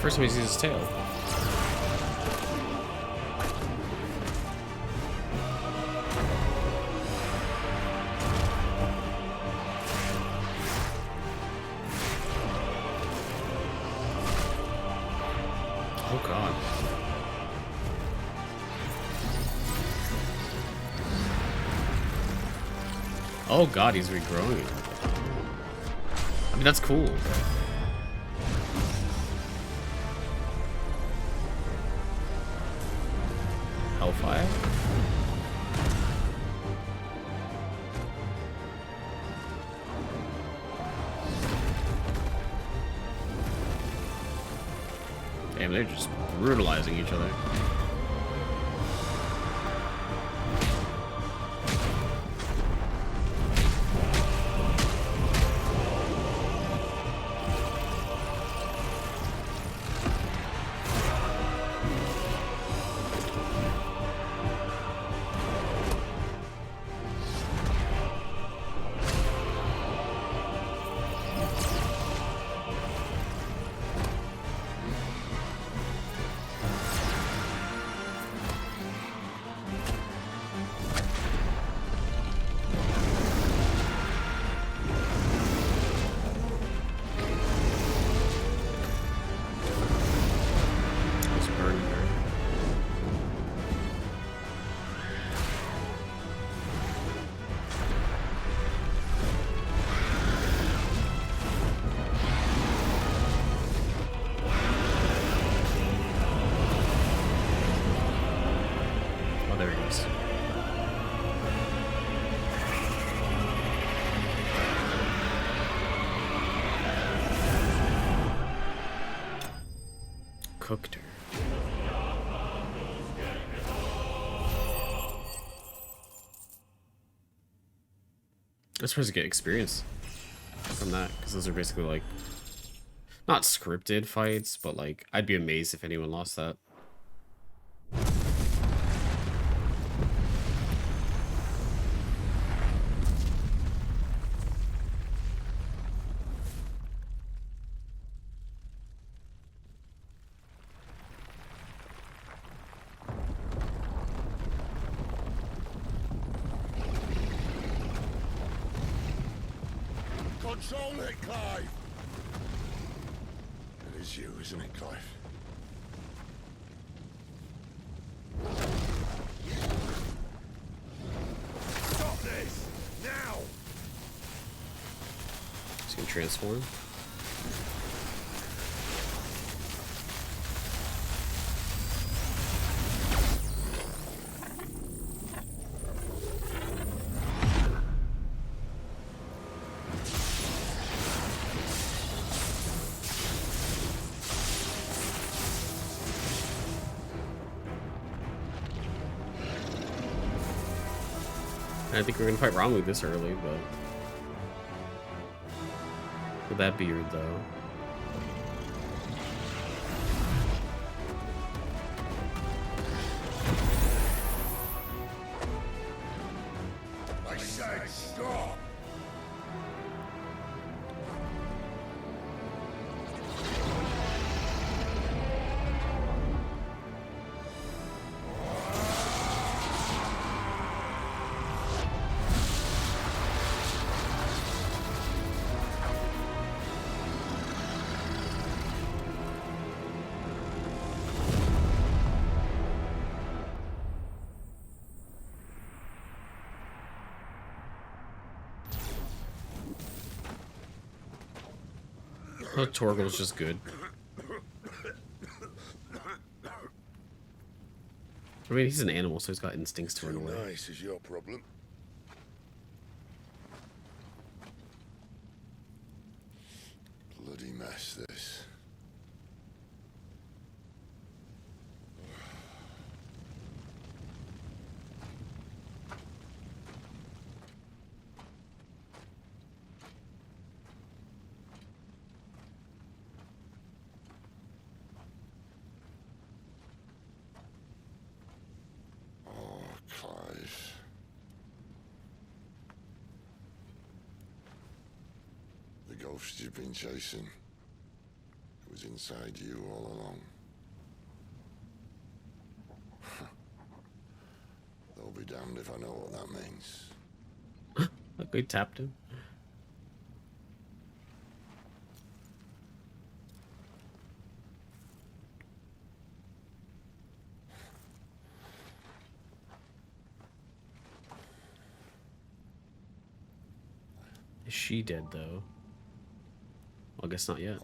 First time he sees his tail. Oh god. Oh god, he's regrowing. I mean, that's cool. Hellfire? Damn, they're just brutalizing each other. there it is. Cooked her. I'm supposed to get experience from that, because those are basically like, not scripted fights, but like, I'd be amazed if anyone lost that. Control it, Clive! It is you, isn't it, Clive? Stop this! Now! He's gonna transform. I think we're gonna fight Ramu this early, but with that beard though. I said stop! Oh, Torgal's just good. I mean, he's an animal, so he's got instincts to run away. Nice is your problem. Bloody mess, this. Clive. The ghost you've been chasing was inside you all along. They'll be damned if I know what that means. Look, we tapped him. Is she dead though? Well, I guess not yet.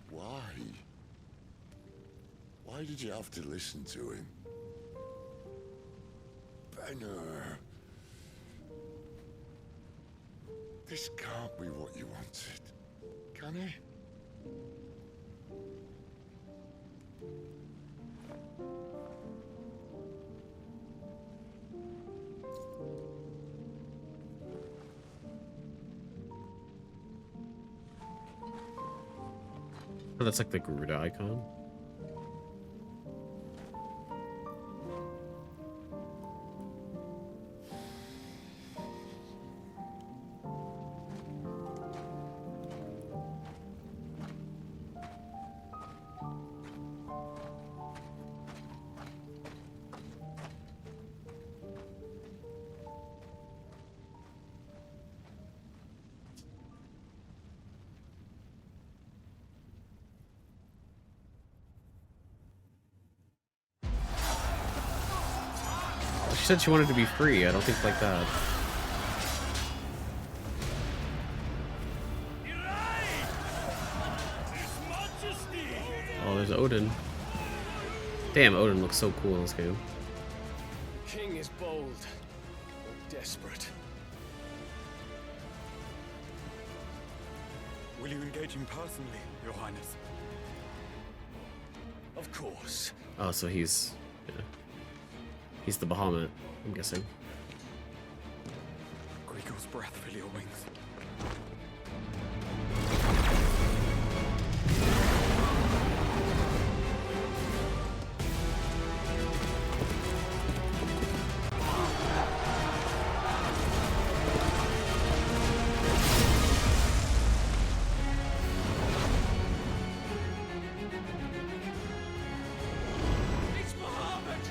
Why? Why did you have to listen to him? Benner. This can't be what you wanted, can it? Oh, that's like the Garuda icon. She said she wanted to be free. I don't think like that. Oh, there's Odin. Damn, Odin looks so cool in this game. King is bold, or desperate. Will you engage him personally, Your Highness? Of course. Oh, so he's the Bahamut, I'm guessing. Grigor's breath fill your wings. It's Bahamut!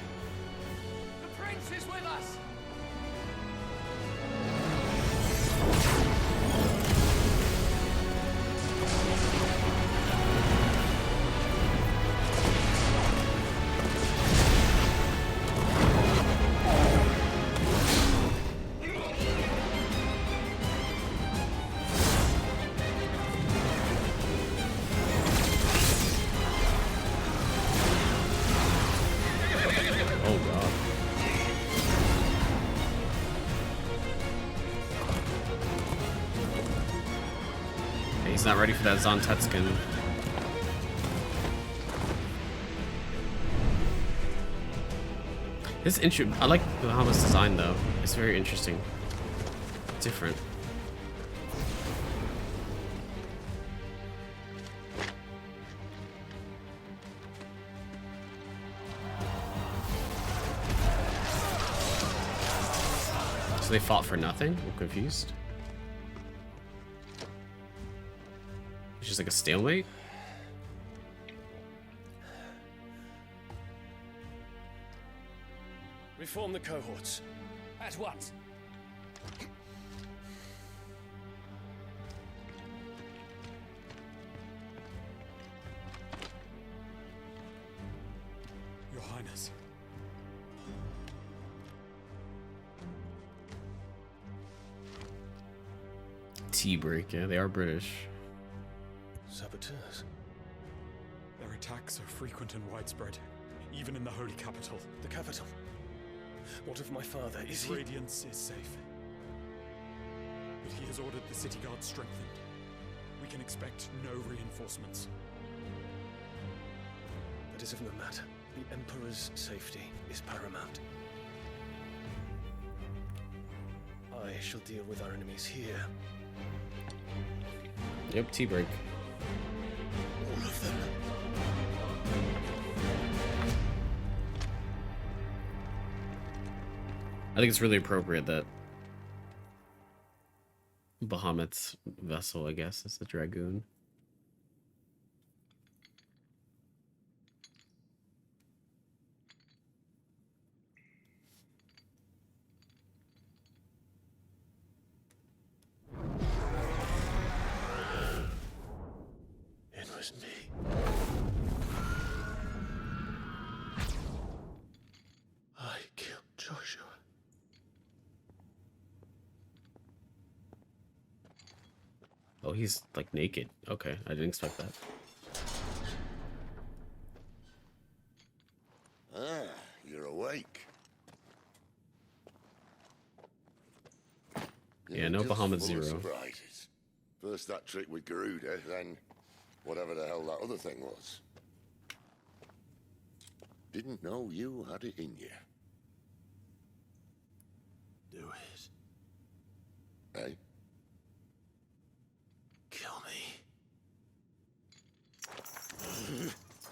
The prince is with us! Oh god. Okay, he's not ready for that Zontetskin. This I like Bahamut's design though. It's very interesting. Different. So they fought for nothing? I'm confused. It's just like a stalemate? Reform the cohorts. At once. Your Highness. Tea break, yeah, they are British. Saboteurs. Their attacks are frequent and widespread, even in the holy capital. The capital? What of my father? Is His he? radiance is safe. But he has ordered the city guard strengthened. We can expect no reinforcements. That is of no matter. The Emperor's safety is paramount. I shall deal with our enemies here. Yep, tea break. All of them. I think it's really appropriate that Bahamut's vessel, I guess, is the Dragoon. It was me. I killed Joshua. Oh, he's like naked. Okay, I didn't expect that. Ah, you're awake. Yeah, no just Bahamut full of Zero. surprises. First that trick with Garuda, then whatever the hell that other thing was. Didn't know you had it in you. Do it. Hey? Kill me.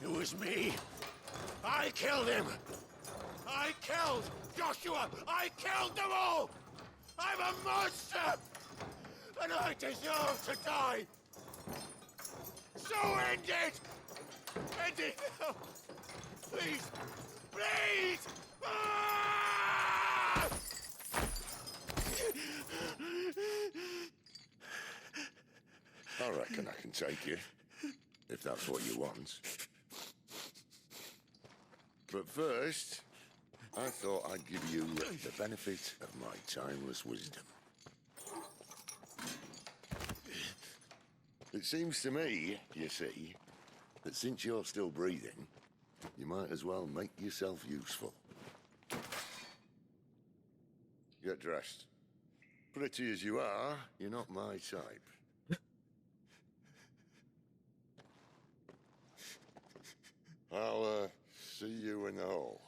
It was me. I killed him. I killed Joshua. I killed them all. I'm a monster. And I deserve to die. So end it. End it now. Please. Please. Ah! I reckon I can take you, if that's what you want. But first, I thought I'd give you the benefit of my timeless wisdom. It seems to me, you see, that since you're still breathing, you might as well make yourself useful. Get dressed. Pretty as you are, you're not my type. I'll, see you in the hall.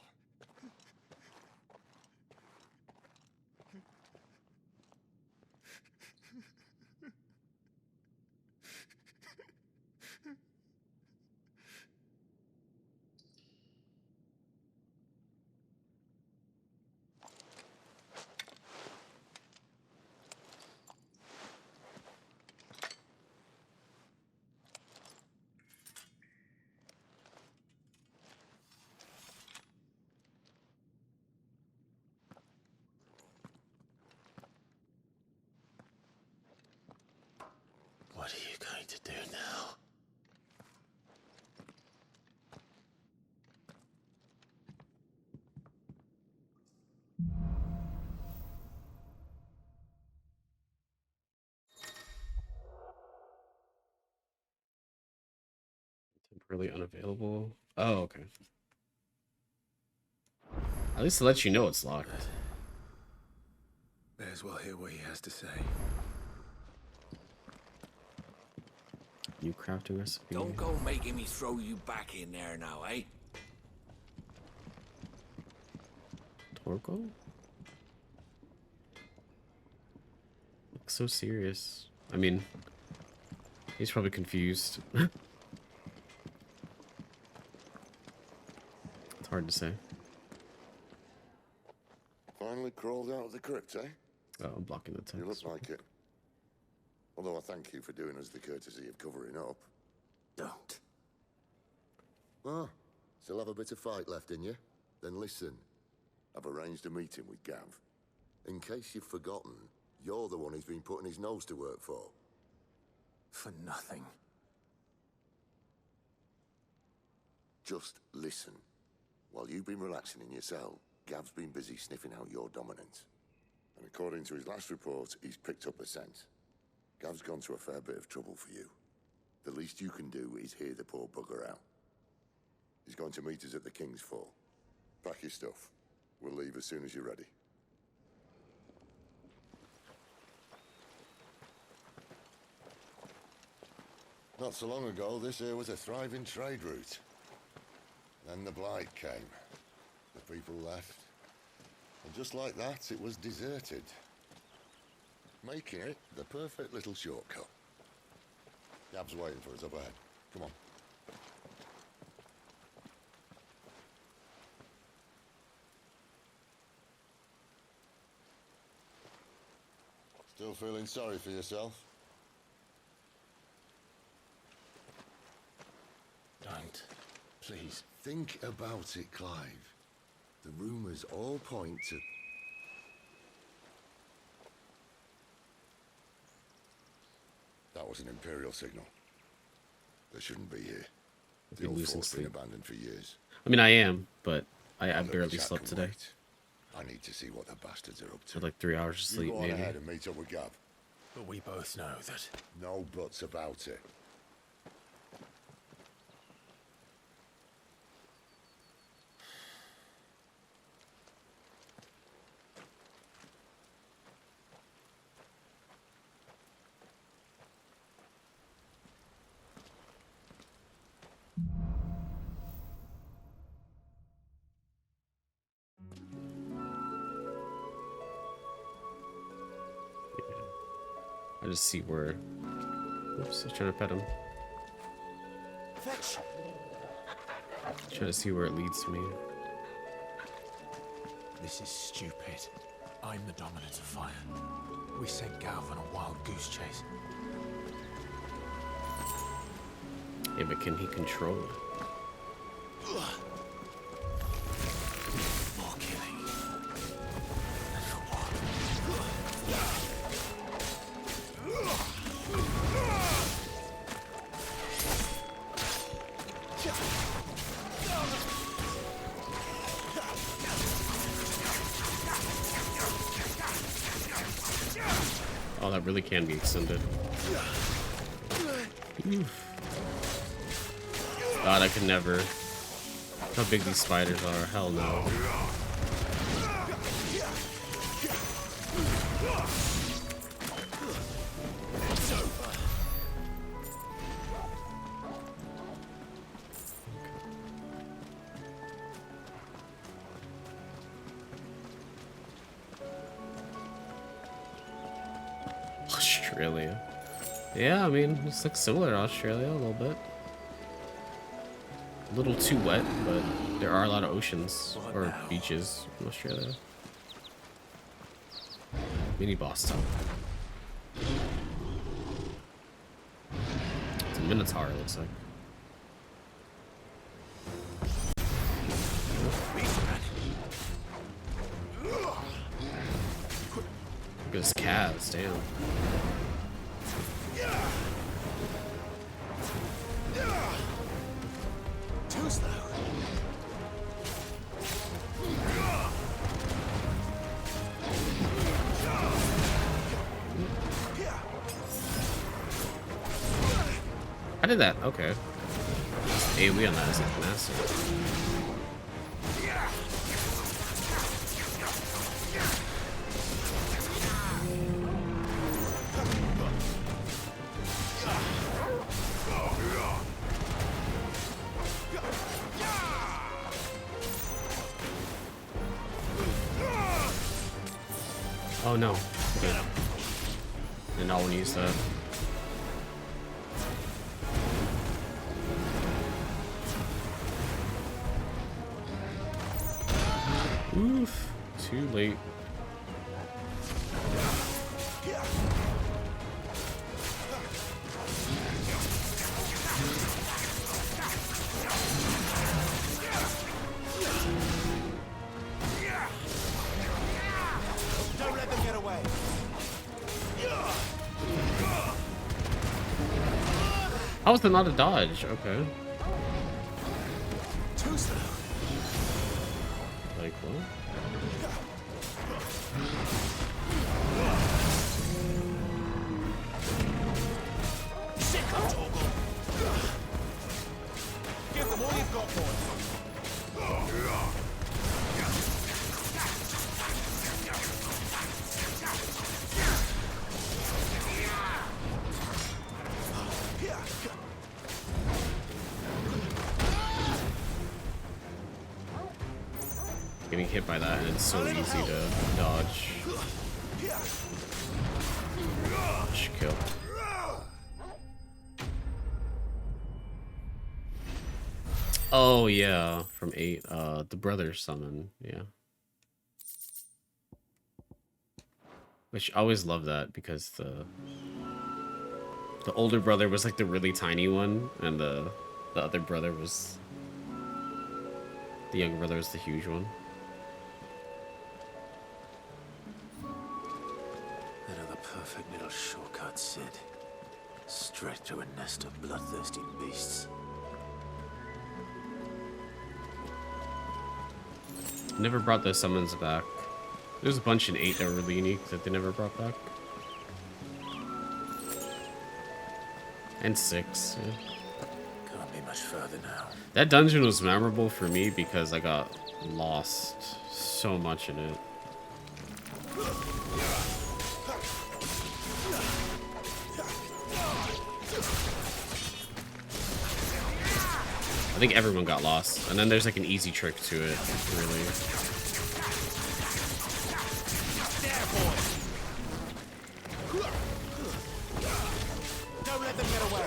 What are you going to do now? Temporarily unavailable. Oh, okay. At least to let you know it's locked. May as well hear what he has to say. New crafting recipe. Don't go making me throw you back in there now, eh? Torko? Looks so serious. I mean, he's probably confused. It's hard to say. Finally crawled out of the crypt, eh? Oh, I'm blocking the text. You look like it. Although I thank you for doing us the courtesy of covering up. Don't. Ah, still have a bit of fight left in you? Then listen. I've arranged a meeting with Gav. In case you've forgotten, you're the one he's been putting his nose to work for. For nothing. Just listen. While you've been relaxing in your cell, Gav's been busy sniffing out your dominance. And according to his last report, he's picked up a scent. Gav's gone to a fair bit of trouble for you. The least you can do is hear the poor bugger out. He's going to meet us at the King's Fall. Pack your stuff. We'll leave as soon as you're ready. Not so long ago, this here was a thriving trade route. Then the Blight came. The people left. And just like that, it was deserted. Making it the perfect little shortcut. Gav's waiting for us up ahead. Come on. Still feeling sorry for yourself? Don't. Please. Think about it, Clive. The rumors all point to... That was an Imperial signal. They shouldn't be here. The old fort's been abandoned for years. I mean, I am, but I barely slept today. I need to see what the bastards are up to. Had like 3 hours of sleep, You go on maybe. ahead and meet up with Gav. But we both know that... No buts about it. I just see where. Oops, I was trying to pet him. Fetch. Trying to see where it leads me. This is stupid. I'm the dominant of fire. We sent Gav on a wild goose chase. Yeah, but can he control it? More killing. And for what? Oh, that really can be extended. Oof. God, I could never. How big these spiders are. Hell no. Australia. Yeah, I mean, it's like similar to Australia a little bit. A little too wet, but there are a lot of oceans or beaches in Australia. Mini boss time. It's a Minotaur, it looks like. Look at his calves, damn. Too slow. I did that, okay. AoE on that is like massive. Oh no. Okay. Did not want to use that. Oof. Too late. Don't let them get away. How was that not a dodge? Okay. Too slow. Like what? Sick of Toggle. Give them all you've got, boys. Getting hit by that, and it's so easy to dodge. Kill. Oh yeah, from 8. The brother summon, yeah. Which I always love that because the older brother was like the really tiny one, and the other brother was the younger brother was the huge one. Another perfect little shortcut, Sid. Straight to a nest of bloodthirsty beasts. Never brought those summons back. There's a bunch in 8 that were really unique that they never brought back. And 6, yeah. Can't be much further now. That dungeon was memorable for me because I got lost so much in it. I think everyone got lost, and then there's like an easy trick to it, really. Don't let them get away.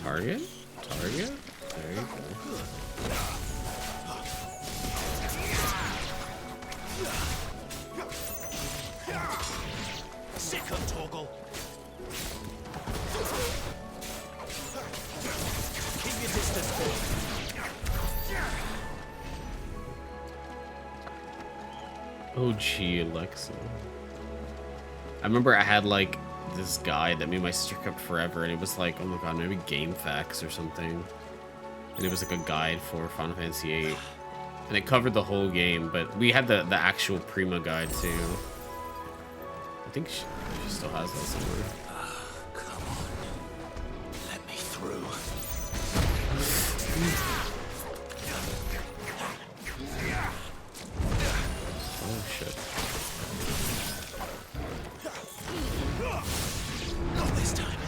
Target? Target? There you go. Sick of Toggle. Keep your distance, boy. OG Alexa. I remember I had like this guide that me and my sister kept forever, and it was like, oh my god, maybe Game Facts or something. And it was like a guide for Final Fantasy VIII. And it covered the whole game, but we had the actual Prima guide too. I think she still has that somewhere. Come on. Let me through. Oh shit. Not this time.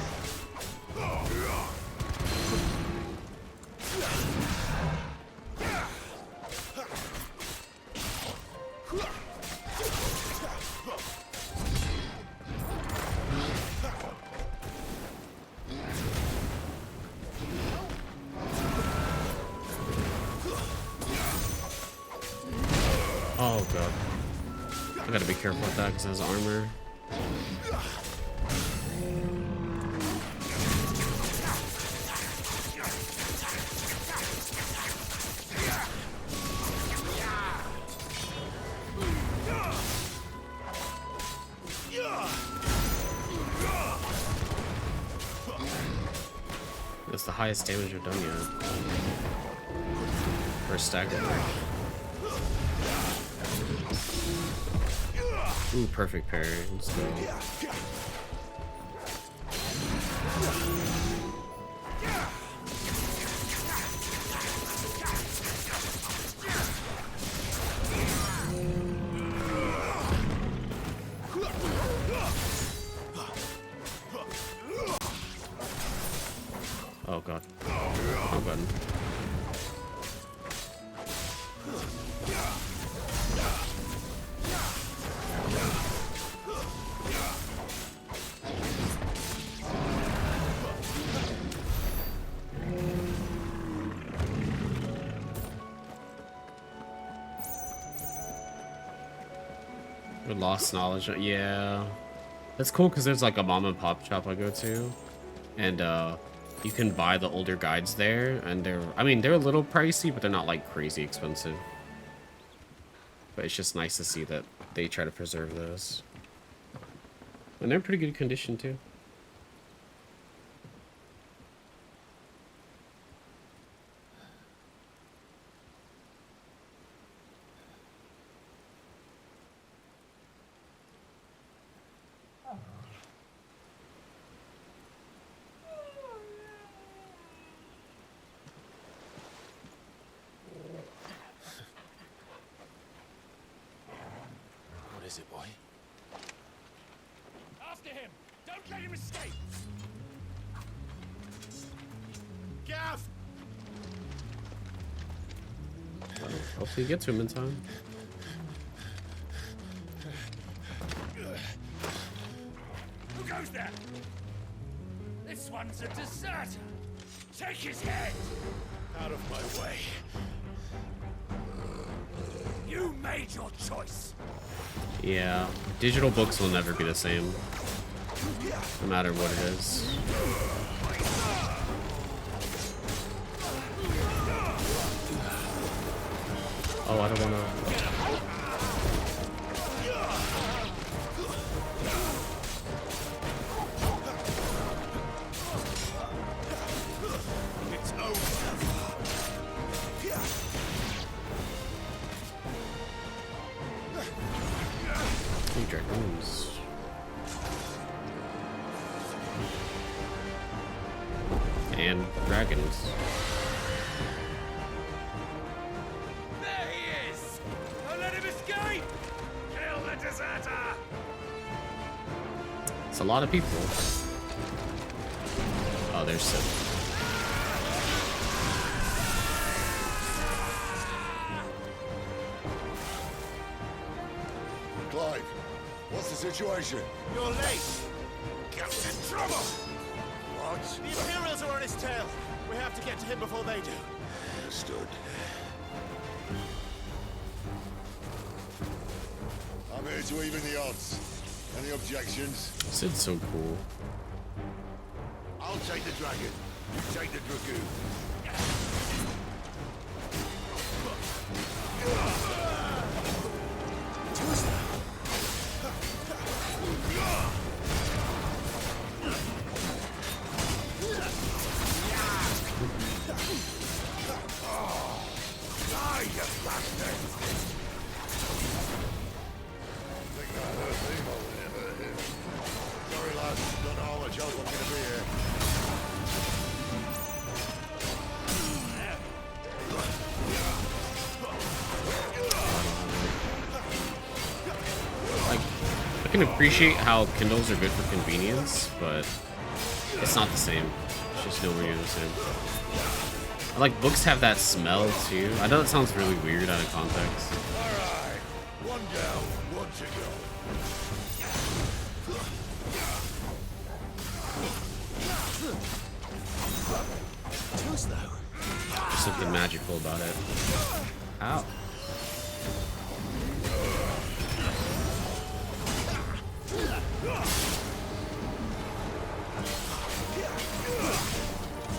Oh god. I gotta be careful with that because it has armor. That's the highest damage I've done yet. For a stagger break. Ooh, perfect parry. Let's go. Oh god. Oh god. Lost knowledge. Yeah, that's cool because there's like a mom and pop shop I go to, and you can buy the older guides there, and they're a little pricey, but they're not like crazy expensive. But it's just nice to see that they try to preserve those, and they're in pretty good condition too. What is it, boy? After him! Don't let him escape! Gav! Hopefully you get to him in time. Who goes there? This one's a deserter! Take his head! Out of my way. You made your choice! Yeah, digital books will never be the same, no matter what it is. Oh, I don't want to. It's over! Hey, dragoons. And dragons. There he is! Don't let him escape! Kill the deserter! It's a lot of people. Oh, there's Sid. Clive, what's the situation? You're late. Captain Trouble! What? The Imperials are on his tail. We have to get to him before they do. Understood. I'm here to even the odds. Any objections? Sid's so cool. I'll take the dragon. You take the dragoon. can appreciate how Kindles are good for convenience, but it's not the same. It's just nowhere near the same. Like, books have that smell too. I know it sounds really weird out of context. Alright, one down, one to go. Too slow. There's something magical about it. Ow.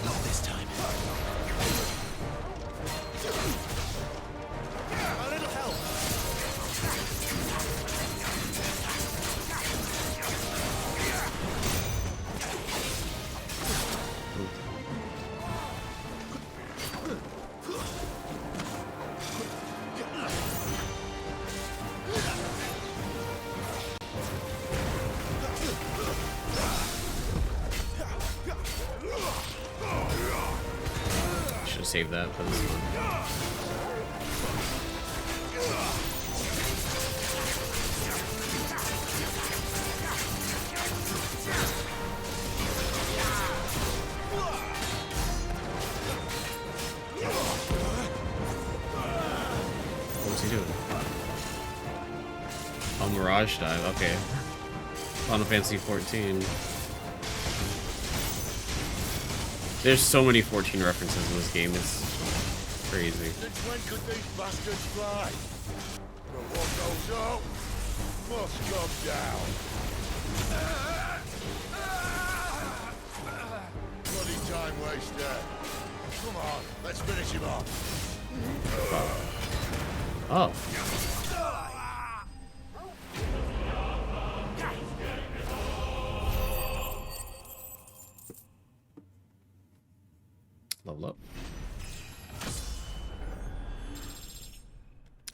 Not this time. A little help. Should have saved that for this one. What's he doing? Oh, Mirage Dive. Okay. Final Fantasy 14. There's so many 14 references in this game. It's crazy. Since when could these bastards fly? But what goes up must come down. Bloody time waster. Come on, let's finish him off. Oh. Level up.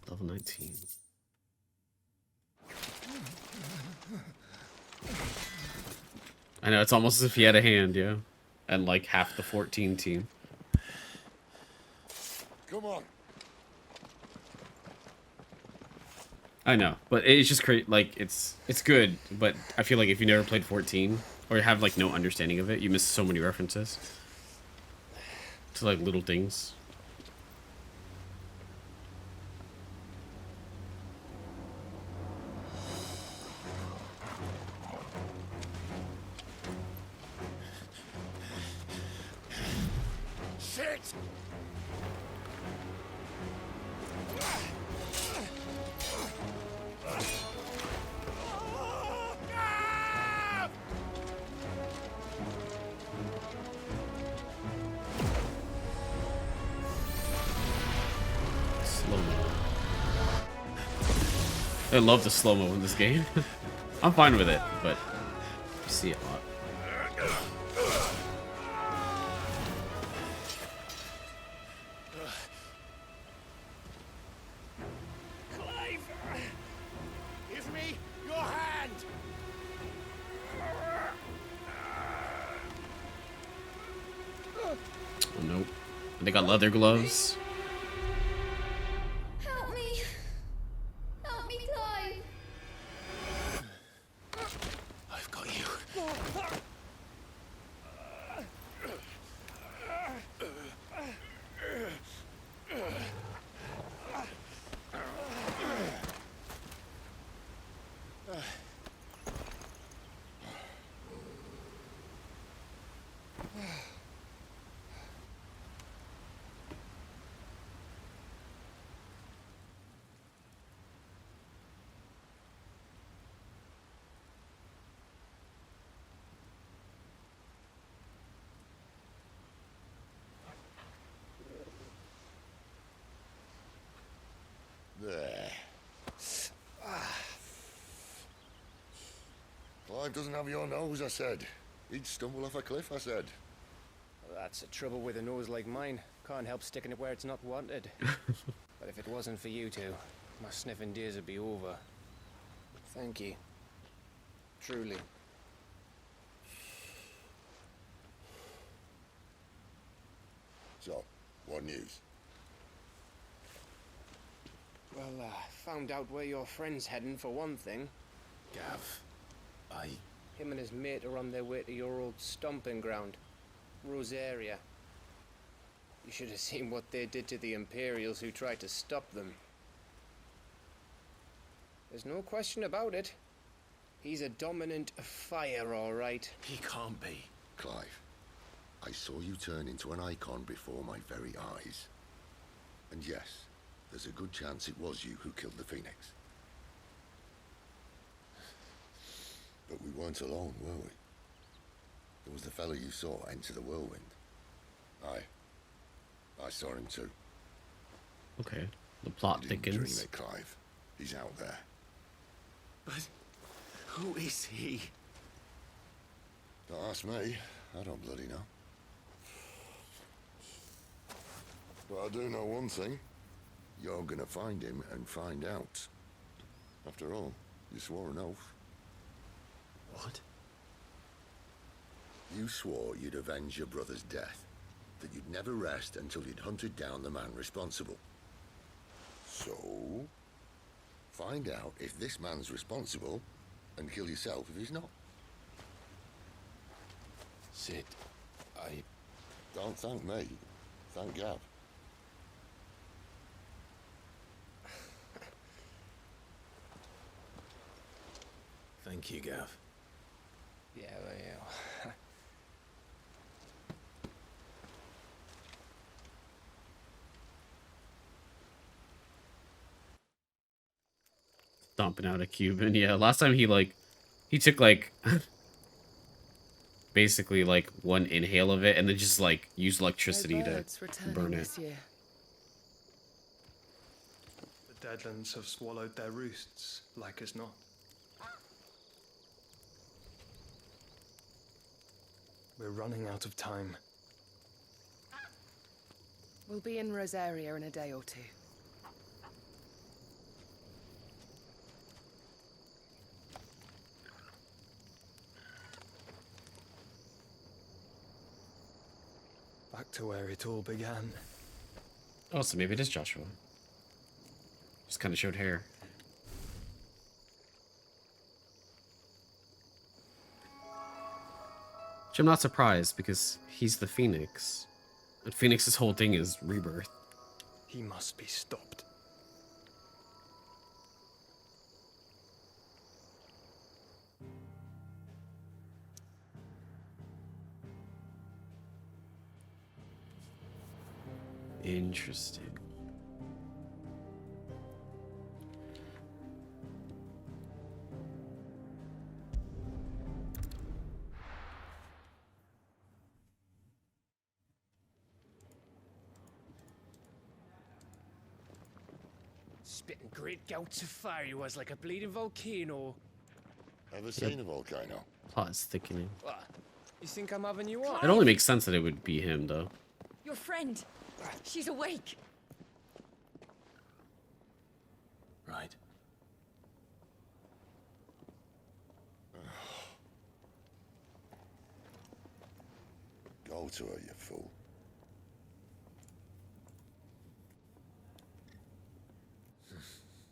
Level 19. I know, it's almost as if he had a hand, yeah. And like half the 14 team. Come on. I know, but it's just great. Like, it's good, but I feel like if you never played 14 or you have like no understanding of it, you miss so many references to like little things. Shit! I love the slow-mo in this game. I'm fine with it, but you see it a lot. Clive! Give me your hand! Oh nope. They got leather gloves. Help me! Help me, Clive! I've got you. There. Clive doesn't have your nose, I said. He'd stumble off a cliff, I said. That's the trouble with a nose like mine. Can't help sticking it where it's not wanted. But if it wasn't for you two, my sniffing days would be over. Thank you. Truly. So, what news? Well, found out where your friend's heading for one thing. Gav, Him and his mate are on their way to your old stomping ground, Rosaria. You should have seen what they did to the Imperials who tried to stop them. There's no question about it. He's a dominant fire, all right. He can't be. Clive, I saw you turn into an icon before my very eyes. And yes, there's a good chance it was you who killed the Phoenix. But we weren't alone, were we? There was the fellow you saw enter the whirlwind. I saw him too. Okay, the plot You didn't dream thickens. it, Clive. He's out there. But who is he? Don't ask me. I don't bloody know. But I do know one thing. You're gonna find him and find out. After all, you swore an oath. What? You swore you'd avenge your brother's death. That you'd never rest until you'd hunted down the man responsible. So, find out if this man's responsible and kill yourself if he's not. Sid, Don't thank me. Thank Gav. Thank you, Gav. Yeah, well. Stomping out a Cuban. Yeah, last time he took like basically like one inhale of it and then just like used electricity to burn it. The Deadlands have swallowed their roosts, like as not. We're running out of time. We'll be in Rosaria in a day or two. Back to where it all began. Oh, so maybe it is Joshua. Just kind of showed hair. Which I'm not surprised because he's the Phoenix. And Phoenix's whole thing is rebirth. He must be stopped. Interesting. Spitting great gouts of fire he was like a bleeding volcano. Ever seen a volcano? Plot is thickening. What? You think I'm having you on? It only makes sense that it would be him, though. Your friend. She's awake. Right. Go to her, you fool.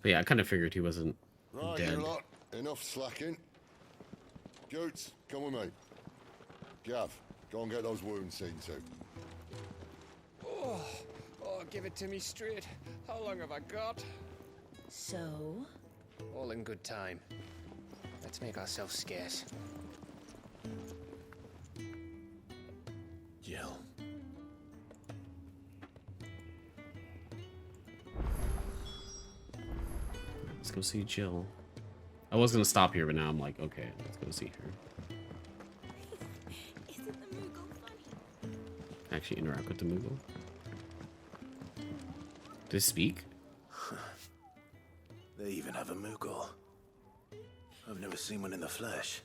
But yeah, I kind of figured he wasn't Right, dead. you lot. Enough slacking. Goots, come with me. Gav, go and get those wounds seen to. Oh, give it to me straight. How long have I got? So? All in good time. Let's make ourselves scarce. Jill. Let's go see Jill. I was gonna stop here, but now I'm like, okay, let's go see her. Isn't the Moogle funny? Actually interact with the Moogle. Does it speak? They even have a Moogle. I've never seen one in the flesh.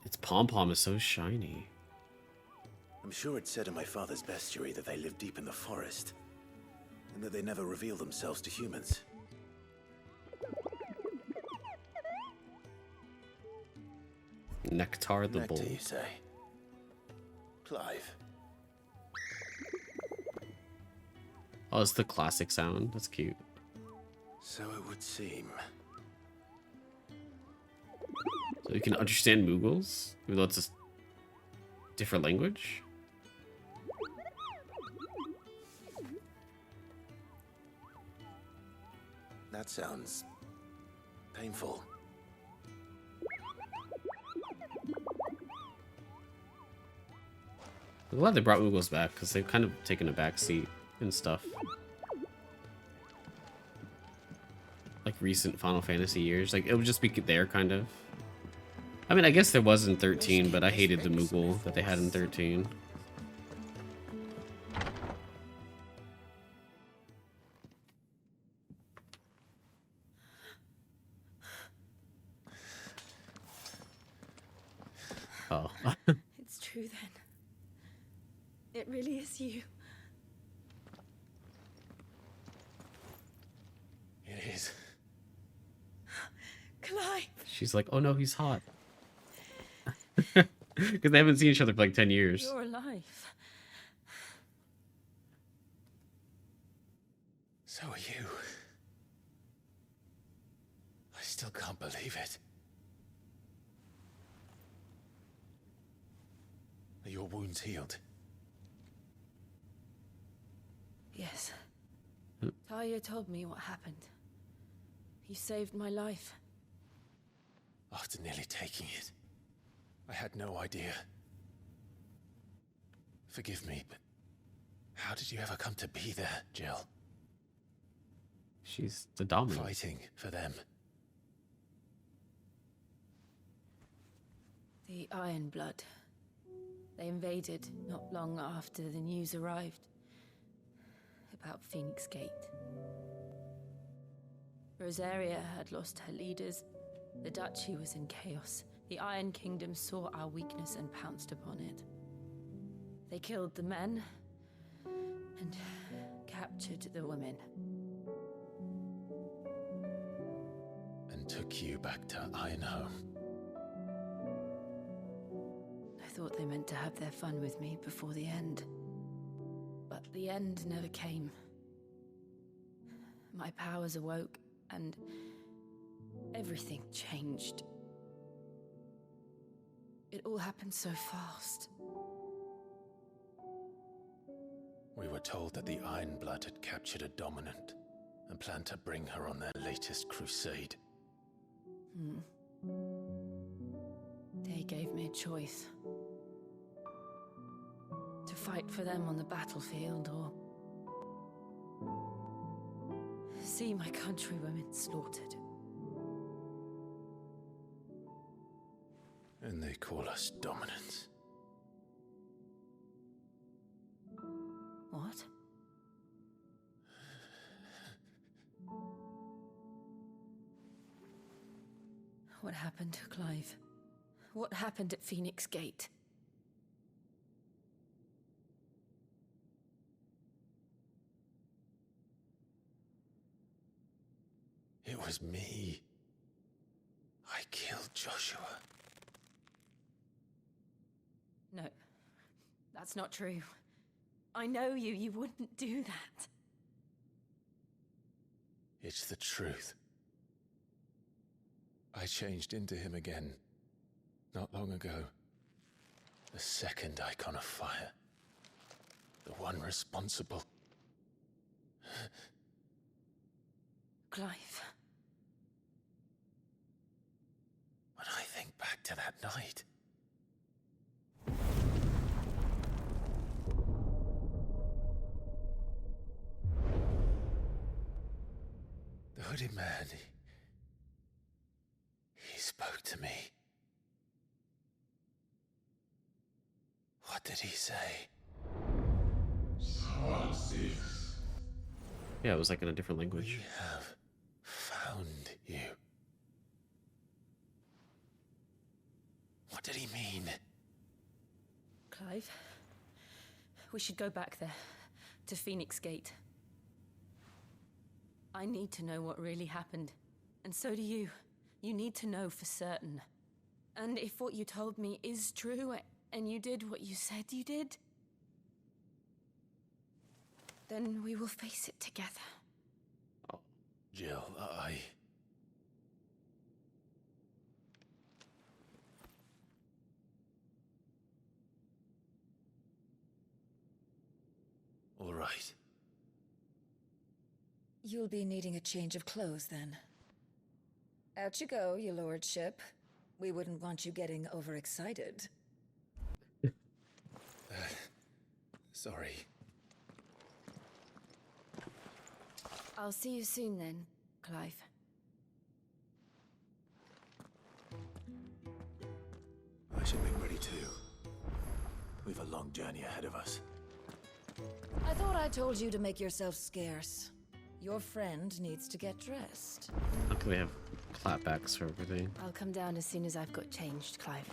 Its pom-pom is so shiny. I'm sure it said in my father's bestiary that they live deep in the forest, and that they never reveal themselves to humans. Nectar the Nectar, Bull. you say? Clive. Oh, it's the classic sound. That's cute. So it would seem. So you can understand Moogles, even though it's a different language? That sounds painful. I'm glad they brought Moogles back, because they've kind of taken a back seat and stuff. Like recent Final Fantasy years. Like, it would just be there, kind of. I mean, I guess there was in 13, but I hated the Moogle that they had in 13. Oh. It's true then. It really is you. It is. Clive! She's like, oh no, he's hot. Because they haven't seen each other for like 10 years. You're alive. So are you. I still can't believe it. Are your wounds healed? Yes. Talia told me what happened. You saved my life. After nearly taking it, I had no idea. Forgive me, but how did you ever come to be there, Jill? She's the dominant. Fighting for them. The Iron Blood. They invaded not long after the news arrived about Phoenix Gate. Rosaria had lost her leaders. The Duchy was in chaos. The Iron Kingdom saw our weakness and pounced upon it. They killed the men and captured the women. And took you back to Ironhome. I thought they meant to have their fun with me before the end. But the end never came. My powers awoke, and everything changed. It all happened so fast. We were told that the Iron Blood had captured a dominant and planned to bring her on their latest crusade. They gave me a choice. To fight for them on the battlefield, or see my countrywomen slaughtered. And they call us dominants. What? What happened to Clive? What happened at Phoenix Gate? It was me. I killed Joshua. No, that's not true. I know you. You wouldn't do that. It's the truth. I changed into him again, not long ago. The second icon of fire. The one responsible. Clive. When I think back to that night... The hooded man, he spoke to me. What did he say? Yeah, it was like in a different language. We have found you. What did he mean? Clive, we should go back there, to Phoenix Gate. I need to know what really happened, and so do you. You need to know for certain. And if what you told me is true, and you did what you said you did, then we will face it together. Jill, all right. You'll be needing a change of clothes, then. Out you go, your lordship. We wouldn't want you getting overexcited. Sorry. I'll see you soon then, Clive. I should make ready too. We've a long journey ahead of us. I thought I told you to make yourself scarce. Your friend needs to get dressed. How can we have clapbacks for everything? I'll come down as soon as I've got changed, Clive.